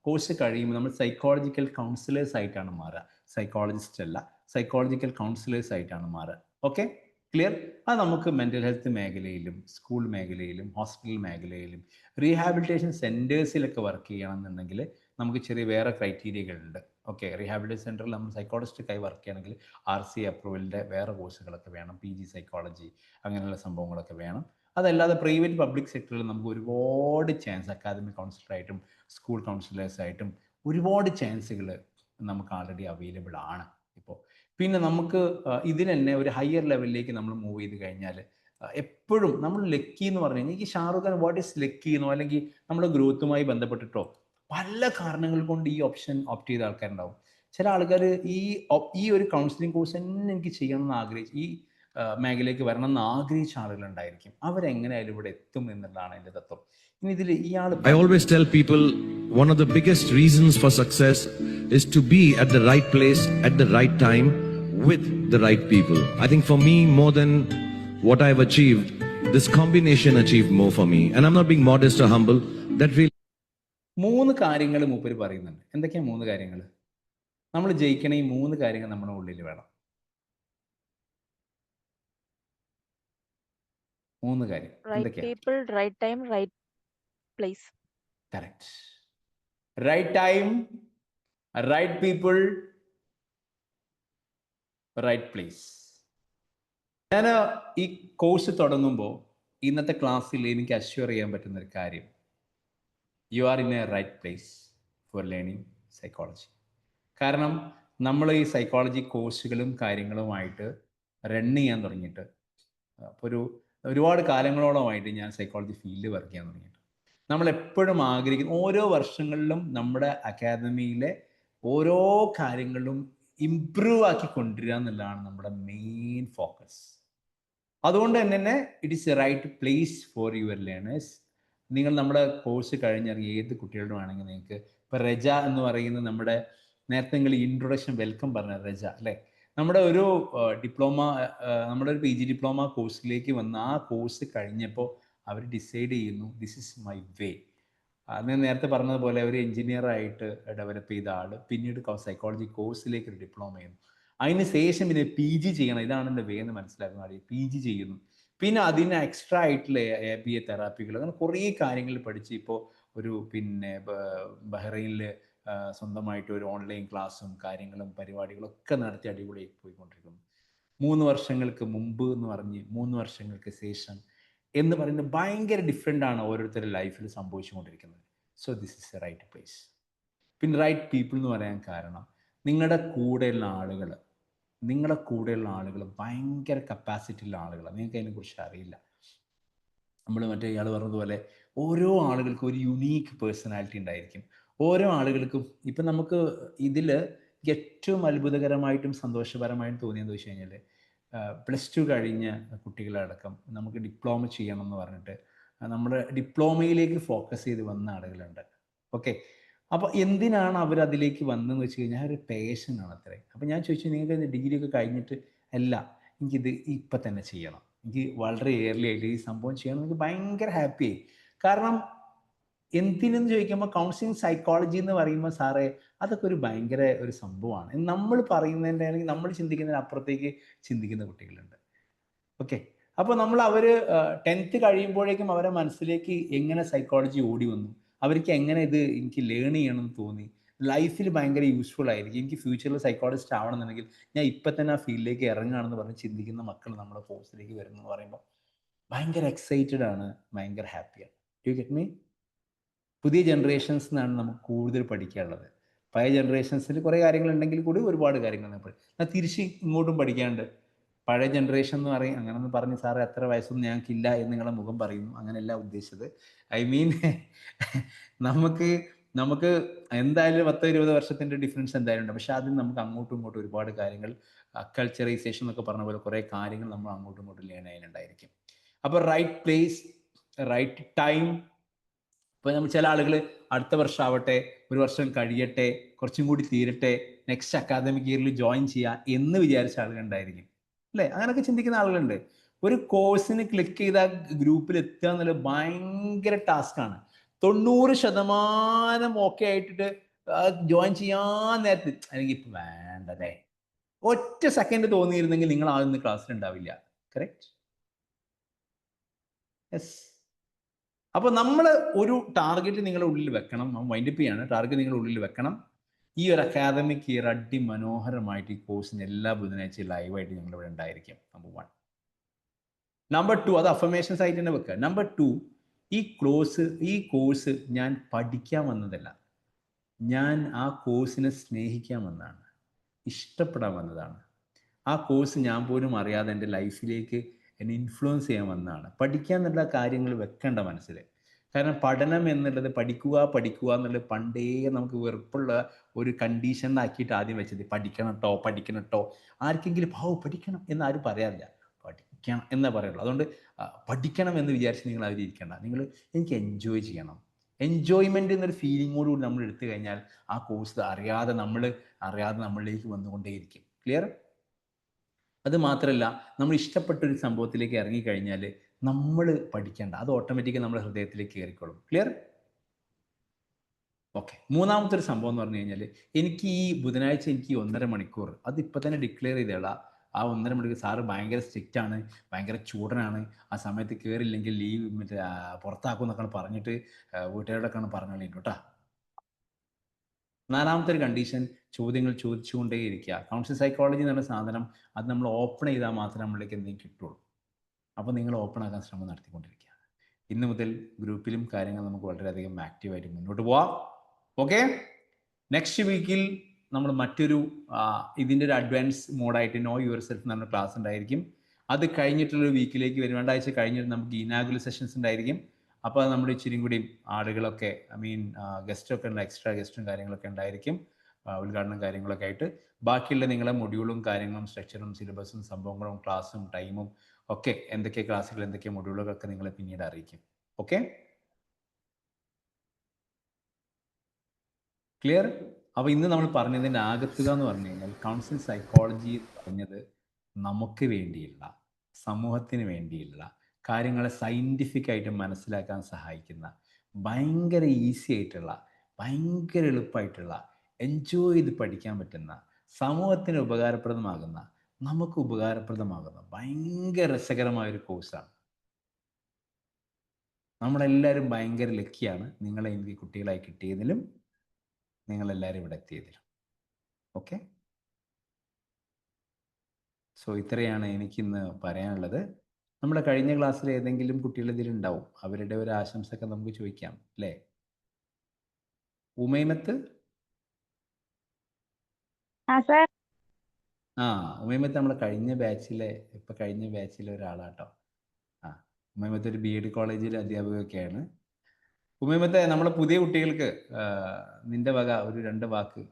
കോഴ്സ് കഴിയുമ്പോൾ നമ്മൾ സൈക്കോളജിക്കൽ കൗൺസിലേഴ്സ് ആയിട്ടാണ് മാറുക. സൈക്കോളജിസ്റ്റ് അല്ല, സൈക്കോളജിക്കൽ കൗൺസിലേഴ്സ് ആയിട്ടാണ് മാറുക. Okay, clear? അത് നമുക്ക് മെൻ്റൽ ഹെൽത്ത് മേഖലയിലും സ്കൂൾ മേഖലയിലും ഹോസ്പിറ്റൽ മേഖലയിലും റീഹാബിലിറ്റേഷൻ സെൻറ്റേഴ്സിലൊക്കെ വർക്ക് ചെയ്യണമെന്നുണ്ടെങ്കിൽ നമുക്ക് ചെറിയ വേറെ ക്രൈറ്റീരിയകളുണ്ട്. ഓക്കെ, റീഹാബിലിറ്റേഷൻ സെൻറ്ററിൽ നമ്മൾ സൈക്കോളജിസ്റ്റായി വർക്ക് ചെയ്യണമെങ്കിൽ RC അപ്രൂവലിൻ്റെ വേറെ കോഴ്സുകളൊക്കെ വേണം, PG സൈക്കോളജി അങ്ങനെയുള്ള സംഭവങ്ങളൊക്കെ വേണം. അതല്ലാതെ പ്രൈവറ്റ് പബ്ലിക് സെക്ടറിൽ നമുക്ക് ഒരുപാട് ചാൻസ്, അക്കാദമിക് കൗൺസിലറായിട്ടും സ്കൂൾ കൗൺസിലേഴ്സായിട്ടും ഒരുപാട് ചാൻസുകൾ നമുക്ക് ആൾറെഡി അവൈലബിൾ ആണ് ഇപ്പോൾ. പിന്നെ നമുക്ക് ഇതിന് തന്നെ ഒരു ഹയർ ലെവലിലേക്ക് നമ്മൾ മൂവ് ചെയ്ത് കഴിഞ്ഞാൽ എപ്പോഴും നമ്മൾ ലക്കി എന്ന് പറഞ്ഞു കഴിഞ്ഞാൽ, ഈ Shahrukh Khan what is lucky എന്നോ അല്ലെങ്കിൽ നമ്മുടെ ഗ്രോത്തുമായി ബന്ധപ്പെട്ടിട്ടോ പല കാരണങ്ങൾ കൊണ്ട് ഈ ഓപ്ഷൻ ഓപ്റ്റ് ചെയ്ത ആൾക്കാരുണ്ടാവും. ചില ആൾക്കാർ ഈ ഒരു കൗൺസിലിംഗ് കോഴ്സ് തന്നെ എനിക്ക് ചെയ്യണമെന്ന് ആഗ്രഹിച്ച് ഈ മേഖലയിലേക്ക് വരണം എന്ന് ആഗ്രഹിച്ച ആളുകളുണ്ടായിരിക്കും. അവരെങ്ങനെയായാലും ഇവിടെ എത്തും എന്നുള്ളതാണ് എൻ്റെ തത്വം. ഇനി ഇതിൽ ഇയാൾ I always tell people one of the biggest reasons for success is to be at the right place at the right time with the right people. I think for me, more than what I've achieved, this combination achieved more for me. And I'm not being modest or humble. That really 3 കാര്യങ്ങൾ മൂപ്പര് പറയുന്നുണ്ട്. എന്തൊക്കെയാ 3 കാര്യങ്ങൾ? നമ്മൾ ജയിക്കണ ഈ 3 കാര്യങ്ങൾ നമ്മുടെ ഉള്ളിൽ വേണം. 3 കാര്യം right people, right time, right place. Correct. Right time, right people, right place. ഞാൻ ഈ കോഴ്സ് തുടങ്ങുമ്പോൾ ഇന്നത്തെ ക്ലാസ്സിൽ എനിക്ക് അഷ്യൂർ ചെയ്യാൻ പറ്റുന്ന ഒരു കാര്യം, you are in a right place for learning psychology. കാരണം നമ്മൾ ഈ സൈക്കോളജി കോഴ്സുകളും കാര്യങ്ങളുമായിട്ട് റൺ ചെയ്യാൻ തുടങ്ങിയിട്ട് അപ്പോൾ ഒരുപാട് കാലങ്ങളോളമായിട്ട് ഞാൻ സൈക്കോളജി ഫീൽഡിൽ വർക്ക് ചെയ്യാൻ തുടങ്ങിയിട്ട് നമ്മൾ എപ്പോഴും ആഗ്രഹിക്കുന്ന ഓരോ വർഷങ്ങളിലും നമ്മുടെ അക്കാദമിയിലെ ഓരോ കാര്യങ്ങളിലും ഇംപ്രൂവ് ആക്കി കൊണ്ടുവരിക എന്നുള്ളതാണ് നമ്മുടെ മെയിൻ ഫോക്കസ്. അതുകൊണ്ട് തന്നെ it is a right place for your learners. നിങ്ങൾ നമ്മുടെ കോഴ്സ് കഴിഞ്ഞിറങ്ങി ഏത് കുട്ടികളുടെ വേണമെങ്കിൽ നിങ്ങൾക്ക് ഇപ്പോൾ റജ എന്ന് പറയുന്ന നമ്മുടെ നേരത്തെ നിങ്ങൾ ഇൻട്രൊഡക്ഷൻ വെൽക്കം പറഞ്ഞ റജ അല്ലേ, നമ്മുടെ ഒരു നമ്മുടെ ഒരു PG ഡിപ്ലോമ കോഴ്സിലേക്ക് വന്ന് ആ കോഴ്സ് കഴിഞ്ഞപ്പോൾ അവർ ഡിസൈഡ് ചെയ്യുന്നു ദിസ് ഇസ് മൈ വേ. അത് നേരത്തെ പറഞ്ഞതുപോലെ ഒരു എഞ്ചിനീയറായിട്ട് ഡെവലപ്പ് ചെയ്ത ആൾ പിന്നീട് സൈക്കോളജി കോഴ്സിലേക്ക് ഒരു ഡിപ്ലോമ ചെയ്യുന്നു, അതിന് ശേഷം പിന്നെ PG ചെയ്യണം, ഇതാണ് എൻ്റെ വേ എന്ന് മനസ്സിലാക്കുന്ന ആൾ PG ചെയ്യുന്നു. പിന്നെ അതിന് എക്സ്ട്രാ ആയിട്ടുള്ള ABA തെറാപ്പികൾ, അങ്ങനെ കുറേ കാര്യങ്ങൾ പഠിച്ച് ഇപ്പോൾ ഒരു ബഹ്റൈനിൽ സ്വന്തമായിട്ട് ഒരു ഓൺലൈൻ ക്ലാസ്സും കാര്യങ്ങളും പരിപാടികളൊക്കെ നടത്തി അടിപൊളിയായി പോയിക്കൊണ്ടിരിക്കുന്നു. 3 വർഷങ്ങൾക്ക് മുമ്പ് എന്ന് പറഞ്ഞ് 3 വർഷങ്ങൾക്ക് ശേഷം എന്ന് പറയുന്നത് ഭയങ്കര ഡിഫറെൻ്റ് ആണ് ഓരോരുത്തരുടെ ലൈഫിൽ സംഭവിച്ചുകൊണ്ടിരിക്കുന്നത്. So this is a right place. പിന്നെ റൈറ്റ് പീപ്പിൾ എന്ന് പറയാൻ കാരണം നിങ്ങളുടെ കൂടെയുള്ള ആളുകൾ ഭയങ്കര കപ്പാസിറ്റിയുള്ള ആളുകളാണ്. നിങ്ങൾക്ക് അതിനെക്കുറിച്ച് അറിയില്ല. നമ്മൾ ഇയാൾ പറഞ്ഞതുപോലെ ഓരോ ആളുകൾക്കും ഒരു യുണീക്ക് പേഴ്സണാലിറ്റി ഉണ്ടായിരിക്കും. ഓരോ ആളുകൾക്കും ഇപ്പം നമുക്ക് ഇതിൽ ഏറ്റവും അത്ഭുതകരമായിട്ടും സന്തോഷപരമായിട്ടും തോന്നിയെന്ന് വെച്ച് കഴിഞ്ഞാൽ +2 കഴിഞ്ഞ കുട്ടികളടക്കം നമുക്ക് ഡിപ്ലോമ ചെയ്യണം എന്ന് പറഞ്ഞിട്ട് നമ്മുടെ ഡിപ്ലോമയിലേക്ക് ഫോക്കസ് ചെയ്ത് വന്ന ആളുകളുണ്ട്. ഓക്കെ, അപ്പോൾ എന്തിനാണ് അവരതിലേക്ക് വന്നതെന്ന് വെച്ച് കഴിഞ്ഞാൽ ഒരു പാഷനാണ് അത്രേ. അപ്പോൾ ഞാൻ ചോദിച്ചു, നിങ്ങൾക്ക് ഡിഗ്രി ഒക്കെ കഴിഞ്ഞിട്ട് അല്ല എനിക്കിത് ഇപ്പം തന്നെ ചെയ്യണം, എനിക്ക് വളരെ ഏർലി ആയിട്ട് ഈ സംഭവം ചെയ്യണം, എനിക്ക് ഭയങ്കര ഹാപ്പിയായി. കാരണം എന്തിനെന്ന് ചോദിക്കുമ്പോൾ കൗൺസിലിംഗ് സൈക്കോളജി എന്ന് പറയുമ്പോൾ സാറേ അതൊക്കെ ഒരു ഭയങ്കര ഒരു സംഭവമാണ്. നമ്മൾ പറയുന്നതിൻ്റെ അല്ലെങ്കിൽ നമ്മൾ ചിന്തിക്കുന്നതിന് അപ്പുറത്തേക്ക് ചിന്തിക്കുന്ന കുട്ടികളുണ്ട്. ഓക്കെ, അപ്പോൾ അവർ 10th കഴിയുമ്പോഴേക്കും അവരുടെ മനസ്സിലേക്ക് എങ്ങനെ സൈക്കോളജി ഓടി വന്നു, അവർക്ക് എങ്ങനെ ഇത് എനിക്ക് ലേൺ ചെയ്യണമെന്ന് തോന്നി, ലൈഫിൽ ഭയങ്കര യൂസ്ഫുൾ ആയിരിക്കും, എനിക്ക് ഫ്യൂച്ചറിൽ സൈക്കോളജിസ്റ്റ് ആവണമെന്നുണ്ടെങ്കിൽ ഞാൻ ഇപ്പം തന്നെ ആ ഫീൽഡിലേക്ക് ഇറങ്ങുകയാണെന്ന് പറഞ്ഞ് ചിന്തിക്കുന്ന മക്കൾ നമ്മുടെ കോഴ്സിലേക്ക് വരുന്നു എന്ന് പറയുമ്പോൾ ഭയങ്കര എക്സൈറ്റഡ് ആണ്, ഭയങ്കര ഹാപ്പിയാണ്. Do you get me? പുതിയ ജനറേഷൻസ് എന്നാണ് നമുക്ക് കൂടുതൽ പഠിക്കാനുള്ളത്. പഴയ ജനറേഷൻസിൽ കുറേ കാര്യങ്ങളുണ്ടെങ്കിൽ കൂടി ഒരുപാട് കാര്യങ്ങൾ എന്നാൽ തിരിച്ച് ഇങ്ങോട്ടും പഠിക്കാനുണ്ട്. പഴയ ജനറേഷൻ എന്ന് പറയും അങ്ങനെയൊന്നും പറഞ്ഞ് സാറേ അത്ര വയസ്സൊന്നും ഞങ്ങൾക്കില്ല എന്ന് നിങ്ങളെ മുഖം പറയുന്നു, അങ്ങനെയല്ല ഉദ്ദേശിച്ചത്. ഐ മീൻ നമുക്ക് എന്തായാലും 10-20 വർഷത്തിൻ്റെ ഡിഫറൻസ് എന്തായാലും ഉണ്ട്. പക്ഷെ അതിന് നമുക്ക് അങ്ങോട്ടും ഇങ്ങോട്ടും ഒരുപാട് കാര്യങ്ങൾ കൾച്ചറൈസേഷൻ എന്നൊക്കെ പറഞ്ഞ പോലെ കുറേ കാര്യങ്ങൾ നമ്മൾ അങ്ങോട്ടും ഇങ്ങോട്ടും ലേൺ ചെയ്യാനുണ്ടായിരിക്കും. അപ്പോൾ റൈറ്റ് പ്ലേസ്, റൈറ്റ് ടൈം. ഇപ്പോൾ നമ്മൾ ചില ആളുകൾ അടുത്ത വർഷം ആവട്ടെ, ഒരു വർഷം കഴിയട്ടെ, കുറച്ചും കൂടി തീരട്ടെ, നെക്സ്റ്റ് അക്കാദമിക് ഇയറിൽ ജോയിൻ ചെയ്യുക എന്ന് വിചാരിച്ച ആളുകളുണ്ടായിരിക്കും അല്ലേ? അങ്ങനെയൊക്കെ ചിന്തിക്കുന്ന ആളുകളുണ്ട്. ഒരു കോഴ്സിന് ക്ലിക്ക് ചെയ്ത ഗ്രൂപ്പിൽ എത്തുക എന്നുള്ളത് ഭയങ്കര ടാസ്ക്കാണ്. 90% ഓക്കെ ആയിട്ടിട്ട് ജോയിൻ ചെയ്യാൻ നേരത്തെ അല്ലെങ്കിൽ ഇപ്പം വേണ്ടതേ ഒറ്റ സെക്കൻഡ് തോന്നിയിരുന്നെങ്കിൽ നിങ്ങൾ ആദ്യം ക്ലാസ്സിൽ ഉണ്ടാവില്ല. കറക്റ്റ്? യെസ്. അപ്പോൾ നമ്മൾ ഒരു ടാർഗറ്റ് നിങ്ങളുടെ ഉള്ളിൽ വെക്കണം. വൈൻഡപ്പ് ചെയ്യാണ്. ടാർഗറ്റ് നിങ്ങളുടെ ഉള്ളിൽ വെക്കണം. ഈ ഒരു അക്കാദമിക് ഇയർ മനോഹരമായിട്ട് ഈ കോഴ്സിന് എല്ലാ ബുധനാഴ്ചയും ലൈവായിട്ട് ഞങ്ങളിവിടെ ഉണ്ടായിരിക്കും. നമ്പർ 1. നമ്പർ 2, അത് അഫർമേഷൻസ് ആയിട്ട് തന്നെ വെക്കുക. നമ്പർ 2, ഈ കോഴ്സ് ഞാൻ പഠിക്കാൻ വന്നതല്ല, ഞാൻ ആ കോഴ്സിനെ സ്നേഹിക്കാൻ വന്നതാണ്, ഇഷ്ടപ്പെടാൻ വന്നതാണ്. ആ കോഴ്സ് ഞാൻ പോലും അറിയാതെ എൻ്റെ ലൈഫിലേക്ക് എന്നെ ഇൻഫ്ലുവൻസ് ചെയ്യാൻ വന്നതാണ്. പഠിക്കുക എന്നുള്ള കാര്യങ്ങൾ വെക്കേണ്ട മനസ്സിൽ. കാരണം പഠനം എന്നുള്ളത് പഠിക്കുക എന്നുള്ളത് പണ്ടേ നമുക്ക് വെറുപ്പുള്ള ഒരു കണ്ടീഷനാക്കിയിട്ട് ആദ്യം വെച്ചത്. പഠിക്കണം കേട്ടോ. ആർക്കെങ്കിലും പഠിക്കണം എന്ന് ആരും പറയാറില്ല, പഠിക്കണം എന്നേ പറയുള്ളൂ. അതുകൊണ്ട് പഠിക്കണം എന്ന് വിചാരിച്ച് നിങ്ങൾ അതിലിരിക്കേണ്ട. നിങ്ങൾ എനിക്ക് എൻജോയ് ചെയ്യണം. എൻജോയ്മെൻ്റ് എന്നൊരു ഫീലിങ്ങോടുകൂടി നമ്മൾ എടുത്തു കഴിഞ്ഞാൽ ആ കോഴ്സ് അറിയാതെ നമ്മളിലേക്ക് വന്നുകൊണ്ടേയിരിക്കും. ക്ലിയർ? അത് മാത്രമല്ല, നമ്മൾ ഇഷ്ടപ്പെട്ടൊരു സംഭവത്തിലേക്ക് ഇറങ്ങിക്കഴിഞ്ഞാൽ നമ്മൾ പഠിക്കേണ്ട, അത് ഓട്ടോമാറ്റിക്കായി നമ്മുടെ ഹൃദയത്തിലേക്ക് കയറിക്കോളും. ക്ലിയർ? ഓക്കെ. മൂന്നാമത്തെ ഒരു സംഭവം എന്ന് പറഞ്ഞു കഴിഞ്ഞാൽ, എനിക്ക് ഈ ബുധനാഴ്ച എനിക്ക് 1.5 മണിക്കൂർ അത് ഇപ്പം തന്നെ ഡിക്ലെയർ ചെയ്തേളാം. ആ 1.5 മണിക്കൂർ സാറ് ഭയങ്കര സ്ട്രിക്റ്റ് ആണ്, ഭയങ്കര ചൂടനാണ്, ആ സമയത്ത് കയറില്ലെങ്കിൽ ലീവ് പുറത്താക്കും എന്നൊക്കെ പറഞ്ഞിട്ട് വീട്ടുകാരോടൊക്കെയാണ് പറഞ്ഞോളൂ കേട്ടോ. 4ാമത്തെ ഒരു കണ്ടീഷൻ, ചോദ്യങ്ങൾ ചോദിച്ചുകൊണ്ടേയിരിക്കുക. കൗൺസിലിംഗ് സൈക്കോളജി എന്ന് പറഞ്ഞ സാധനം അത് നമ്മൾ ഓപ്പൺ ചെയ്താൽ മാത്രമേ നമ്മളിലേക്ക് എന്തെങ്കിലും കിട്ടുള്ളൂ. അപ്പോൾ നിങ്ങൾ ഓപ്പൺ ആക്കാൻ ശ്രമം നടത്തിക്കൊണ്ടിരിക്കുക. ഇന്ന് മുതൽ ഗ്രൂപ്പിലും കാര്യങ്ങൾ നമുക്ക് വളരെയധികം ആക്റ്റീവായിട്ട് മുന്നോട്ട് പോവാം. ഓക്കെ, നെക്സ്റ്റ് വീക്കിൽ നമ്മൾ മറ്റൊരു ഇതിൻ്റെ ഒരു അഡ്വാൻസ് മോഡായിട്ട് നോ യുവർ സെൽഫ് എന്ന് പറഞ്ഞ ക്ലാസ് ഉണ്ടായിരിക്കും. അത് കഴിഞ്ഞിട്ടുള്ളൊരു വീക്കിലേക്ക് വരും. 2 ആഴ്ച കഴിഞ്ഞിട്ട് നമുക്ക് ഇനാഗുലർ സെഷൻസ് ഉണ്ടായിരിക്കും. അപ്പോൾ നമ്മൾ ഇച്ചിരി കൂടി ആളുകളൊക്കെ ഗസ്റ്റൊക്കെ ഉണ്ട്, എക്സ്ട്രാ ഗസ്റ്റും കാര്യങ്ങളൊക്കെ ഉണ്ടായിരിക്കും, ഉദ്ഘാടനം കാര്യങ്ങളൊക്കെ ആയിട്ട്. ബാക്കിയുള്ള നിങ്ങളെ മൊഡ്യൂളും കാര്യങ്ങളും സ്ട്രക്ചറും സിലബസും സംഭവങ്ങളും ക്ലാസ്സും ടൈമും ഒക്കെ എന്തൊക്കെ ക്ലാസ്സുകൾ എന്തൊക്കെ മൊഡ്യൂളുകളൊക്കെ നിങ്ങളെ പിന്നീട് അറിയിക്കും. Okay, clear? അപ്പോൾ ഇന്ന് നമ്മൾ പറഞ്ഞതിൻ്റെ ആകത്തുക എന്ന് പറഞ്ഞു കഴിഞ്ഞാൽ കൗൺസിലിംഗ് സൈക്കോളജി പറഞ്ഞത് നമുക്ക് വേണ്ടിയുള്ള, സമൂഹത്തിന് വേണ്ടിയുള്ള കാര്യങ്ങളെ സയൻറ്റിഫിക് ആയിട്ട് മനസ്സിലാക്കാൻ സഹായിക്കുന്ന, ഭയങ്കര ഈസി ആയിട്ടുള്ള, ഭയങ്കര എളുപ്പമായിട്ടുള്ള, എൻജോയ് ചെയ്ത് പഠിക്കാൻ പറ്റുന്ന, സമൂഹത്തിന് ഉപകാരപ്രദമാകുന്ന, നമുക്ക് ഉപകാരപ്രദമാകുന്ന ഭയങ്കര രസകരമായൊരു കോഴ്സാണ്. നമ്മളെല്ലാവരും ഭയങ്കര ലക്കിയാണ് നിങ്ങളെ എനിക്ക് കുട്ടികളായി കിട്ടിയതിലും നിങ്ങളെല്ലാവരും ഇവിടെ എത്തിയതിലും. ഓക്കെ, സോ ഇത്രയാണ് എനിക്കിന്ന് പറയാനുള്ളത്. നമ്മുടെ കഴിഞ്ഞ ക്ലാസ്സിൽ ഏതെങ്കിലും കുട്ടികൾ ഇതിലുണ്ടാവും, അവരുടെ ഒരു ആശംസയൊക്കെ നമുക്ക് ചോദിക്കാം അല്ലേ? ഉമൈമത്ത്, ഉമൈമത്ത് നമ്മളെ കഴിഞ്ഞ ബാച്ചിലെ ഒരാളാട്ടോ. ഉമൈമത്ത് ഒരു BEd കോളേജിലെ അധ്യാപകയൊക്കെയാണ്. ഉമൈമത്തെ നമ്മളെ പുതിയ കുട്ടികൾക്ക് നിന്റെ വക ഒരു 2 വാക്ക്.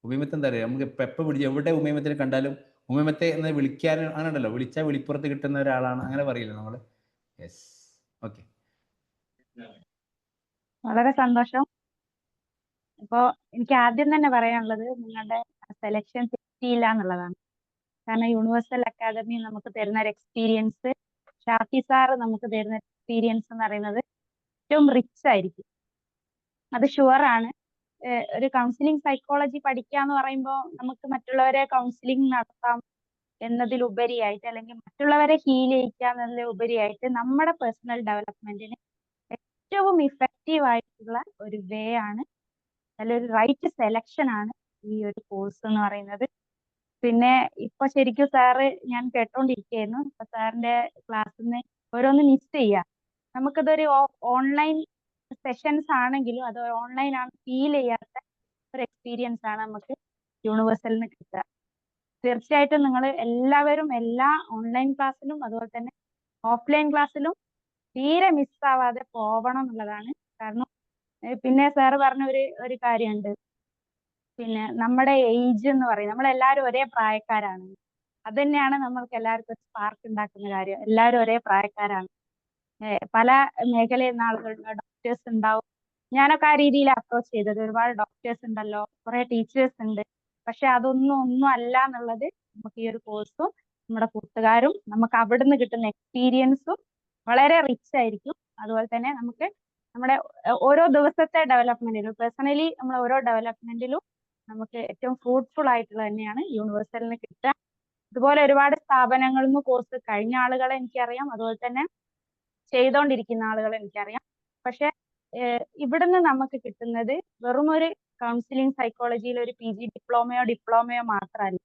ഉമൈമത്ത് എന്താ പറയുക, നമുക്ക് എപ്പോൾ പിടിച്ച് എവിടെ ഉമൈമത്തിനെ കണ്ടാലും ഉമൈമത്തെ എന്ന് വിളിക്കാൻ അങ്ങനെയുണ്ടല്ലോ, വിളിച്ചാൽ വിളിപ്പുറത്ത് കിട്ടുന്ന ഒരാളാണ്, അങ്ങനെ പറയില്ല നമ്മൾ? Yes, okay. വളരെ സന്തോഷം. അപ്പോൾ എനിക്ക് ആദ്യം തന്നെ പറയാനുള്ളത് നിങ്ങളുടെ സെലക്ഷൻ തെറ്റിയില്ല എന്നുള്ളതാണ്. കാരണം യൂണിവേഴ്സൽ അക്കാദമി നമുക്ക് തരുന്ന ഒരു എക്സ്പീരിയൻസ്, ഷാഫി സാറ് നമുക്ക് തരുന്ന എക്സ്പീരിയൻസ് എന്ന് പറയുന്നത് ഏറ്റവും റിച്ച് ആയിരിക്കും, അത് ഷുവറാണ്. ഒരു കൗൺസിലിംഗ് സൈക്കോളജി പഠിക്കുക എന്ന് പറയുമ്പോൾ നമുക്ക് മറ്റുള്ളവരെ കൗൺസിലിംഗ് നടത്താം എന്നതിലുപരിയായിട്ട്, അല്ലെങ്കിൽ മറ്റുള്ളവരെ ഹീൽ ചെയ്യിക്കുക എന്നതിലുപരിയായിട്ട് നമ്മുടെ പേഴ്സണൽ ഡെവലപ്മെന്റിന് ഏറ്റവും ഇഫക്റ്റീവ് ആയിട്ടുള്ള ഒരു വേ ആണ്, നല്ലൊരു റൈറ്റ് സെലക്ഷൻ ആണ് ഈ ഒരു കോഴ്സ് എന്ന് പറയുന്നത്. പിന്നെ ഇപ്പൊ ശരിക്കും സാറ് ഞാൻ കേട്ടോണ്ടിരിക്കുകയായിരുന്നു, ഇപ്പൊ സാറിന്റെ ക്ലാസ്സിൽ നിന്ന് ഓരോന്ന് മിസ് ചെയ്യാം. നമുക്കതൊരു ഓൺലൈൻ സെഷൻസ് ആണെങ്കിലും അത് ഓൺലൈൻ ആണ് ഫീൽ ചെയ്യാത്ത ഒരു എക്സ്പീരിയൻസ് ആണ് നമുക്ക് യൂണിവേഴ്സലിൽ നിന്ന് കിട്ടുക. തീർച്ചയായിട്ടും നിങ്ങൾ എല്ലാവരും എല്ലാ ഓൺലൈൻ ക്ലാസ്സിലും അതുപോലെ തന്നെ ഓഫ്ലൈൻ ക്ലാസ്സിലും തീരെ മിസ്സാവാതെ പോവണം എന്നുള്ളതാണ്. കാരണം പിന്നെ സാറ് പറഞ്ഞ ഒരു കാര്യമുണ്ട്, പിന്നെ നമ്മുടെ ഏജ് എന്ന് പറയും, നമ്മളെല്ലാവരും ഒരേ പ്രായക്കാരാണ്. അത് തന്നെയാണ് നമ്മൾക്ക് എല്ലാവർക്കും ഒരു സ്പാർക്ക് ഉണ്ടാക്കുന്ന കാര്യം. എല്ലാവരും ഒരേ പ്രായക്കാരാണ്, പല മേഖലയിൽ നിന്ന് ആളുകളുണ്ട്, ഡോക്ടേഴ്സ് ഉണ്ടാവും. ഞാനൊക്കെ ആ രീതിയിൽ അപ്രോച്ച് ചെയ്തത്, ഒരുപാട് ഡോക്ടേഴ്സ് ഉണ്ടല്ലോ, കുറെ ടീച്ചേഴ്സ് ഉണ്ട്, പക്ഷെ ഒന്നും അല്ല എന്നുള്ളത് നമുക്ക് ഈ ഒരു കോഴ്സും നമ്മുടെ കൂട്ടുകാരും നമുക്ക് അവിടുന്ന് കിട്ടുന്ന എക്സ്പീരിയൻസും വളരെ റിച്ച് ആയിരിക്കും. അതുപോലെ തന്നെ നമുക്ക് നമ്മുടെ ഓരോ ദിവസത്തെ ഡെവലപ്മെന്റിലും, പേഴ്സണലി നമ്മൾ ഓരോ ഡെവലപ്മെന്റിലും നമുക്ക് ഏറ്റവും ഫ്രൂട്ട്ഫുൾ ആയിട്ടുള്ള തന്നെയാണ് യൂണിവേഴ്സലിന് കിട്ടുക. ഇതുപോലെ ഒരുപാട് സ്ഥാപനങ്ങളിൽ നിന്ന് കോഴ്സ് കഴിഞ്ഞ ആളുകളെ എനിക്കറിയാം, അതുപോലെ തന്നെ ചെയ്തുകൊണ്ടിരിക്കുന്ന ആളുകളെ എനിക്കറിയാം. പക്ഷെ ഇവിടുന്ന് നമുക്ക് കിട്ടുന്നത് വെറും ഒരു കൗൺസിലിംഗ് സൈക്കോളജിയിൽ ഒരു PG ഡിപ്ലോമയോ മാത്രമല്ല,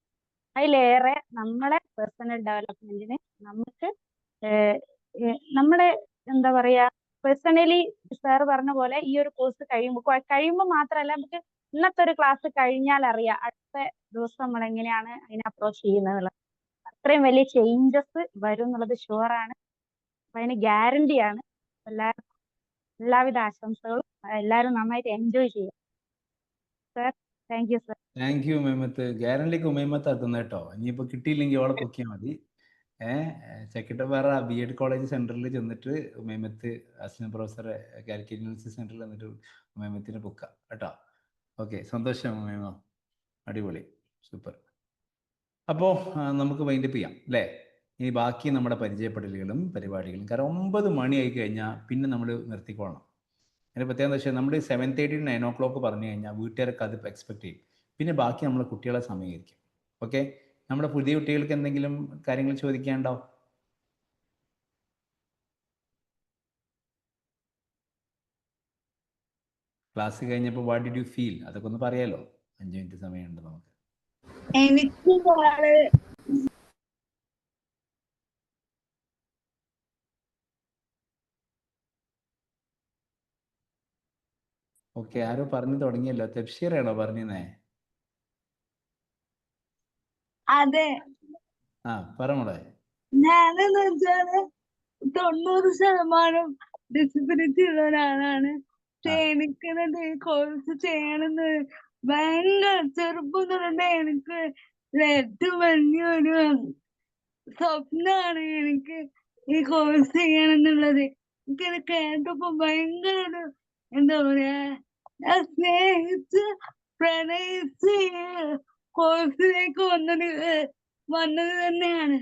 അതിലേറെ നമ്മളെ പേഴ്സണൽ ഡെവലപ്മെന്റിന് നമുക്ക് നമ്മുടെ എന്താ പറയാ പേഴ്സണലി സാർ പറഞ്ഞ പോലെ ഈ ഒരു കോഴ്സ് കഴിയുമ്പോൾ മാത്രമല്ല, നമുക്ക് ഇന്നത്തെ ഒരു ക്ലാസ് കഴിഞ്ഞാൽ അറിയാം അടുത്ത ദിവസം നമ്മൾ എങ്ങനെയാണ് അതിനെ അപ്രോച്ച് ചെയ്യുന്നത്. അത്രയും വലിയ ചേഞ്ചസ് വരും എന്നുള്ളത് ഷുവറാണ്. അപ്പൊ അതിന് ഗ്യാരണ്ടിയാണ്. എല്ലാവിധ ആശംസകളും. എല്ലാവരും നന്നായിട്ട് എൻജോയ് ചെയ്യാം. Sir, thank you sir. Thank you Umaimath. ഗ്യാരണ്ടിക്ക് ഉമൈമത്ത് എത്തുന്ന കേട്ടോ. ഇനിയിപ്പോൾ കിട്ടിയില്ലെങ്കിൽ ഓളെ പൊക്കിയാൽ മതി. ചെക്കിട്ടപ്പാറ BEd കോളേജ് സെന്ററിൽ ചെന്നിട്ട് Umaimath assistant professor Calicut university സെന്ററിൽ ചെന്നിട്ട് ഉമൈമത്തിനെ പൊക്കാം കേട്ടോ. ഓക്കെ, സന്തോഷം ഉമൈമ, അടിപൊളി, സൂപ്പർ. അപ്പോൾ നമുക്ക് വൈൻഡപ്പ് ചെയ്യാം അല്ലേ? ഇനി ബാക്കി നമ്മുടെ പരിചയപ്പെടലുകളും പരിപാടികളും, കാരണം 9 മണിയായി കഴിഞ്ഞാൽ പിന്നെ നമ്മൾ നിർത്തിക്കോളണം. അതിൻ്റെ പ്രത്യേകത എന്താ വെച്ചാൽ നമ്മൾ 7:30 to 9 o'clock പറഞ്ഞു കഴിഞ്ഞാൽ വീട്ടുകാരൊക്കെ അത് എക്സ്പെക്ട് ചെയ്യും. പിന്നെ ബാക്കി നമ്മൾ കുട്ടികളെ സമീകരിക്കും. ഓക്കെ, നമ്മുടെ പുതിയ കുട്ടികൾക്ക് എന്തെങ്കിലും കാര്യങ്ങൾ ചോദിക്കാനുണ്ടോ? ക്ലാസ് കഴിഞ്ഞപ്പോൾ വാട്ട് ഡിഡ് യു ഫീൽ, അതൊക്കെ ഒന്ന് പറയാലോ. 5 മിനിറ്റ് സമയമുണ്ട് നമുക്ക്. എനിക്ക് ഓക്കെ, ആരോ പറഞ്ഞു തുടങ്ങിയല്ലോ. തബ്ഷീറാണോ പറഞ്ഞേ? അതെ, ആ, പറ മോളെ. ഞാനെന്ന് വെച്ചാല് 90% ഡിസബിലിറ്റി ഉള്ള ഒരാളാണ്. പക്ഷെ ആ. എനിക്കത് കോഴ്സ് ചെയ്യണമെന്ന് ഭയങ്കര ചെറുപ്പം തൊട്ടേ എനിക്ക് ഏറ്റവും വലിയൊരു സ്വപ്നമാണ് എനിക്ക് ഈ കോഴ്സ് ചെയ്യണം എന്നുള്ളത്. എനിക്കത് കേട്ടപ്പോ ഭയങ്കര ഒരു എന്താ പറയാ, ഞാൻ സ്നേഹിച്ച് പ്രണയിച്ച് കോഴ്സിലേക്ക് വന്നത് തന്നെയാണ്.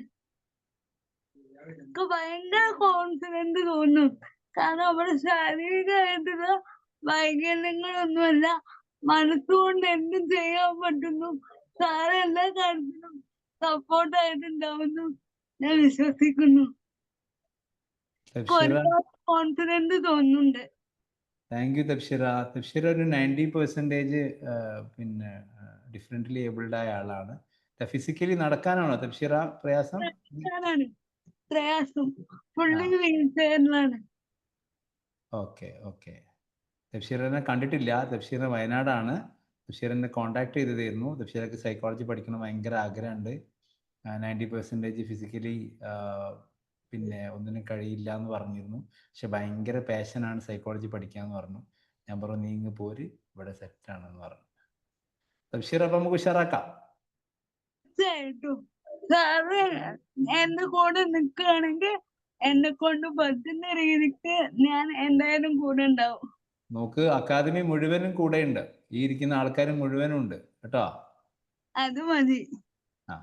എനിക്ക് ഭയങ്കര കോൺഫിഡന്റ് തോന്നും. കാരണം അവിടെ ശാരീരികമായിട്ടുള്ള വൈകല്യങ്ങളൊന്നുമല്ല, മനസ്സുകൊണ്ട് എന്തും ചെയ്യാൻ പറ്റുന്നു. സാറ് എല്ലാ കാര്യത്തിലും സപ്പോർട്ടായിട്ടുണ്ടാവുന്നു ഞാൻ വിശ്വസിക്കുന്നു. എനിക്ക് തബ്ഷീറ, ഒരുപാട് കോൺഫിഡന്റ് തോന്നുന്നുണ്ട്. Thank you Thabsheera. തബ്ഷീറ ഒരു 90% പിന്നെ ഡിഫറെൻ്റ്ലി ഏബിൾഡ് ആയ ആളാണ്. ഫിസിക്കലി നടക്കാനാണോ തബ്ഷീറ പ്രയാസം? നടക്കാനാണ് പ്രയാസം. ഫുള്ളി ആ. വീൽ ചെയറിലാണ്. Okay okay. തബ്ഷീറിനെ കണ്ടിട്ടില്ല. തബ്ഷീർ വയനാടാണ്. തബ്ഷീറിനെ കോൺടാക്ട് ചെയ്തതായിരുന്നു. തബ്ഷീർക്ക് സൈക്കോളജി പഠിക്കണം ഭയങ്കര ആഗ്രഹമുണ്ട്. 90% ഫിസിക്കലി പിന്നെ ഒന്നിനും കഴിയില്ല എന്ന് പറഞ്ഞിരുന്നു. പക്ഷെ ഭയങ്കര പാഷനാണ് സൈക്കോളജി പഠിക്കാന്ന് പറഞ്ഞു. ഞാൻ പറഞ്ഞു നീ ഇങ്ങ് പോര്, ഇവിടെ സെറ്റാണെന്ന് പറഞ്ഞു. തബ്ഷീർ അപ്പം നമുക്ക് ഉഷാറാക്കാം. തീർച്ചയായിട്ടും സാറ് എന്റെ കൂടെ നിൽക്കുകയാണെങ്കിൽ എന്നെ കൊണ്ട് പറ്റുന്ന രീതിക്ക് ഞാൻ എന്തായാലും കൂടെ ഉണ്ടാവും. നോക്ക്, അക്കാദമി മുഴുവനും കൂടെയുണ്ട്. ഈ ഇരിക്കുന്ന ആൾക്കാർ മുഴുവനും ഉണ്ട് കേട്ടോ. അത് മതി. ആ,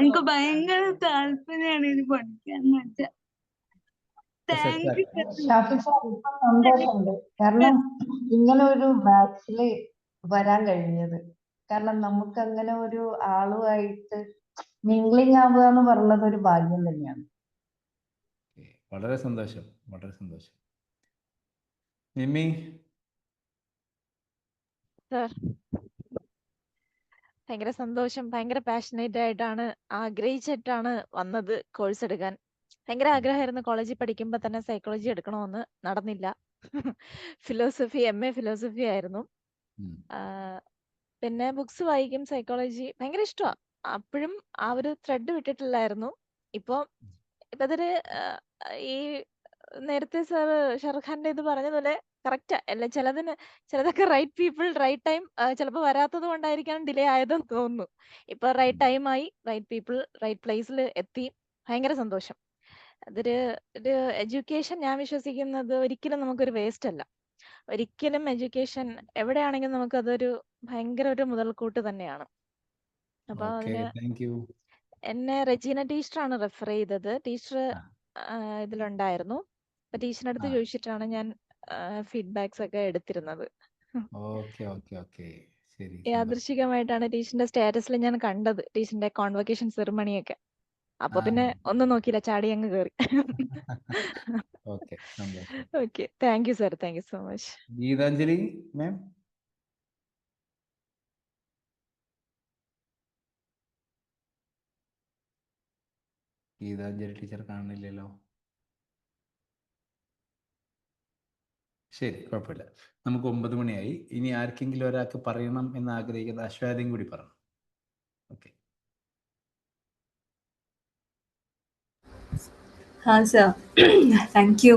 എനിക്ക് ഭയങ്കര താല്പര്യമാണ് ഇത് പഠിക്കാൻ വെച്ചാൽ. Thank you. ഷാഫി സാർ, ഇപ്പൊ സന്തോഷമുണ്ട്. കാരണം ഇങ്ങനെ ഒരു ബാച്ചില് വരാൻ കഴിഞ്ഞത്. കാരണം നമുക്ക് അങ്ങനെ ഒരു ആളുമായിട്ട് മിംഗ്ലിംഗ് ആവുക എന്ന് പറയുന്നത് ഒരു ഭാഗ്യം തന്നെയാണ്. വളരെ സന്തോഷം, വളരെ സന്തോഷം. നിമ്മി? സർ, ഭയങ്കര സന്തോഷം. ഭയങ്കര പാഷനേറ്റ് ആയിട്ടാണ്, ആഗ്രഹിച്ചിട്ടാണ് വന്നത് കോഴ്സ് എടുക്കാൻ. ഭയങ്കര ആഗ്രഹമായിരുന്നു കോളേജിൽ പഠിക്കുമ്പോൾ തന്നെ സൈക്കോളജി എടുക്കണമെന്ന്. നടന്നില്ല. ഫിലോസഫി, MA ഫിലോസഫി ആയിരുന്നു. പിന്നെ ബുക്സ് വായിക്കും, സൈക്കോളജി ഭയങ്കര ഇഷ്ടമാണ്. അപ്പോഴും ആ ഒരു ത്രെഡ് വിട്ടിട്ടില്ലായിരുന്നു. ഇപ്പൊ അതൊരു ഈ നേരത്തെ സാർ ഷാറുഖ് ഖാന്റെ ഇത് പറഞ്ഞതുപോലെ കറക്റ്റാ. അല്ല, ചിലതൊക്കെ റൈറ്റ് പീപ്പിൾ റൈറ്റ് ടൈം ചിലപ്പോൾ വരാത്തത് കൊണ്ടായിരിക്കാം ഡിലേ ആയതെന്ന് തോന്നുന്നു. ഇപ്പൊ റൈറ്റ് ടൈമായി, റൈറ്റ് പീപ്പിൾ റൈറ്റ് പ്ലേസിൽ എത്തി. ഭയങ്കര സന്തോഷം. ഒരു എഡ്യൂക്കേഷൻ ഞാൻ വിശ്വസിക്കുന്നത് ഒരിക്കലും നമുക്കൊരു വേസ്റ്റ് അല്ല. ഒരിക്കലും എഡ്യൂക്കേഷൻ എവിടെയാണെങ്കിലും നമുക്ക് അതൊരു ഭയങ്കര ഒരു മുതൽക്കൂട്ട് തന്നെയാണ്. അപ്പൊ അതിന് എന്നെ റെജീന ടീച്ചറാണ് റെഫർ ചെയ്തത്. ടീച്ചർ ഇതിലുണ്ടായിരുന്നു. അപ്പൊ ടീച്ചറിന്റെ അടുത്ത് ചോദിച്ചിട്ടാണ് ഞാൻ ഫീഡ്ബാക്സ് ഒക്കെ എടുത്തിരുന്നത്. യാദൃശികമായിട്ടാണ് ടീച്ചറിന്റെ സ്റ്റാറ്റസിൽ ഞാൻ കണ്ടത്, ടീച്ചറിന്റെ കോൺവൊക്കേഷൻ സെറിമണിയൊക്കെ. അപ്പൊ പിന്നെ ഒന്നും നോക്കിയില്ല, ചാടി അങ്ങ് കയറി. Okay, thank you sir, thank you so much. Gitanjali ma'am? Gitanjali teacher കാണുന്നില്ലല്ലോ. ശരി, കുഴപ്പമില്ല. നമുക്ക് 9 മണിയായി. ഇനി ആർക്കെങ്കിലും ഒരാൾക്ക് പറയണം എന്ന് ആഗ്രഹിക്കുന്ന അശ്വാദിയും കൂടി പറഞ്ഞു. ഓക്കെ. हाँ सर, താങ്ക് യു.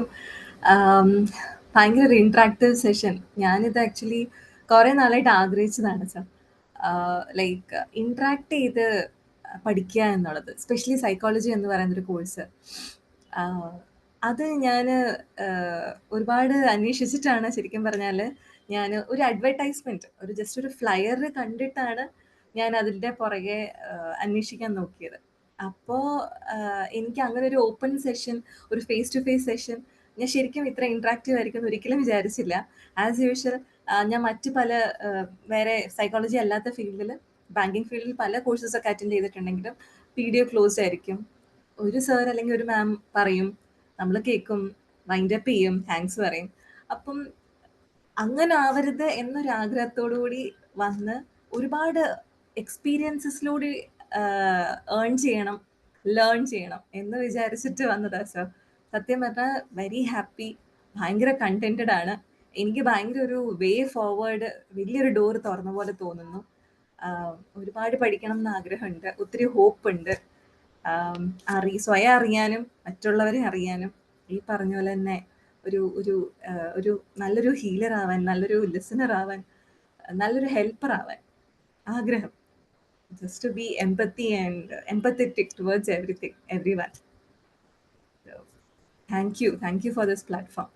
ഭയങ്കര ഒരു ഇൻട്രാക്റ്റീവ് സെഷൻ. ഞാനിത് ആക്ച്വലി കുറേ നാളായിട്ട് ആഗ്രഹിച്ചതാണ് സർ. ലൈക്ക് ഇൻട്രാക്ട് ചെയ്ത് പഠിക്കുക എന്നുള്ളത്, സ്പെഷ്യലി സൈക്കോളജി എന്ന് പറയുന്നൊരു കോഴ്സ്. അത് ഞാൻ ഒരുപാട് അന്വേഷിച്ചിട്ടാണ്, ശരിക്കും പറഞ്ഞാൽ ഞാൻ ഒരു അഡ്വർടൈസ്മെൻറ്റ്, ജസ്റ്റ് ഒരു ഫ്ലയർ കണ്ടിട്ടാണ് ഞാൻ അതിൻ്റെ പുറകെ അന്വേഷിക്കാൻ നോക്കിയത്. അപ്പോൾ എനിക്ക് അങ്ങനെ ഒരു ഓപ്പൺ സെഷൻ, ഒരു ഫേസ് ടു ഫേസ് സെഷൻ ഞാൻ ശരിക്കും ഇത്ര ഇൻട്രാക്റ്റീവ് ആയിരിക്കുമെന്ന് ഒരിക്കലും വിചാരിച്ചില്ല. ആസ് യൂഷ്വൽ ഞാൻ മറ്റ് പല വേറെ സൈക്കോളജി അല്ലാത്ത ഫീൽഡിൽ, ബാങ്കിങ് ഫീൽഡിൽ പല കോഴ്സസൊക്കെ അറ്റൻഡ് ചെയ്തിട്ടുണ്ടെങ്കിലും വീഡിയോ ക്ലോസ്ഡ് ആയിരിക്കും. ഒരു സർ അല്ലെങ്കിൽ ഒരു മാം പറയും, നമ്മൾ കേൾക്കും, വൈൻഡപ്പ് ചെയ്യും, താങ്ക്സ് പറയും. അപ്പം അങ്ങനെ ആവരുത് എന്നൊരാഗ്രഹത്തോടു കൂടി വന്ന് ഒരുപാട് എക്സ്പീരിയൻസസിലൂടെ ഏൺ ചെയ്യണം, ലേൺ ചെയ്യണം എന്ന് വിചാരിച്ചിട്ട് വന്നതാ സർ. സത്യം പറഞ്ഞാൽ വെരി ഹാപ്പി, ഭയങ്കര കണ്ടന്റഡ് ആണ്. എനിക്ക് ഭയങ്കര ഒരു വേ ഫോർവേഡ്, വലിയൊരു ഡോർ തുറന്ന പോലെ തോന്നുന്നു. ഒരുപാട് പഠിക്കണം എന്ന് ആഗ്രഹമുണ്ട്, ഒത്തിരി ഹോപ്പ് ഉണ്ട്. സ്വയം അറിയാനും മറ്റുള്ളവരെ അറിയാനും ഈ പറഞ്ഞ പോലെ തന്നെ ഒരു ഒരു ഒരു നല്ലൊരു ഹീലർ ആവാൻ, നല്ലൊരു ലിസണർ ആവാൻ, നല്ലൊരു ഹെൽപ്പർ ആവാൻ ആഗ്രഹം. Just to be empathy and empathetic towards everyone. So, thank you for this platform.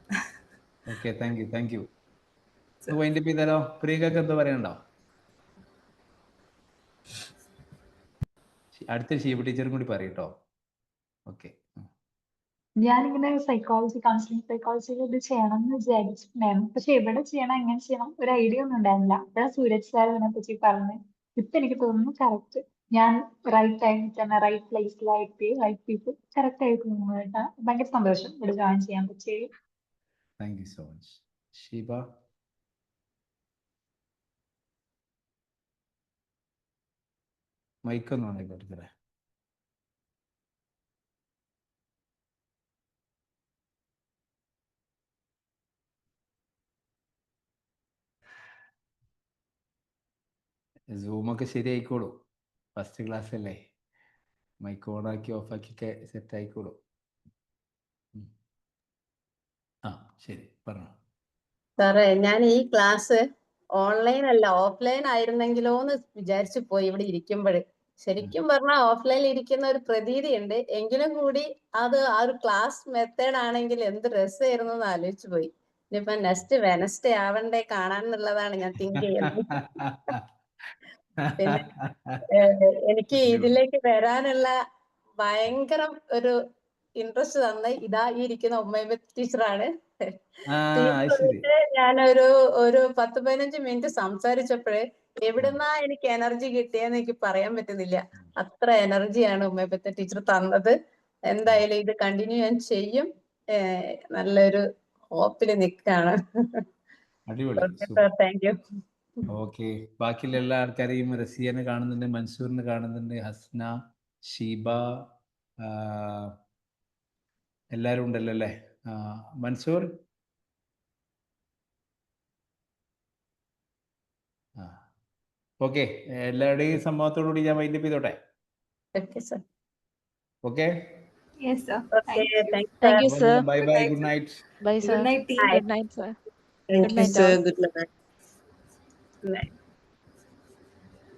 Okay, thank U. Wind up ചെയ്താലോ? പ്രിയക്ക് എന്താ പറയണ്ടോ? അടുത്ത ഷീബ ടീച്ചറും കൂടി പറയട്ടോ. ഓക്കെ. ഞാനിങ്ങനെ കൗൺസിലിംഗ് സൈക്കോളജിയിൽ ഇത് ചെയ്യണം എന്ന് വിചാരിച്ചിട്ടുണ്ടായിരുന്നു. പക്ഷെ എവിടെ ചെയ്യണം, എങ്ങനെ ചെയ്യണം ഒരു ഐഡിയ ഒന്നും ഉണ്ടായിരുന്നില്ല. അപ്പോഴാണ് സൂരജ് സാർ ഇതിനെ പറ്റി പറഞ്ഞത്. ഇപ്പൊ എനിക്ക് തോന്നുന്നു കറക്റ്റ്, ഞാൻ റൈറ്റ് ടൈമിൽ തന്നെ റൈറ്റ് പ്ലേസിലായിട്ട് റൈറ്റ് പീപ്പിൾ കറക്റ്റ് ആയിട്ട് തോന്നുന്നു. ഭയങ്കര സന്തോഷം ഇവിടെ ജോയിൻ ചെയ്യാൻ പറ്റിയത്. Thank you so much. Sheeba? മൈക്കൊന്നും ആയിക്കോട്ടെ. സൂമൊക്കെ ശരിയായിക്കോളൂ, ഫസ്റ്റ് ക്ലാസ് അല്ലേ, മൈക്ക് ഓണാക്കി ഓഫാക്കിയൊക്കെ സെറ്റ് ആയിക്കോളൂ. ആ ശരി, പറഞ്ഞു. സാറേ, ഞാൻ ഈ ക്ലാസ് ഓൺലൈൻ അല്ല ഓഫ്ലൈൻ ആയിരുന്നെങ്കിലോ എന്ന് വിചാരിച്ചു പോയി ഇവിടെ ഇരിക്കുമ്പോഴേ. ശരിക്കും പറഞ്ഞാൽ ഓഫ്ലൈനിൽ ഇരിക്കുന്ന ഒരു പ്രതീതി ഉണ്ട്. എങ്കിലും കൂടി അത് ആ ഒരു ക്ലാസ് മെത്തേഡ് ആണെങ്കിൽ എന്ത് രസമായിരുന്നു എന്ന് ആലോചിച്ചു പോയി. ഇനിയിപ്പൊ നെക്സ്റ്റ് വെനസ്ഡേ ആവണ്ടേ കാണാൻ എന്നുള്ളതാണ് ഞാൻ തിങ്ക് ചെയ്യുന്നത്. പിന്നെ എനിക്ക് ഇതിലേക്ക് വരാനുള്ള ഭയങ്കര ഒരു ഇൻട്രസ്റ്റ് തന്ന ഈ ഇരിക്കുന്ന ഉമ്മൈബ ടീച്ചറാണ്. ടീച്ചറിട്ട് ഞാനൊരു 10-15 മിനിറ്റ് സംസാരിച്ചപ്പോഴേ എവിടുന്നാ എനിക്ക് എനർജി കിട്ടിയെന്ന് എനിക്ക് പറയാൻ പറ്റുന്നില്ല. അത്ര എനർജിയാണ് ഉമ്മൈബത്തെ ടീച്ചർ തന്നത്. എന്തായാലും ഇത് കണ്ടിന്യൂ ഞാൻ ചെയ്യും. നല്ലൊരു ഹോപ്പില് നിൽക്കാണ്. Thank you. ഓക്കെ, ബാക്കിയുള്ള എല്ലാ ആൾക്കാരെയും റസിയനെ കാണുന്നുണ്ട്, മൻസൂറിനെ കാണുന്നുണ്ട്, ഹസ്ന, ഷീബ, എല്ലാവരും ഉണ്ടല്ലോ അല്ലേ? മൻസൂർ? ഓക്കെ, എല്ലാവരുടെയും സംഭവത്തോടുകൂടി ഞാൻ വൈൻഡപ്പ് ചെയ്തോട്ടെ. Okay, Yes, sir. Thank you, sir. Bye bye, good night. Bye, sir. Good night, team. Good night, sir. Thank Good you, night, sir. all. Good night.